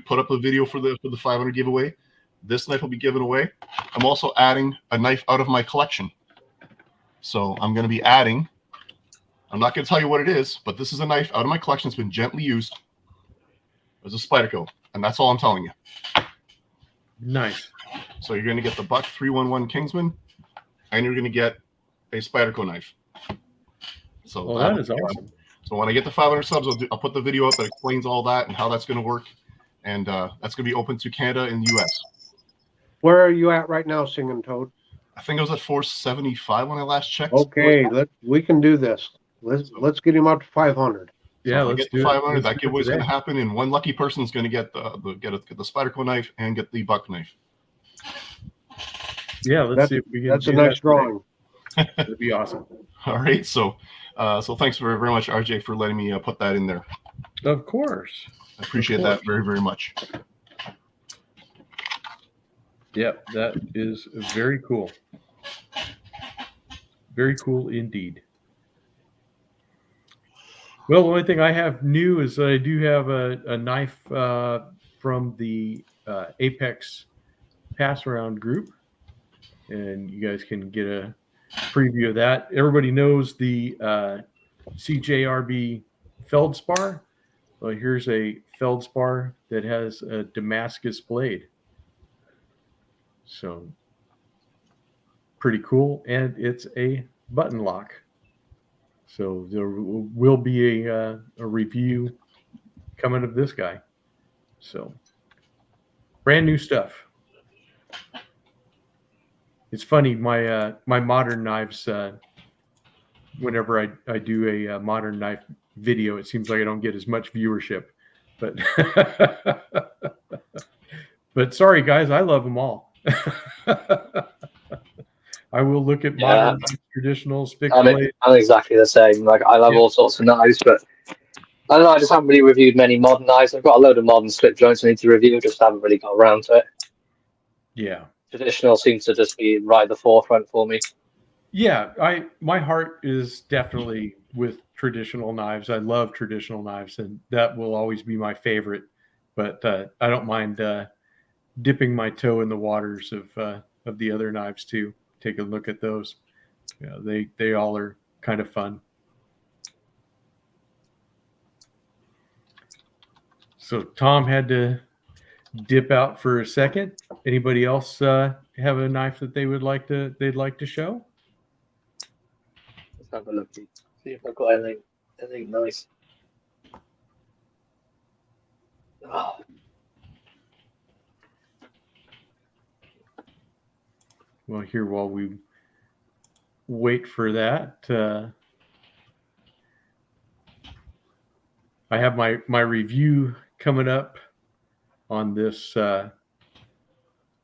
put up a video for the 500 giveaway. This knife will be given away. I'm also adding a knife out of my collection. So I'm going to be adding. I'm not going to tell you what it is, but this is a knife out of my collection. It's been gently used. It's a Spyderco, and that's all I'm telling you. Nice. So you're going to get the Buck 311 Kingsman, and you're going to get a Spyderco knife. So that is awesome. So when I get to 500 subs, I'll put the video up that explains all that and how that's going to work, and that's going to be open to Canada and the U.S. Where are you at right now, Singing Toad? I think I was at 475 when I last checked. Okay, we can do this. Let's get him up to 500. Yeah, So if I let's get do to 500. it. That giveaway is going to happen, and one lucky person is going to get the Spyderco knife and get the Buck knife. Yeah, let's see if we can. That's a do nice that drawing. today. That'd be awesome. All right, so thanks very much, RJ, for letting me put that in there. Of course. I appreciate that very, very much. Yep, that is very cool. Very cool indeed. Well, the only thing I have new is that I do have a knife from the Apex Pass Around group, and you guys can get a preview of that. Everybody knows the CJRB Feldspar. Well, here's a Feldspar that has a Damascus blade. So pretty cool, and it's a button lock. So there will be a review coming of this guy. So brand new stuff. It's funny, my modern knives. Whenever I do a modern knife video, it seems like I don't get as much viewership. But but sorry guys, I love them all. I will look at modern traditional fixed blade. I'm exactly the same. Like I love all sorts of knives, but I don't know. I just haven't really reviewed many modern knives. I've got a load of modern slip joints I need to review. Just haven't really got around to it. Yeah, traditional seems to just be right at the forefront for me. Yeah, my heart is definitely with traditional knives. I love traditional knives, and that will always be my favorite. But I don't mind dipping my toe in the waters of the other knives too. Take a look at those. Yeah, they all are kind of fun. So Tom had to dip out for a second. Anybody else have a knife that they'd like to show? Let's have a look. See if I've got anything nice. Oh. Well, here while we wait for that, I have my review coming up on this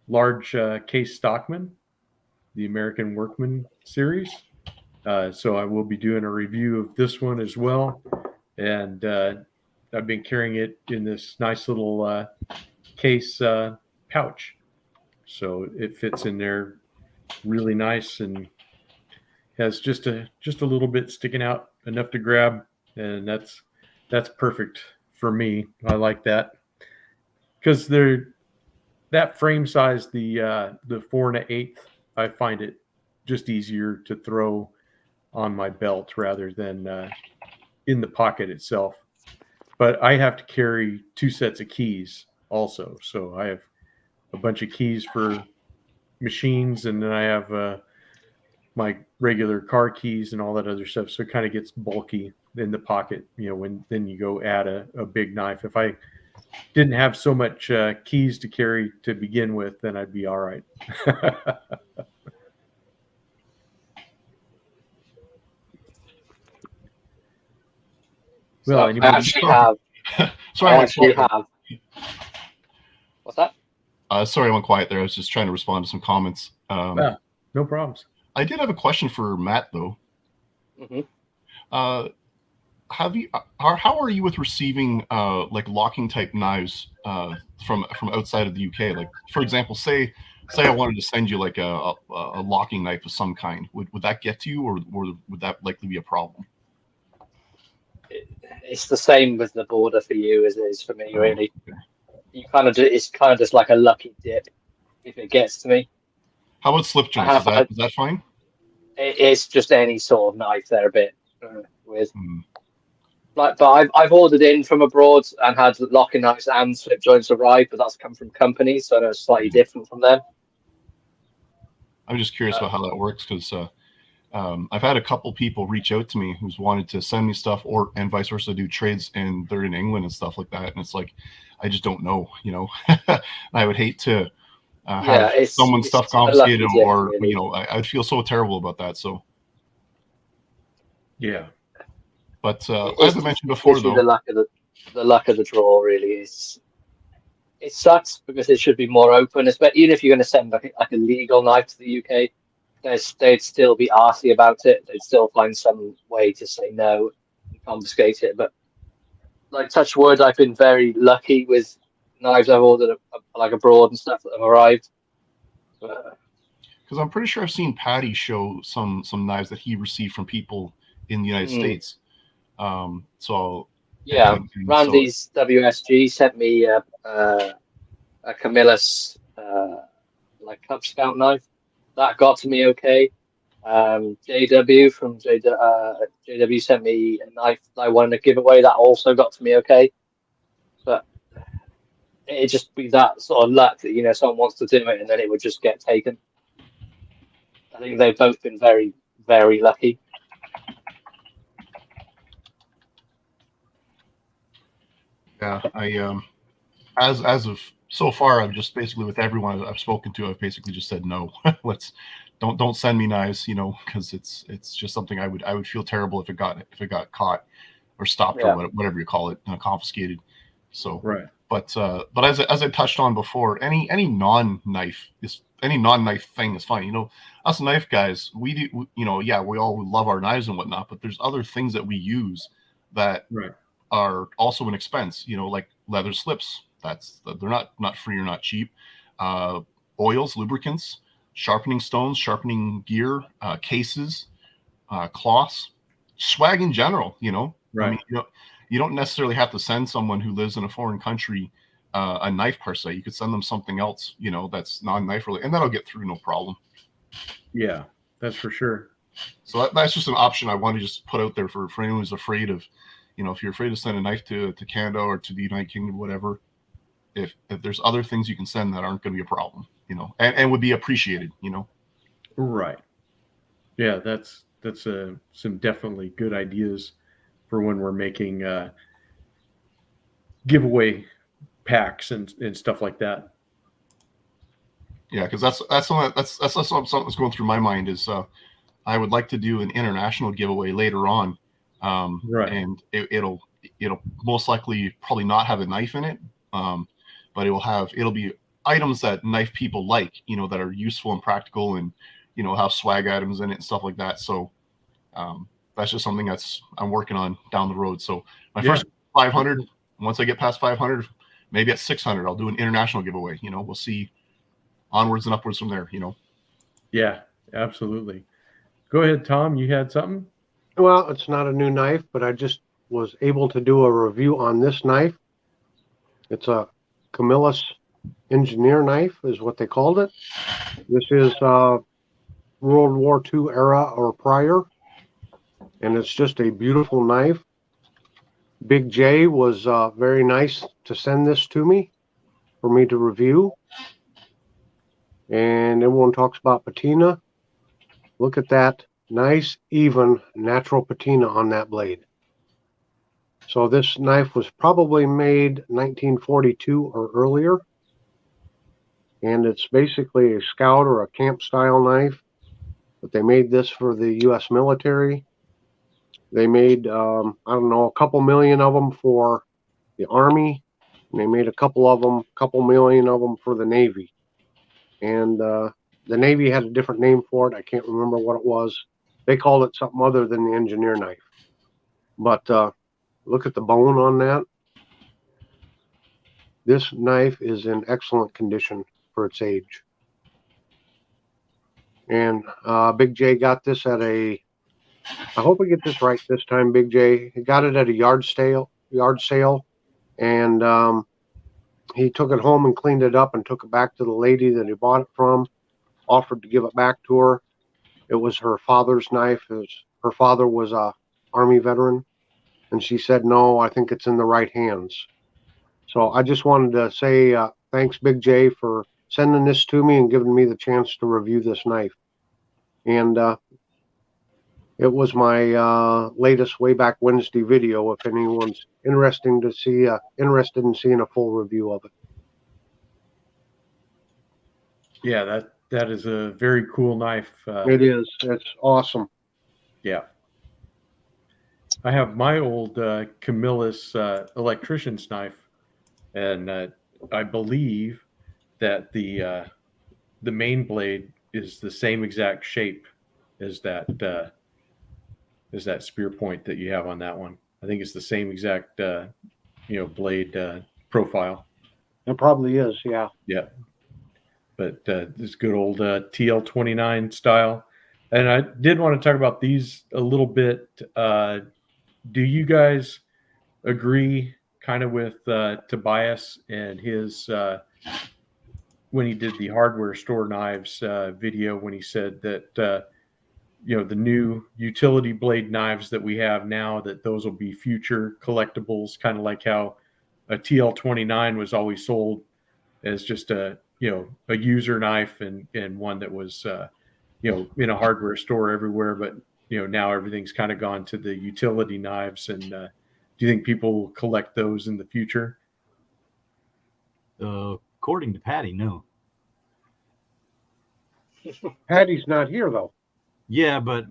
large Case Stockman, the American Workman series. So I will be doing a review of this one as well. And I've been carrying it in this nice little case pouch. So it fits in there really nice and has just a little bit sticking out, enough to grab. And that's perfect for me. I like that because that frame size, the 4 1/8, I find it just easier to throw on my belt rather than in the pocket itself. But I have to carry 2 sets of keys also. So I have a bunch of keys for machines, and then I have my regular car keys and all that other stuff. So it kind of gets bulky in the pocket, when then you go add a big knife. If I didn't have so much keys to carry to begin with, then I'd be all right. So Well, I anybody? actually have. Sorry, I I went actually quiet. have. What's that? Sorry, I went quiet there. I was just trying to respond to some comments. Yeah, no problems. I did have a question for Matt, though. Hmm. How are you with receiving like locking type knives from outside of the UK? Like, for example, say I wanted to send you like a locking knife of some kind. Would that get to you, or would that likely be a problem? It's the same with the border for you as it is for me, really. Okay. You kind of it's kind of just like a lucky dip if it gets to me. How about slip joints? Is that fine? It's just any sort of knife they're a bit weird. Mm. But I've ordered in from abroad and had locking knives and slip joints arrive, but that's come from companies, so I know it's slightly different from them. I'm just curious about how that works, because I've had a couple people reach out to me who's wanted to send me stuff, and vice versa, do trades, and they're in England and stuff like that, and it's like, I just don't know, I would hate to have someone's stuff confiscated, or really. I'd feel so terrible about that. So yeah, but as I mentioned before, though, the luck of the draw really is. It sucks because it should be more open, even if you're going to send like a legal knife to the UK. They'd still be arsy about it. They'd still find some way to say no and confiscate it. But like touch wood, I've been very lucky with knives I've ordered like abroad and stuff that have arrived. Because I'm pretty sure I've seen Patty show some knives that he received from people in the United States. So yeah, Randy's WSG sent me a Camillus like Cub Scout knife. That got to me okay. JW from JW sent me a knife that I wanted to give away. That also got to me okay. But it'd just be that sort of luck that someone wants to do it and then it would just get taken. I think they've both been very, very lucky. Yeah, I as of so far, I've just basically, with everyone I've spoken to, I've basically just said no. Don't send me knives, because it's just something I would feel terrible if it got caught or stopped, or whatever you call it, confiscated. So right. But as I touched on before, any non-knife thing is fine. Us knife guys, we do, we all love our knives and whatnot, but there's other things that we use that are also an expense. Like leather slips. They're not free or not cheap. Oils, lubricants, sharpening stones, sharpening gear, cases, cloths, swag in general. Right. I mean, you don't necessarily have to send someone who lives in a foreign country a knife per se. You could send them something else, that's non-knife related, and that'll get through no problem. Yeah, that's for sure. So that's just an option I want to just put out there for anyone who's afraid of, if you're afraid to send a knife to Canada or to the United Kingdom, whatever. If there's other things you can send that aren't going to be a problem, and would be appreciated, Right. Yeah, that's some definitely good ideas for when we're making giveaway packs and stuff like that. Yeah, because that's something that's going through my mind is I would like to do an international giveaway later on, and it'll most likely probably not have a knife in it. But it'll be items that knife people like, that are useful and practical, and have swag items in it and stuff like that. So that's just something I'm working on down the road. So my first 500, once I get past 500, maybe at 600, I'll do an international giveaway. We'll see onwards and upwards from there. Yeah, absolutely. Go ahead, Tom. You had something? Well, it's not a new knife, but I just was able to do a review on this knife. It's a Camillus engineer knife is what they called it. This is World War II era or prior, and it's just a beautiful knife. Big J was very nice to send this to me for me to review. And everyone talks about patina. Look at that nice, even, natural patina on that blade. So this knife was probably made 1942 or earlier. And it's basically a scout or a camp style knife. But they made this for the U.S. military. They made, I don't know, a couple million of them for the Army. And they made a couple million of them for the Navy. And the Navy had a different name for it. I can't remember what it was. They called it something other than the engineer knife. But look at the bone on that. This knife is in excellent condition for its age. And Big J got this at I hope I get this right this time, Big J. He got it at a yard sale, and he took it home and cleaned it up and took it back to the lady that he bought it from, offered to give it back to her. It was her father's knife. Her father was a Army veteran, and she said, no, I think it's in the right hands. So I just wanted to say thanks, Big J, for sending this to me and giving me the chance to review this knife. And it was my latest Wayback Wednesday video. If anyone's interested in seeing a full review of it. Yeah, that is a very cool knife. It is. It's awesome. Yeah. I have my old Camillus electrician's knife, and I believe that the main blade is the same exact shape as that spear point that you have on that one. I think it's the same exact blade profile. It probably is, yeah. Yeah. But this good old TL29 style. And I did want to talk about these a little bit. Do you guys agree kind of with Tobias and his when he did the hardware store knives video, when he said that the new utility blade knives that we have now, that those will be future collectibles, kind of like how a TL29 was always sold as just a user knife and one that was in a hardware store everywhere, but now everything's kind of gone to the utility knives. And do you think people will collect those in the future? According to Patty, no. Patty's not here though. Yeah, but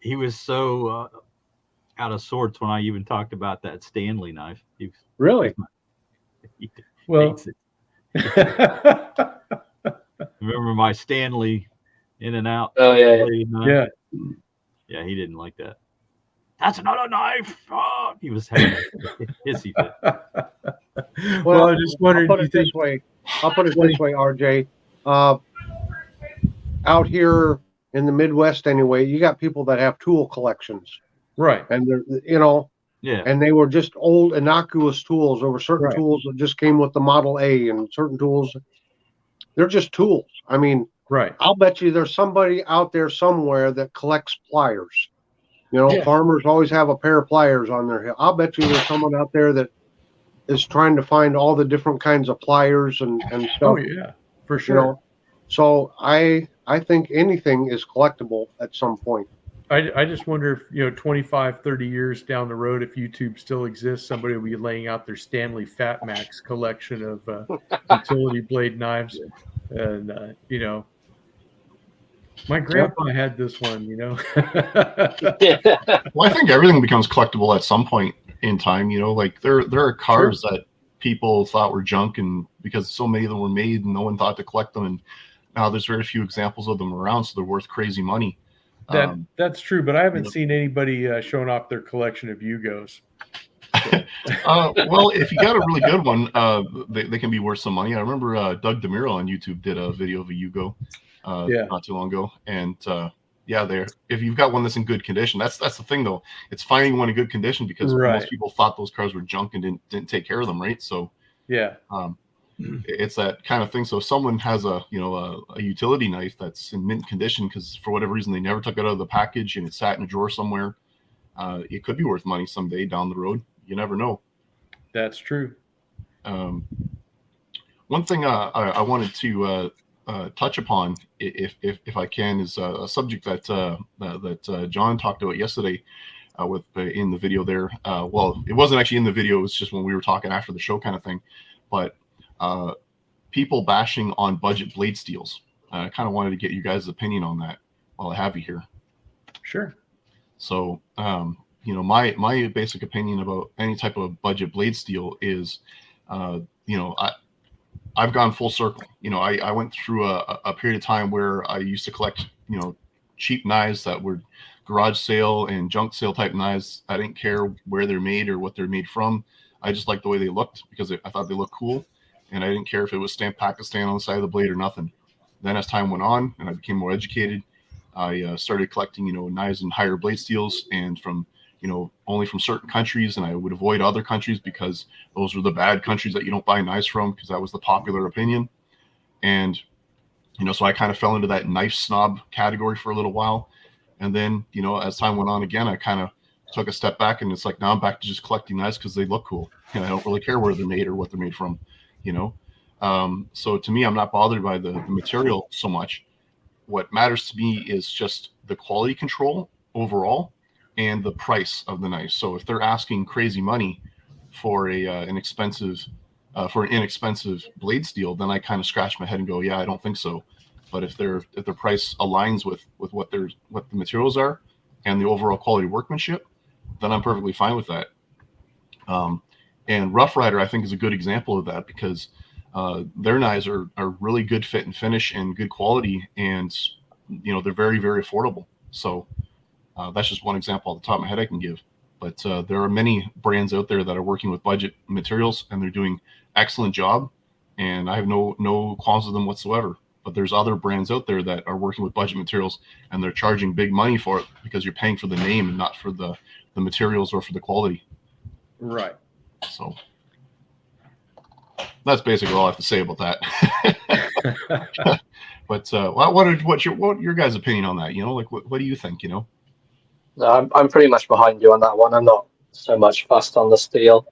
he was so out of sorts when I even talked about that Stanley knife. Really? He Well, hates it. Remember my Stanley in and out? Oh, yeah. blade knife? yeah. Yeah, he didn't like that. That's another knife. Oh, he was having a hissy fit. Well, I just wondered. I'll put it this way, RJ. Out here in the Midwest, anyway, you got people that have tool collections, Right. and they're Yeah. and they were just old innocuous tools. There were certain Right. tools that just came with the Model A, and certain tools, they're just tools. I mean, Right. I'll bet you there's somebody out there somewhere that collects pliers. Yeah. Farmers always have a pair of pliers on their hip. I'll bet you there's someone out there that is trying to find all the different kinds of pliers and stuff. Oh yeah, for sure. So I think anything is collectible at some point. I just wonder if 25, 30 years down the road, if YouTube still exists, somebody will be laying out their Stanley Fat Max collection of utility blade knives, and my grandpa had this one. Yeah. Well, I think everything becomes collectible at some point in time. Like there are cars that people thought were junk, and because so many of them were made and no one thought to collect them, and now there's very few examples of them around, so they're worth crazy money. That's true, but I haven't seen anybody showing off their collection of Yugos. Well, if you got a really good one, they can be worth some money. I remember Doug DeMiro on YouTube did a video of a Yugo not too long ago, and if you've got one that's in good condition, that's the thing though. It's finding one in good condition, because most people thought those cars were junk and didn't take care of them, right? So yeah, it's that kind of thing. So if someone has a utility knife that's in mint condition because for whatever reason they never took it out of the package and it sat in a drawer somewhere, it could be worth money someday down the road. You never know. That's true. One thing I wanted to touch upon, if I can, is a subject that John talked about yesterday in the video there. Well, it wasn't actually in the video. It was just when we were talking after the show kind of thing. But people bashing on budget blade steels. I kind of wanted to get you guys' opinion on that while I have you here. Sure. So, my basic opinion about any type of budget blade steel is, I've gone full circle. I went through a period of time where I used to collect, cheap knives that were garage sale and junk sale type knives. I didn't care where they're made or what they're made from. I just liked the way they looked because I thought they looked cool. And I didn't care if it was stamped Pakistan on the side of the blade or nothing. Then as time went on and I became more educated, I started collecting, knives and higher blade steels and from, only from certain countries. And I would avoid other countries because those were the bad countries that you don't buy knives from because that was the popular opinion. And, so I kind of fell into that knife snob category for a little while. And then, as time went on again, I kind of took a step back and it's like, now I'm back to just collecting knives because they look cool. And I don't really care where they're made or what they're made from, So to me, I'm not bothered by the material so much. What matters to me is just the quality control overall and the price of the knife. So if they're asking crazy money for an inexpensive blade steel, then I kind of scratch my head and go, yeah, I don't think so. But if their price aligns with what the materials are and the overall quality workmanship, then I'm perfectly fine with that. And Rough Rider, I think, is a good example of that because their knives are really good fit and finish and good quality, and they're very, very affordable. So that's just one example off the top of my head I can give. But there are many brands out there that are working with budget materials, and they're doing excellent job. And I have no qualms with them whatsoever. But there's other brands out there that are working with budget materials, and they're charging big money for it because you're paying for the name and not for the materials or for the quality. Right. So that's basically all I have to say about that. But what's your guys' opinion on that? What do you think? No, I'm pretty much behind you on that one. I'm not so much fussed on the steel,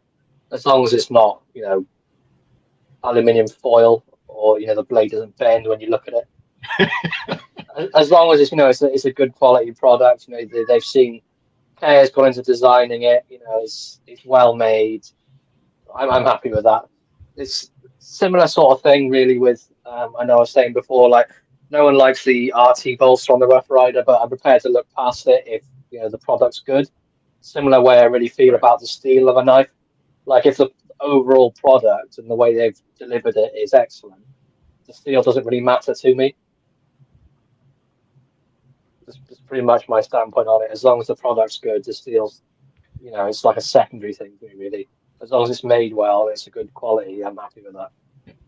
as long as it's not, aluminium foil or the blade doesn't bend when you look at it. As long as it's a good quality product. They've seen care's gone into designing it. It's well made. I'm happy with that. It's similar sort of thing really with I know I was saying before, like no one likes the RT bolster on the Rough Rider, but I'm prepared to look past it if the product's good. Similar way I really feel about the steel of a knife. Like if the overall product and the way they've delivered it is excellent, the steel doesn't really matter to me. That's pretty much my standpoint on it. As long as the product's good, the steel's, it's like a secondary thing to me, really. As long as it's made well, it's a good quality, I'm happy with that.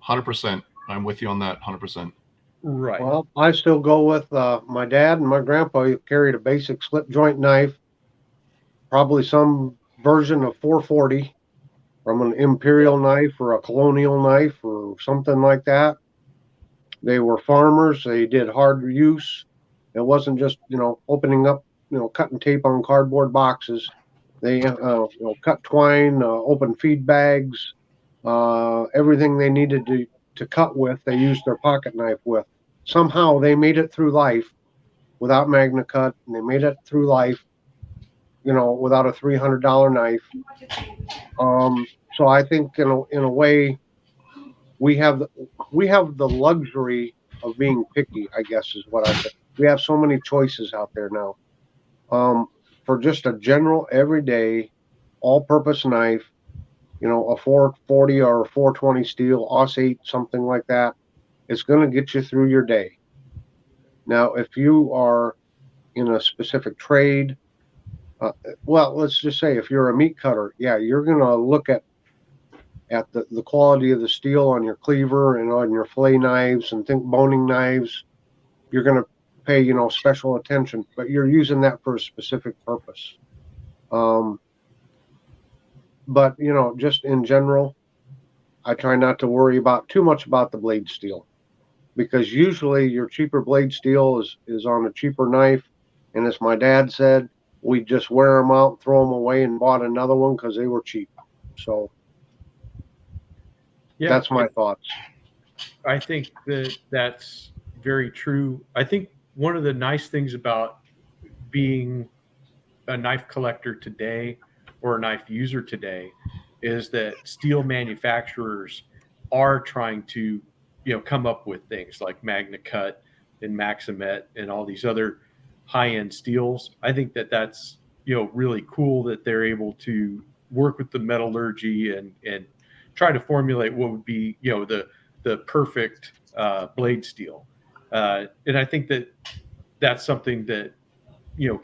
100%. I'm with you on that, 100%. Right. Well, I still go with my dad and my grandpa carried a basic slip joint knife, probably some version of 440 from an imperial knife or a colonial knife or something like that. They were farmers. They did hard use. It wasn't just, opening up, cutting tape on cardboard boxes. They, cut twine, open feed bags, everything they needed to cut with, they used their pocket knife with. Somehow they made it through life without Magna Cut, and they made it through life, without a $300 knife. So I think, in a way, we have the luxury of being picky, I guess is what I think. We have so many choices out there now. For just a general, everyday, all-purpose knife, a 440 or a 420 steel, AUS-8, something like that, it's going to get you through your day. Now, if you are in a specific trade, let's just say if you're a meat cutter, yeah, you're going to look at the quality of the steel on your cleaver and on your fillet knives and boning knives. You're going to pay, special attention, but you're using that for a specific purpose. But, just in general, I try not to worry about too much about the blade steel, because usually your cheaper blade steel is on a cheaper knife. And as my dad said, we just wear them out, throw them away, and bought another one because they were cheap. So Yeah, that's my thoughts. I think that's very true. I think one of the nice things about being a knife collector today or a knife user today is that steel manufacturers are trying to, come up with things like Magna Cut and Maximet and all these other high-end steels. I think that's, really cool that they're able to work with the metallurgy and try to formulate what would be, the perfect blade steel. And I think that's something that,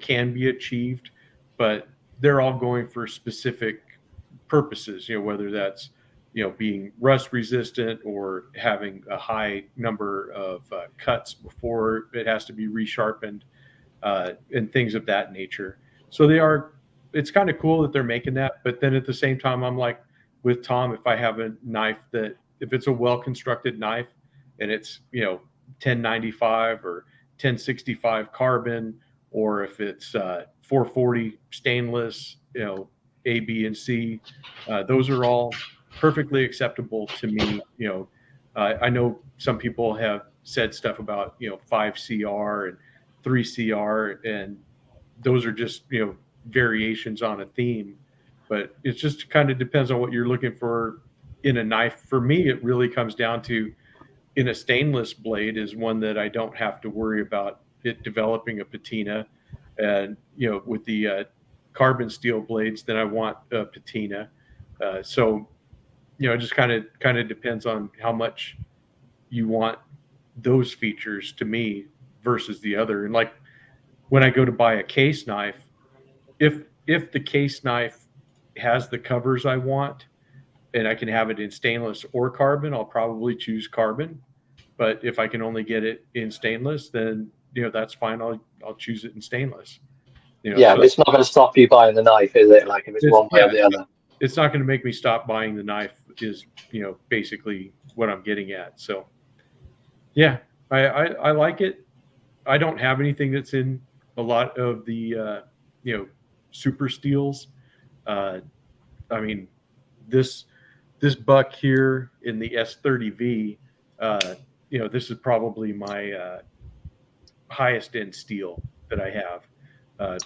can be achieved, but they're all going for specific purposes, whether that's, being rust resistant or having a high number of cuts before it has to be resharpened, and things of that nature. So it's kind of cool that they're making that. But then at the same time, I'm like with Tom, if I have a knife if it's a well-constructed knife and it's, 1095 or 1065 carbon, or if it's 440 stainless, A, B, and C, those are all perfectly acceptable to me. I know some people have said stuff about, 5CR and 3CR, and those are just, variations on a theme. But it just kind of depends on what you're looking for in a knife. For me, it really comes down to, in a stainless blade is one that I don't have to worry about it developing a patina. And, with the carbon steel blades, then I want a patina. So, it just kind of depends on how much you want those features to me versus the other. And like when I go to buy a case knife, if the case knife has the covers I want and I can have it in stainless or carbon, I'll probably choose carbon. But if I can only get it in stainless, then, that's fine. I'll choose it in stainless. Yeah, but it's not going to stop you buying the knife, is it? Like if it's one way or the other. It's not going to make me stop buying the knife is, basically what I'm getting at. So, yeah, I like it. I don't have anything that's in a lot of the, super steels. I mean, this buck here in the S30V, this is probably my highest end steel that I have.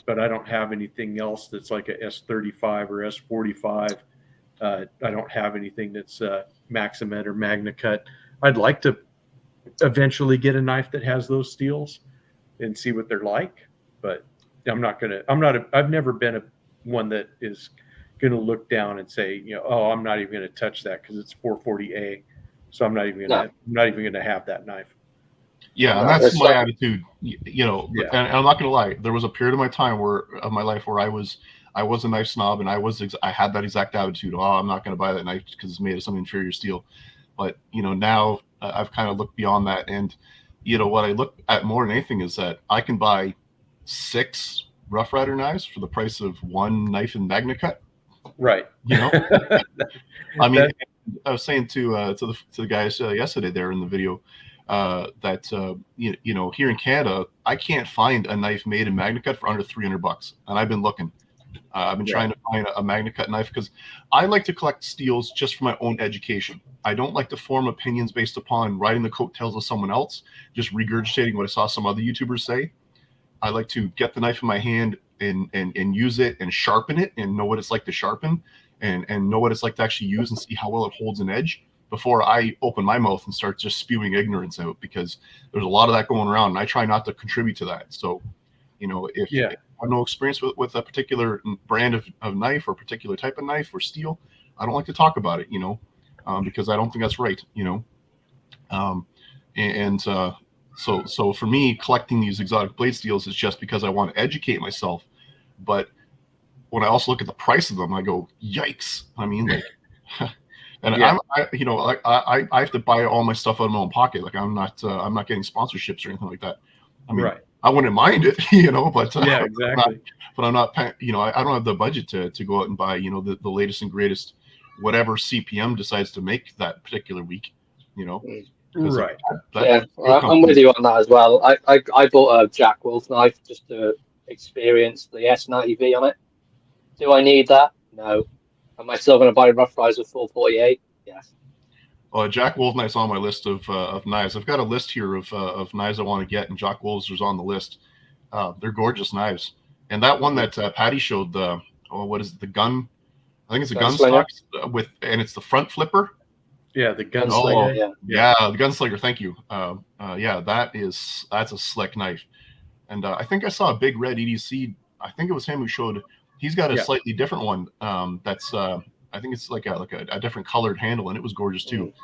But I don't have anything else that's like a S35 or S45. I don't have anything that's Maximet or Magna Cut. I'd like to eventually get a knife that has those steels and see what they're like, but I've never been one that is going to look down and say, oh, I'm not even going to touch that because it's 440A. So I'm not even going to have that knife. Yeah, and that's my attitude. And I'm not gonna lie. There was a period of my life where I was a knife snob, and I had that exact attitude. Oh, I'm not gonna buy that knife because it's made of some inferior steel. But now I've kind of looked beyond that, and what I look at more than anything is that I can buy 6 Rough Rider knives for the price of 1 knife in Magna Cut. Right. I mean, I was saying to the guys yesterday there in the video. That here in Canada, I can't find a knife made in Magna Cut for under $300, and I've been looking. I've been trying to find a Magna Cut knife because I like to collect steels just for my own education. I don't like to form opinions based upon riding the coattails of someone else, just regurgitating what I saw some other YouTubers say. I like to get the knife in my hand and use it and sharpen it and know what it's like to sharpen and know what it's like to actually use and see how well it holds an edge before I open my mouth and start just spewing ignorance out, because there's a lot of that going around, and I try not to contribute to that. So, if I have no experience with a particular brand of knife or particular type of knife or steel, I don't like to talk about it, because I don't think that's right, So for me, collecting these exotic blade steels is just because I want to educate myself. But when I also look at the price of them, I go, yikes. I mean, like, and I have to buy all my stuff out of my own pocket. Like I'm not getting sponsorships or anything like that. I mean, I wouldn't mind it, but yeah, exactly. I'm not, I don't have the budget to go out and buy, the latest and greatest whatever CPM decides to make that particular week. You know, 'cause Right. Yeah, I'm with you on that as well. I bought a Jack Wolf knife just to experience the S90V on it. Do I need that? No. Am I still going to buy Rough Rise with 448? Yes. Well, Jack Wolf knife's on my list of knives. I've got a list here of knives I want to get, and Jack Wolf's is on the list. They're gorgeous knives. And that one that Patty showed, what is it, the gun? I think it's a gun stock with, and it's the front flipper. Yeah, the gunslinger. Oh, Yeah, the gunslinger. Thank you. Yeah, that's a slick knife. And I think I saw a big red EDC. I think it was him who showed. He's got a slightly different one. That's I think it's like a different colored handle, and it was gorgeous too.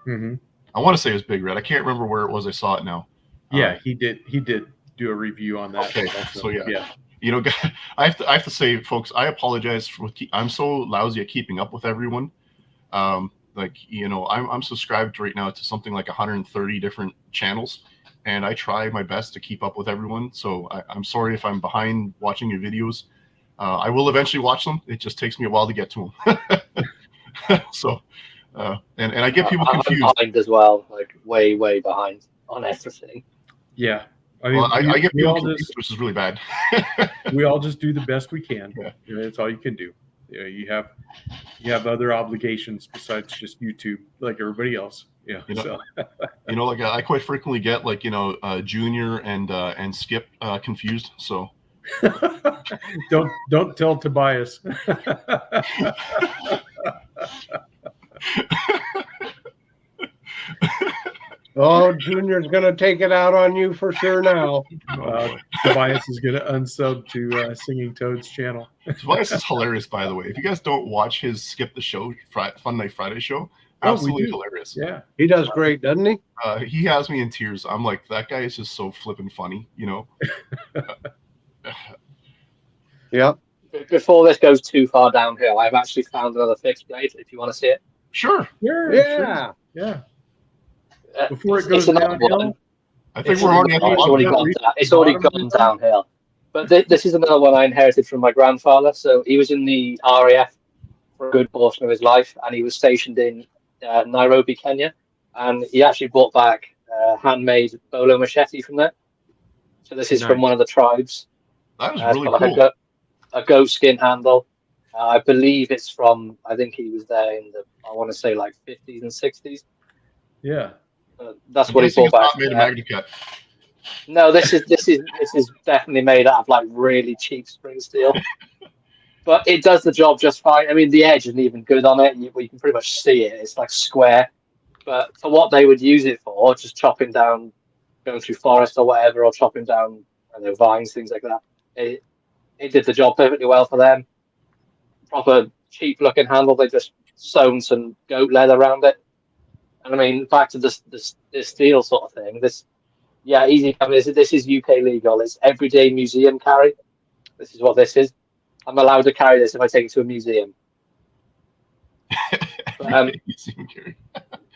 Mm-hmm. I want to say it was Big Red. I can't remember where it was. I saw it now. Yeah, he did do a review on that. Okay, so yeah. You know, I have to say, folks, I apologize for. I'm so lousy at keeping up with everyone. Like, you know, I'm subscribed right now to something like 130 different channels, and I try my best to keep up with everyone. So I'm sorry if I'm behind watching your videos. I will eventually watch them. It just takes me a while to get to them. So, and I get people confused. I'm behind as well, like way behind on everything. Yeah. I mean, Well, I get people confused, which is really bad. We all just do the best we can. Yeah. You know, that's all you can do. You know, you have other obligations besides just YouTube, like everybody else. Yeah. You know, so. You know, like I quite frequently get like, you know, Junior and Skip confused. So don't tell Tobias. Oh, Junior's gonna take it out on you for sure now. Tobias is gonna unsub to Singing Toad's channel. Tobias is hilarious, by the way. If you guys don't watch his Skip the Show Fun Night Friday show, absolutely hilarious. Yeah, he does great, doesn't he? He has me in tears. I'm like, that guy is just so flippin' funny, you know. Yeah. Before this goes too far downhill, I've actually found another fixed blade. If you want to see it, Sure. Yeah. Before it goes downhill, I think we're already at the bottom. It's already gone downhill. But this is another one I inherited from my grandfather. So he was in the RAF for a good portion of his life, and he was stationed in Nairobi, Kenya. And he actually brought back handmade bolo machete from there. So this is from one of the tribes. That is really cool. Like a goat skin handle. I believe it's from, I think he was there in the, I want to say like 50s and 60s. Yeah. That's what he brought back. Not made of MagnaCut. No, this is definitely made out of like really cheap spring steel. But it does the job just fine. I mean, the edge isn't even good on it. You can pretty much see it. It's like square. But for what they would use it for, just chopping down, going through forest or whatever, or chopping down, I don't know, vines, things like that, it did the job perfectly well for them. Proper cheap looking handle. They just sewn some goat leather around it. And I mean, back to this steel sort of thing. Easy. I mean, this is UK legal. It's everyday museum carry. This is what this is. I'm allowed to carry this if I take it to a museum.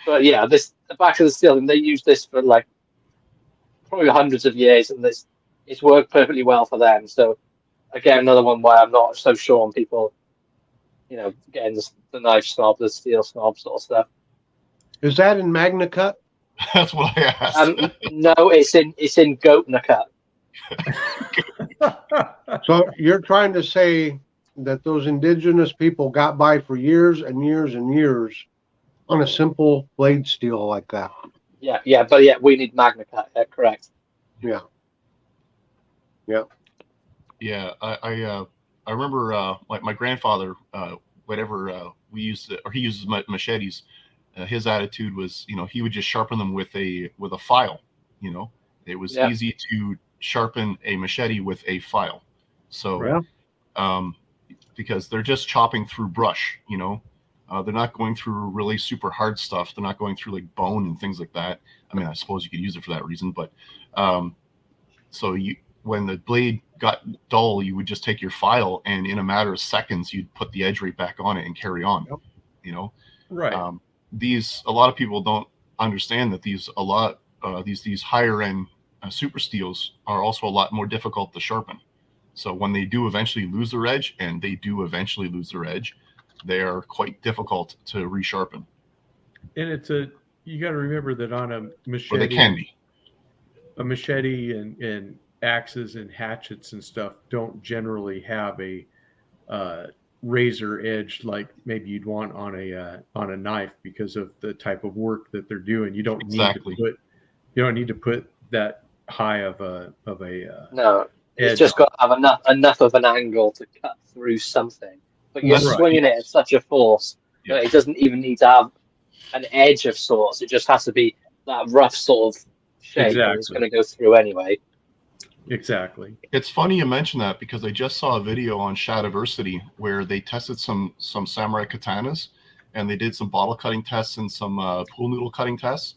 But yeah, the back of the steel, and they use this for like probably hundreds of years, and it's worked perfectly well for them. So again, another one why I'm not so sure on people, you know, getting the knife snob, the steel snob sort of stuff. Is that in MagnaCut? That's what I asked. No, it's in goat cut. So you're trying to say that those indigenous people got by for years and years and years on a simple blade steel like that? Yeah, but we need MagnaCut. Correct. Yeah. I remember my grandfather, whenever we used it, or he uses machetes. His attitude was, you know, he would just sharpen them with a file. You know, it was easy to sharpen a machete with a file. So, because they're just chopping through brush, you know, they're not going through really super hard stuff. They're not going through like bone and things like that. I mean, I suppose you could use it for that reason, but so when the blade got dull, you would just take your file, and in a matter of seconds, you'd put the edge right back on it and carry on. You know, right. A lot of people don't understand that these higher end super steels are also a lot more difficult to sharpen. So when they do eventually lose their edge, and they do eventually lose their edge, they are quite difficult to resharpen. And you got to remember that on a Or machete, they can be. a machete and axes and hatchets and stuff don't generally have a razor edge like maybe you'd want on a knife because of the type of work that they're doing. You don't Exactly. need to put that high of a No, it's edge just on. got to have enough of an angle to cut through something. But you're That's right. swinging it at such a force Yeah. that it doesn't even need to have an edge of sorts. It just has to be that rough sort of shape that it's Exactly. going to go through anyway. Exactly. It's funny you mention that because I just saw a video on Shadiversity where they tested some samurai katanas, and they did some bottle cutting tests and some pool noodle cutting tests,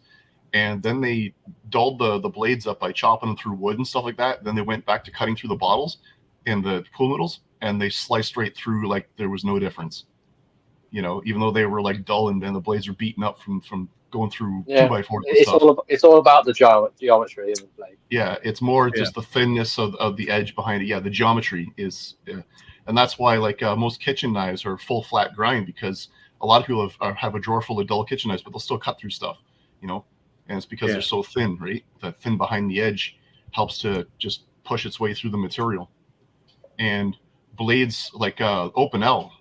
and then they dulled the blades up by chopping them through wood and stuff like that. Then they went back to cutting through the bottles and the pool noodles, and they sliced right through like there was no difference. You know, even though they were like dull and the blades were beaten up from going through Yeah. 2x4s and It's stuff. it's all about the geometry of the blade. Yeah, it's more Yeah. just the thinness of the edge behind it. Yeah, the geometry is, and that's why like most kitchen knives are full flat grind, because a lot of people have a drawer full of dull kitchen knives, but they'll still cut through stuff, you know, and it's because Yeah. they're so thin, right? The thin behind the edge helps to just push its way through the material. And blades like Open L,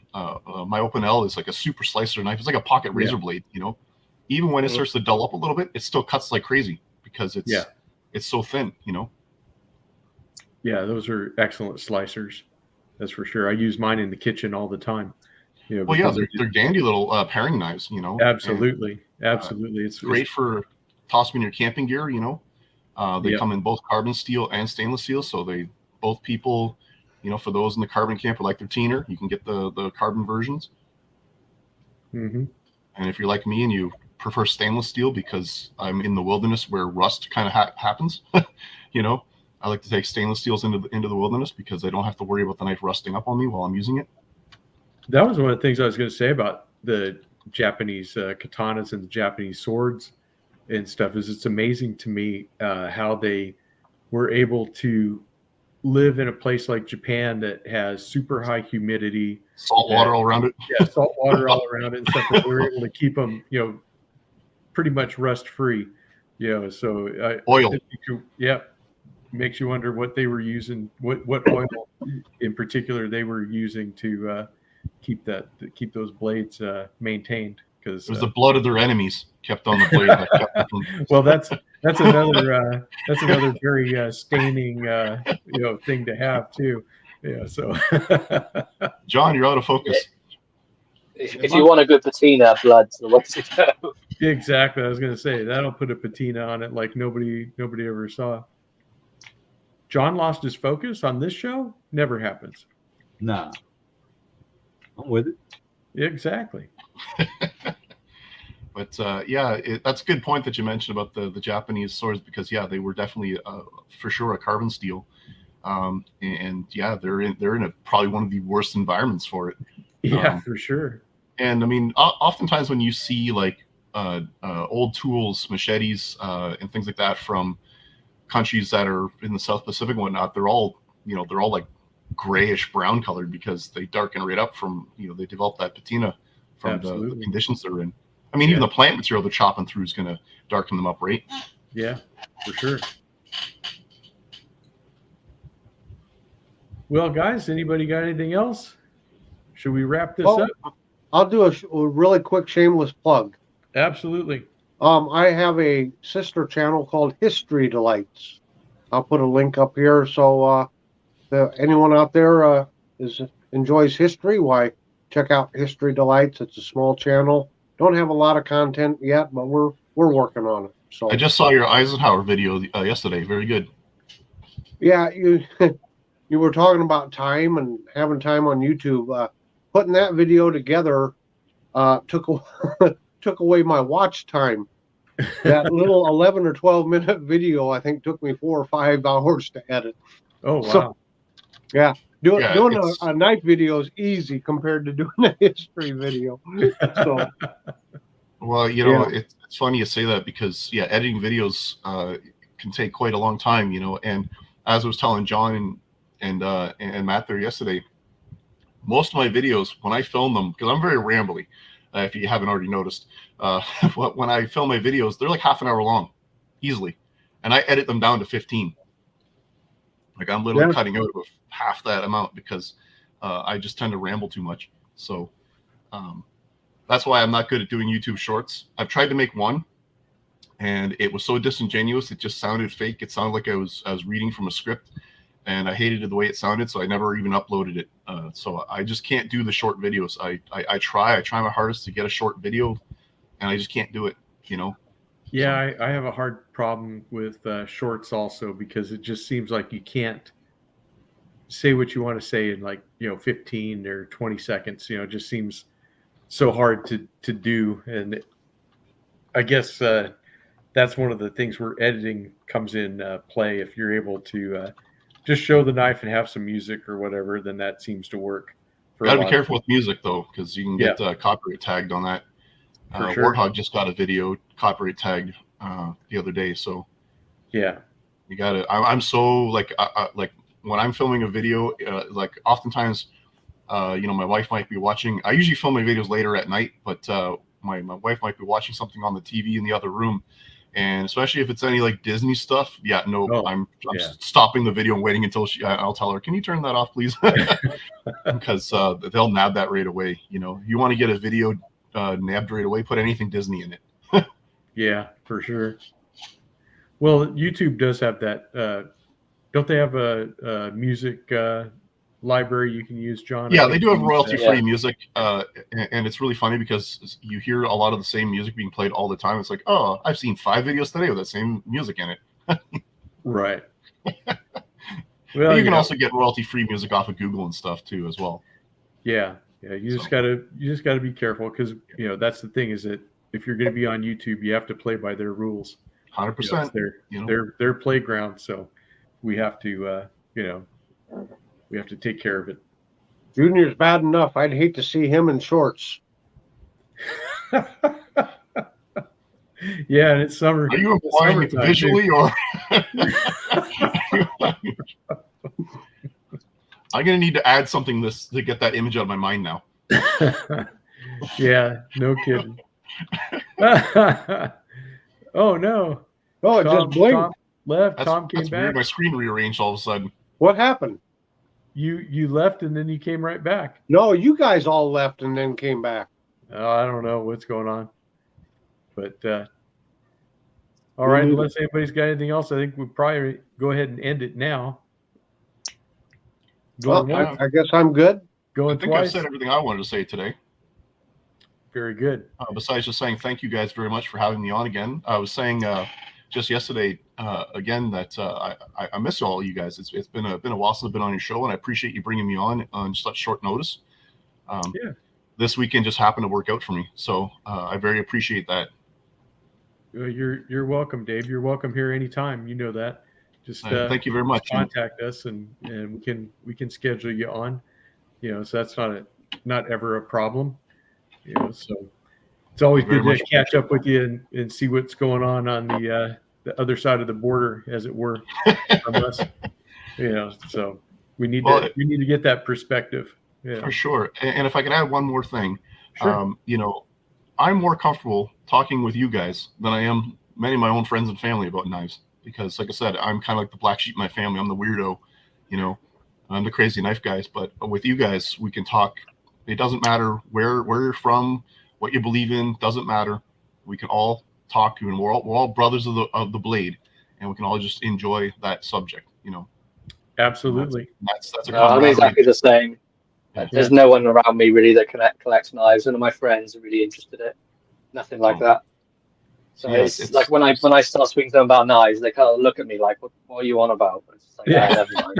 my Open L is like a super slicer knife. It's like a pocket razor blade, you know. Even when it starts to dull up a little bit, it still cuts like crazy because it's so thin, you know. Yeah, those are excellent slicers. That's for sure. I use mine in the kitchen all the time. You know, Well, yeah, because they're dandy little paring knives, you know. absolutely. Absolutely. It's great for tossing in your camping gear, you know. They Yeah. come in both carbon steel and stainless steel, so both people, you know, for those in the carbon camp who like their teener, you can get the carbon versions. Mm-hmm. And if you're like me and you prefer stainless steel because I'm in the wilderness where rust kind of happens, you know, I like to take stainless steels into the wilderness because I don't have to worry about the knife rusting up on me while I'm using it. That was one of the things I was going to say about the Japanese katanas and the Japanese swords and stuff. Is it's amazing to me how they were able to live in a place like Japan that has super high humidity, Salt water all around it. yeah, salt water all around it and stuff. That they were able to keep them, you know, pretty much rust free. You know, so Oil. makes you wonder what they were using, what oil in particular they were using to keep those blades maintained. Because It was the blood of their enemies kept on the blade. That kept them from- well, that's another very staining thing to have too. Yeah. So John, you're out of focus. If you want a good patina, blood's the way to go. exactly, I was going to say that'll put a patina on it like nobody ever saw. John lost his focus on this show. Never happens. Nah, I'm with it. Exactly. But yeah, that's a good point that you mentioned about the Japanese swords, because yeah, they were definitely for sure a carbon steel, and yeah, they're in probably one of the worst environments for it. Yeah, for sure. And I mean, oftentimes when you see like old tools, machetes, and things like that from countries that are in the South Pacific and whatnot, they're all like grayish brown colored because they darken right up from, you know, they develop that patina from the conditions they're in. I mean, even the plant material they're chopping through is going to darken them up, right? Yeah, for sure. Well, guys, anybody got anything else? Should we wrap this up? I'll do a really quick shameless plug. Absolutely. I have a sister channel called History Delights. I'll put a link up here. So anyone out there enjoys history, why check out History Delights. It's a small channel. Don't have a lot of content yet, but we're working on it. So I just saw your Eisenhower video yesterday. Very good. Yeah, you were talking about time and having time on YouTube. Putting that video together took away my watch time. That little 11 or 12 minute video, I think, took me 4 or 5 hours to edit. Oh, wow. So, yeah. Doing it's- a knife video is easy compared to doing a history video. So, Well, you know, it's funny you say that because yeah, editing videos can take quite a long time, you know. And as I was telling John and Matt there yesterday, most of my videos, when I film them, because I'm very rambly, if you haven't already noticed, when I film my videos, they're like half an hour long, easily. And I edit them down to 15. Like I'm literally cutting out of half that amount because I just tend to ramble too much. So that's why I'm not good at doing YouTube shorts. I've tried to make one, and it was so disingenuous. It just sounded fake. It sounded like I was reading from a script, and I hated the way it sounded. So I never even uploaded it. So I just can't do the short videos. I try my hardest to get a short video, and I just can't do it. You know. Yeah, I have a hard problem with shorts also because it just seems like you can't say what you want to say in like 15 or 20 seconds. It just seems so hard to do, and I guess that's one of the things where editing comes in play. If you're able to just show the knife and have some music or whatever, then that seems to work. You gotta be careful with music though, because you can get copyright tagged on that. Sure. Warthog just got a video copyright tagged the other day, so yeah, you gotta. I'm so like when I'm filming a video, like oftentimes, my wife might be watching. I usually film my videos later at night, but my wife might be watching something on the TV in the other room, and especially if it's any like Disney stuff, I'm stopping the video and waiting until I'll tell her, can you turn that off, please? Because they'll nab that right away. You want to get a video nabbed right away, put anything Disney in it. Yeah, for sure. Well, YouTube does have that. Don't they have a music library you can use, John? Yeah, they do have royalty-free music, and it's really funny because you hear a lot of the same music being played all the time. It's like, oh, I've seen 5 videos today with that same music in it. Right. Well, you can also get royalty-free music off of Google and stuff too, as well. Yeah. You just gotta be careful because that's the thing is that if you're going to be on YouTube, you have to play by their rules. 100%. Their playground, so we have to we have to take care of it. Junior's bad enough. I'd hate to see him in shorts. Yeah, and it's summer. Are you implying it visually or? I'm gonna need to add something to get that image out of my mind now. Yeah, no kidding. Oh no! Oh, it just blinked. Tom left. Tom came back. Weird. My screen rearranged all of a sudden. What happened? You left and then you came right back. No, you guys all left and then came back. I don't know what's going on, but all right. Unless anybody's got anything else, I think we'll probably go ahead and end it now. Well, I guess I'm good. Going I think twice. I've said everything I wanted to say today. Very good. Besides just saying thank you guys very much for having me on again. I was saying just yesterday again that I miss all you guys. It's been a while since I've been on your show, and I appreciate you bringing me on such short notice. This weekend just happened to work out for me, so I very appreciate that. You're welcome, Dave. You're welcome here anytime. You know that. Just thank you very much. Contact us, and we can schedule you on. So that's not ever a problem. So it's always good to catch up with you and see what's going on the other side of the border, as it were, from us. So we need to get that perspective. Yeah. For sure. And if I can add one more thing, sure. I'm more comfortable talking with you guys than I am many of my own friends and family about knives, because like I said, I'm kind of like the black sheep in my family. I'm the weirdo, I'm the crazy knife guys, but with you guys, we can talk. It doesn't matter where you're from, what you believe in, doesn't matter. We can all talk to, and we're all brothers of the blade, and we can all just enjoy that subject, Absolutely. That's a I'm exactly the same. There's no one around me really that collects knives. None of my friends are really interested in it. Nothing like that. So it's like when I start speaking to them about knives, they kind of look at me like, "What are you on about?" It's just like, never mind.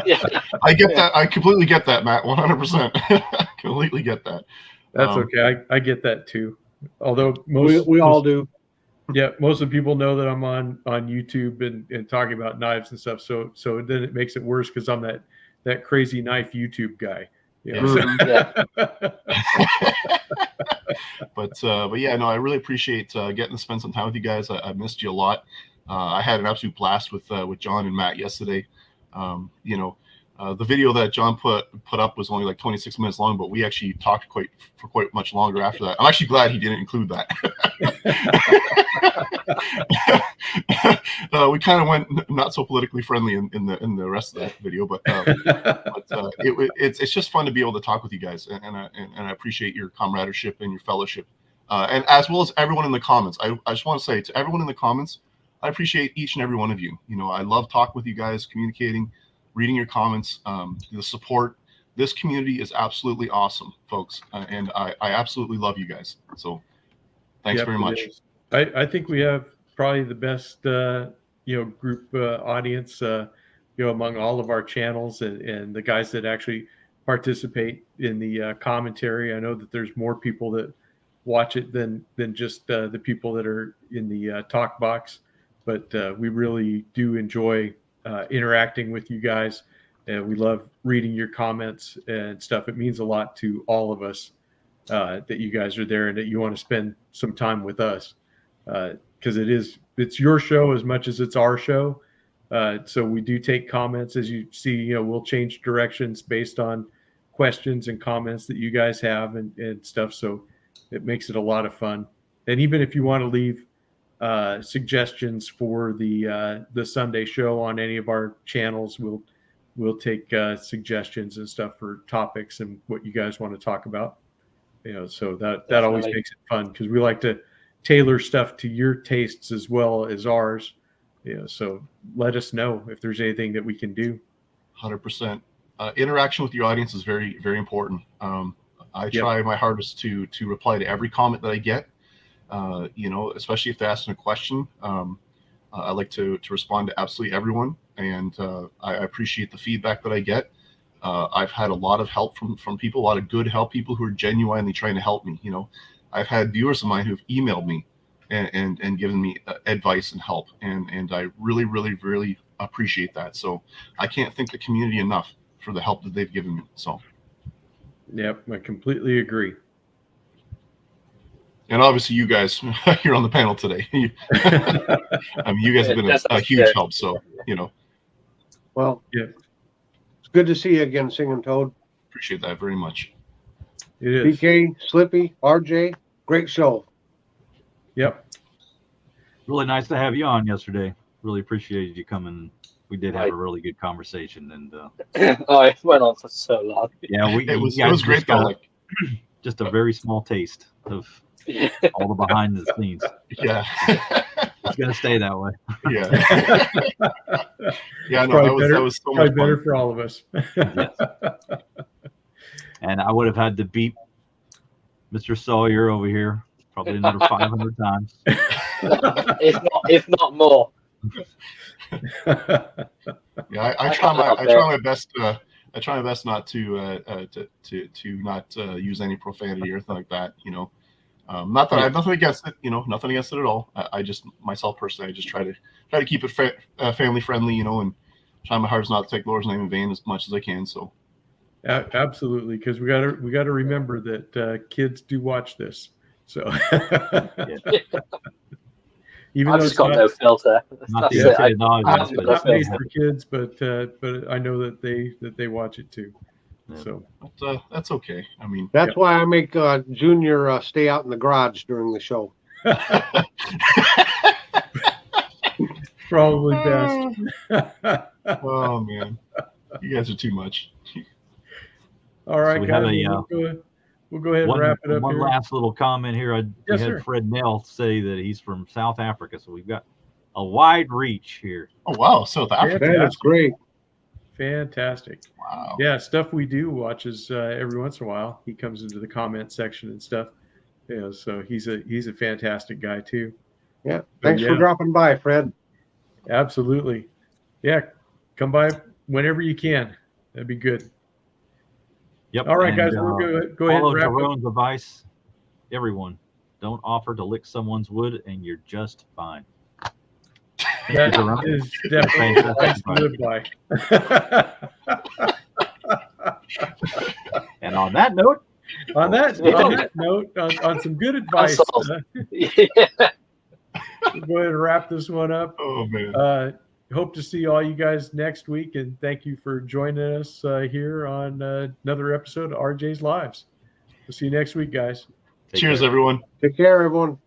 Yeah. I get that. I completely get that, Matt. 100%. Completely get that. That's okay. I get that too. Although we all do. Yeah, most of the people know that I'm on YouTube and talking about knives and stuff. So then it makes it worse because I'm that crazy knife YouTube guy. But yeah, no, I really appreciate getting to spend some time with you guys. I missed you a lot. I had an absolute blast with John and Matt yesterday. The video that John put up was only like 26 minutes long, but we actually talked for quite much longer after that. I'm actually glad he didn't include that. We kind of went not so politically friendly in the rest of the video, but it's just fun to be able to talk with you guys, and I appreciate your camaraderie and your fellowship, and as well as everyone in the comments. I just want to say to everyone in the comments, I appreciate each and every one of you. You know, I love talking with you guys, communicating, reading your comments, the support. This community is absolutely awesome, folks, and I absolutely love you guys. So thanks very much. I think we have probably the best group audience among all of our channels, and the guys that actually participate in the commentary. I know that there's more people that watch it than just the people that are in the talk box, but we really do enjoy interacting with you guys, and we love reading your comments and stuff. It means a lot to all of us that you guys are there and that you want to spend some time with us, because it's your show as much as it's our show. So we do take comments. As you see, we'll change directions based on questions and comments that you guys have and stuff. So it makes it a lot of fun. And even if you want to leave suggestions for the Sunday show on any of our channels, we'll take suggestions and stuff for topics and what you guys want to talk about. So that always makes it fun, because we like to tailor stuff to your tastes as well as ours. So let us know if there's anything that we can do. 100%. Interaction with your audience is very, very important. I try my hardest to reply to every comment that I get. Especially if they're asking a question. I like to respond to absolutely everyone, and I appreciate the feedback that I get. I've had a lot of help from people, a lot of good help, people who are genuinely trying to help me. I've had viewers of mine who've emailed me and given me advice and help, and I really, really, really appreciate that. So I can't thank the community enough for the help that they've given me. So. Yep, I completely agree. And obviously, you guys, you're on the panel today. You guys have been a huge help. So, Well, it's good to see you again, Singing Toad. Appreciate that very much. It is. BK, Slippy, RJ, great show. Yep. Really nice to have you on yesterday. Really appreciated you coming. We did have a really good conversation, and it went on for so long. Yeah, it was great though. Just a very small taste of all the behind the scenes. Yeah. It's gonna stay that way. Yeah. Yeah, no, that was so much better fun. for all of us. Yes. And I would have had to beat Mr. Sawyer over here probably another 500 times. if not more. Yeah, I try my best. I try my best not to not use any profanity or anything like that. Not that I have nothing against it. Nothing against it at all. I just myself personally, I just try to keep it family friendly. And try my hardest not to take Lord's name in vain as much as I can. So. Absolutely, because we got to remember that kids do watch this. So. Even I've just got no filter. Not made for kids, but I know that they watch it too. Yeah. So that's okay. I mean, that's why I make Junior stay out in the garage during the show. Probably best. Oh man, you guys are too much. All right, so guys. We'll go ahead and wrap it up. One here. last little comment here. We had sir. Fred Nell say that he's from South Africa, so we've got a wide reach here. Oh wow, South Africa. That's great. Fantastic. Wow. Yeah, Stuff We Do watches every once in a while. He comes into the comment section and stuff. So he's a fantastic guy too. Yeah. Thanks for dropping by, Fred. Absolutely. Yeah, come by whenever you can. That'd be good. Yep. All right, guys, we'll go ahead and wrap up. Follow Jerome's advice. Everyone, don't offer to lick someone's wood, and you're just fine. That is definitely a nice to live by. And on that note, on some good advice, we'll go ahead and wrap this one up. Oh man. hope to see all you guys next week, and thank you for joining us here on another episode of RJ's Lives. We'll see you next week, guys. Take Cheers, care. everyone. Take care, everyone.